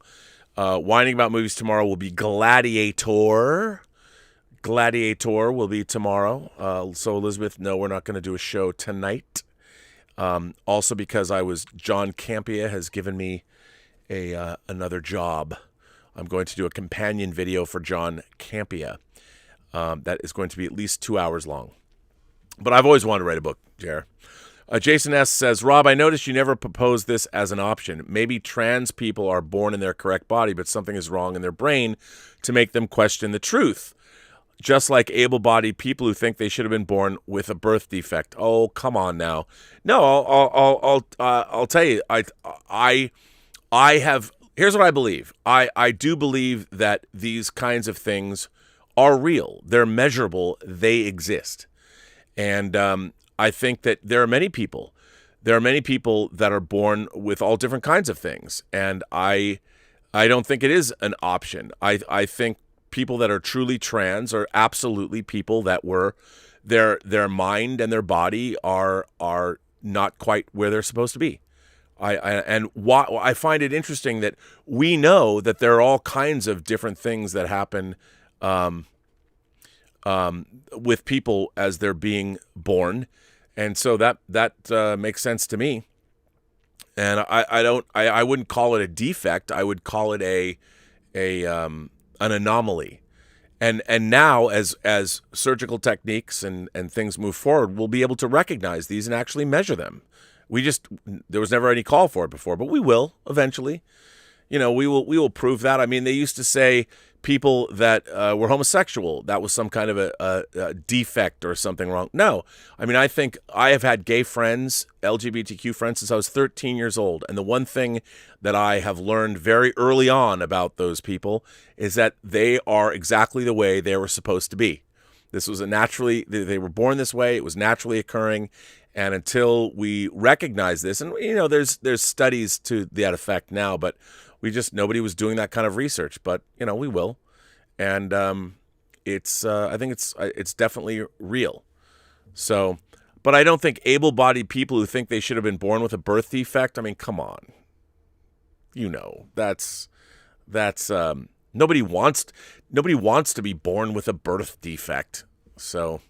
Whining About Movies tomorrow will be Gladiator. Gladiator will be tomorrow. So, Elizabeth, no, we're not going to do a show tonight. Also because John Campea has given me another job. I'm going to do a companion video for John Campea that is going to be at least 2 hours long. But I've always wanted to write a book, Jer. Jason S. says, Rob, I noticed you never proposed this as an option. Maybe trans people are born in their correct body, but something is wrong in their brain to make them question the truth. Just like able-bodied people who think they should have been born with a birth defect. Oh, come on now. No, I'll tell you. I have. Here's what I believe. I do believe that these kinds of things are real. They're measurable. They exist, and I think that there are many people that are born with all different kinds of things, and I don't think it is an option. I think people that are truly trans are absolutely people that were their mind and their body are not quite where they're supposed to be. I find it interesting that we know that there are all kinds of different things that happen with people as they're being born. And so that makes sense to me, and I wouldn't call it a defect. I would call it an anomaly, and now as surgical techniques and things move forward, we'll be able to recognize these and actually measure them. There was never any call for it before, but we will eventually. We will prove that. I mean, they used to say people that were homosexual, that was some kind of a defect or something wrong. No. I mean, I think I have had gay friends, LGBTQ friends, since I was 13 years old. And the one thing that I have learned very early on about those people is that they are exactly the way they were supposed to be. This was they were born this way. It was naturally occurring. And until we recognize this, and there's studies to that effect now, but nobody was doing that kind of research, but we will, and I think it's definitely real. So, but I don't think able-bodied people who think they should have been born with a birth defect. I mean, come on, that's nobody wants to be born with a birth defect. So,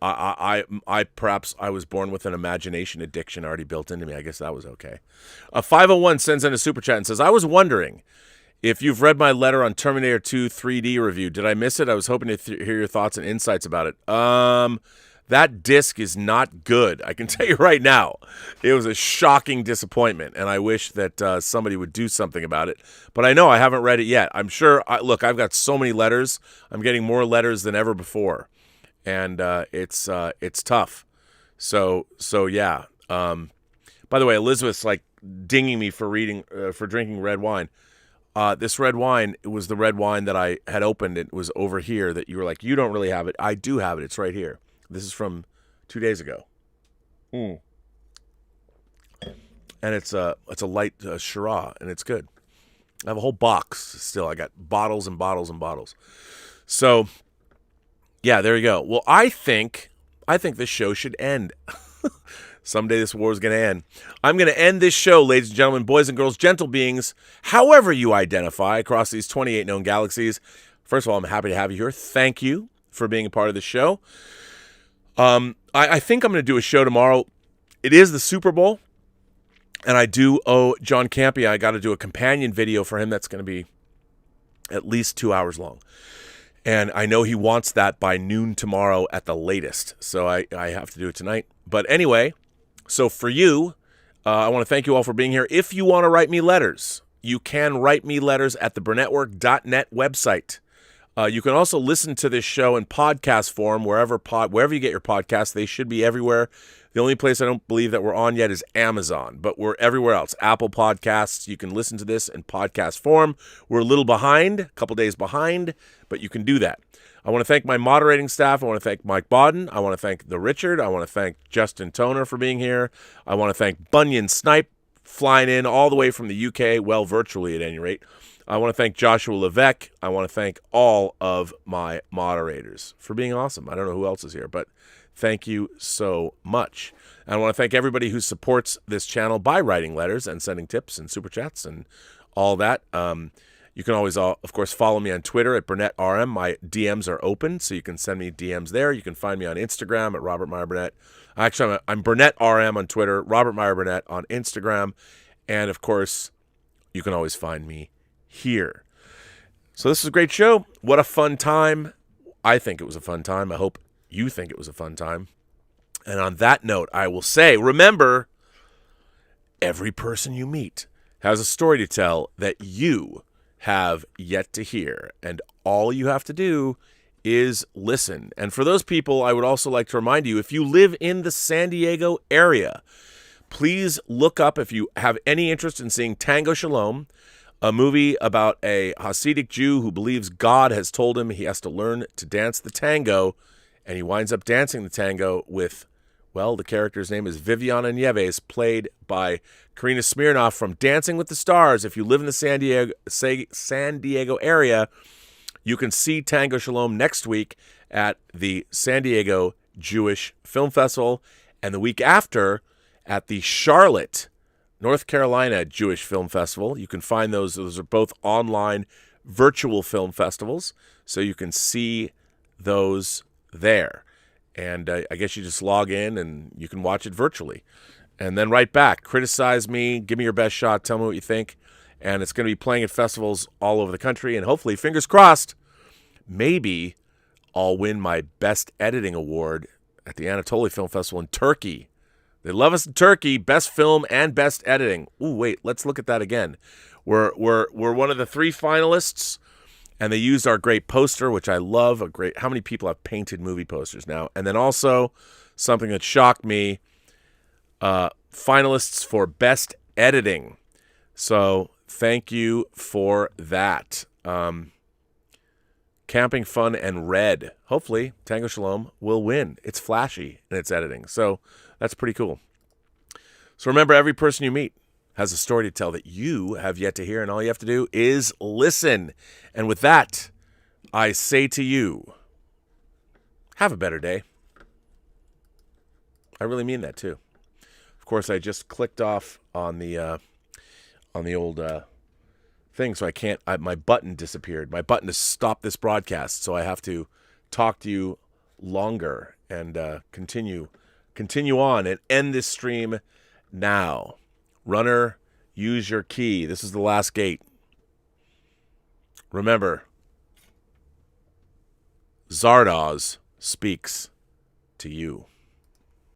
I perhaps I was born with an imagination addiction already built into me. I guess that was okay. 501 sends in a super chat and says, I was wondering if you've read my letter on Terminator 2 3D review. Did I miss it? I was hoping to hear your thoughts and insights about it. That disc is not good. I can tell you right now. It was a shocking disappointment, and I wish that somebody would do something about it. But I know I haven't read it yet. I'm sure. Look, I've got so many letters. I'm getting more letters than ever before, and it's tough. So yeah. By the way, Elizabeth's like dinging me for drinking red wine. This red wine, it was the red wine that I had opened. It was over here that you were like, you don't really have it. I do have it. It's right here. This is from 2 days ago. And it's a light Shiraz, and it's good. I have a whole box still. I got bottles and bottles and bottles. So, yeah, there you go. Well, I think this show should end. Someday this war is going to end. I'm going to end this show, ladies and gentlemen, boys and girls, gentle beings, however you identify across these 28 known galaxies. First of all, I'm happy to have you here. Thank you for being a part of the show. I think I'm going to do a show tomorrow. It is the Super Bowl, and I do owe John Campea. I got to do a companion video for him that's going to be at least 2 hours long. And I know he wants that by noon tomorrow at the latest, so I have to do it tonight. But anyway, so for you, I want to thank you all for being here. If you want to write me letters, you can write me letters at the Burnettwork.net website. You can also listen to this show in podcast form wherever you get your podcasts. They should be everywhere. The only place I don't believe that we're on yet is Amazon, but we're everywhere else. Apple Podcasts, you can listen to this in podcast form. We're a little behind, a couple days behind, but you can do that. I want to thank my moderating staff. I want to thank Mike Bodden. I want to thank the Richard. I want to thank Justin Toner for being here. I want to thank Bunyan Snipe flying in all the way from the UK, well, virtually at any rate. I want to thank Joshua Levesque. I want to thank all of my moderators for being awesome. I don't know who else is here, but thank you so much. And I want to thank everybody who supports this channel by writing letters and sending tips and super chats and all that. You can always, of course, follow me on Twitter at BurnettRM. My DMs are open, so you can send me DMs there. You can find me on Instagram at Robert Meyer Burnett. Actually, I'm BurnettRM on Twitter, Robert Meyer Burnett on Instagram. And, of course, you can always find me here. So this is a great show. What a fun time. I think it was a fun time. I hope you think it was a fun time. And on that note, I will say, remember, every person you meet has a story to tell that you have yet to hear. And all you have to do is listen. And for those people, I would also like to remind you, if you live in the San Diego area, please look up, if you have any interest in seeing Tango Shalom, a movie about a Hasidic Jew who believes God has told him he has to learn to dance the tango, and he winds up dancing the tango with, well, the character's name is Viviana Nieves, played by Karina Smirnoff from Dancing with the Stars. If you live in the San Diego area, you can see Tango Shalom next week at the San Diego Jewish Film Festival, and the week after at the Charlotte, North Carolina Jewish Film Festival. You can find those. Those are both online virtual film festivals, so you can see those there. And I guess you just log in and you can watch it virtually. And then write back. Criticize me. Give me your best shot. Tell me what you think. And it's going to be playing at festivals all over the country. And hopefully, fingers crossed, maybe I'll win my Best Editing Award at the Anatoly Film Festival in Turkey. They love us in Turkey, best film and best editing. Ooh, wait, let's look at that again. We're one of the 3 finalists, and they used our great poster, which I love. How many people have painted movie posters now? And then also something that shocked me, finalists for best editing. So thank you for that. Camping Fun and Red. Hopefully, Tango Shalom will win. It's flashy in its editing. So that's pretty cool. So remember, every person you meet has a story to tell that you have yet to hear, and all you have to do is listen. And with that, I say to you, have a better day. I really mean that too. Of course, I just clicked off on the old thing, so I can't. My button disappeared. My button to stop this broadcast, so I have to talk to you longer. and continue on and end this stream now. Runner, use your key. This is the last gate. Remember, Zardoz speaks to you.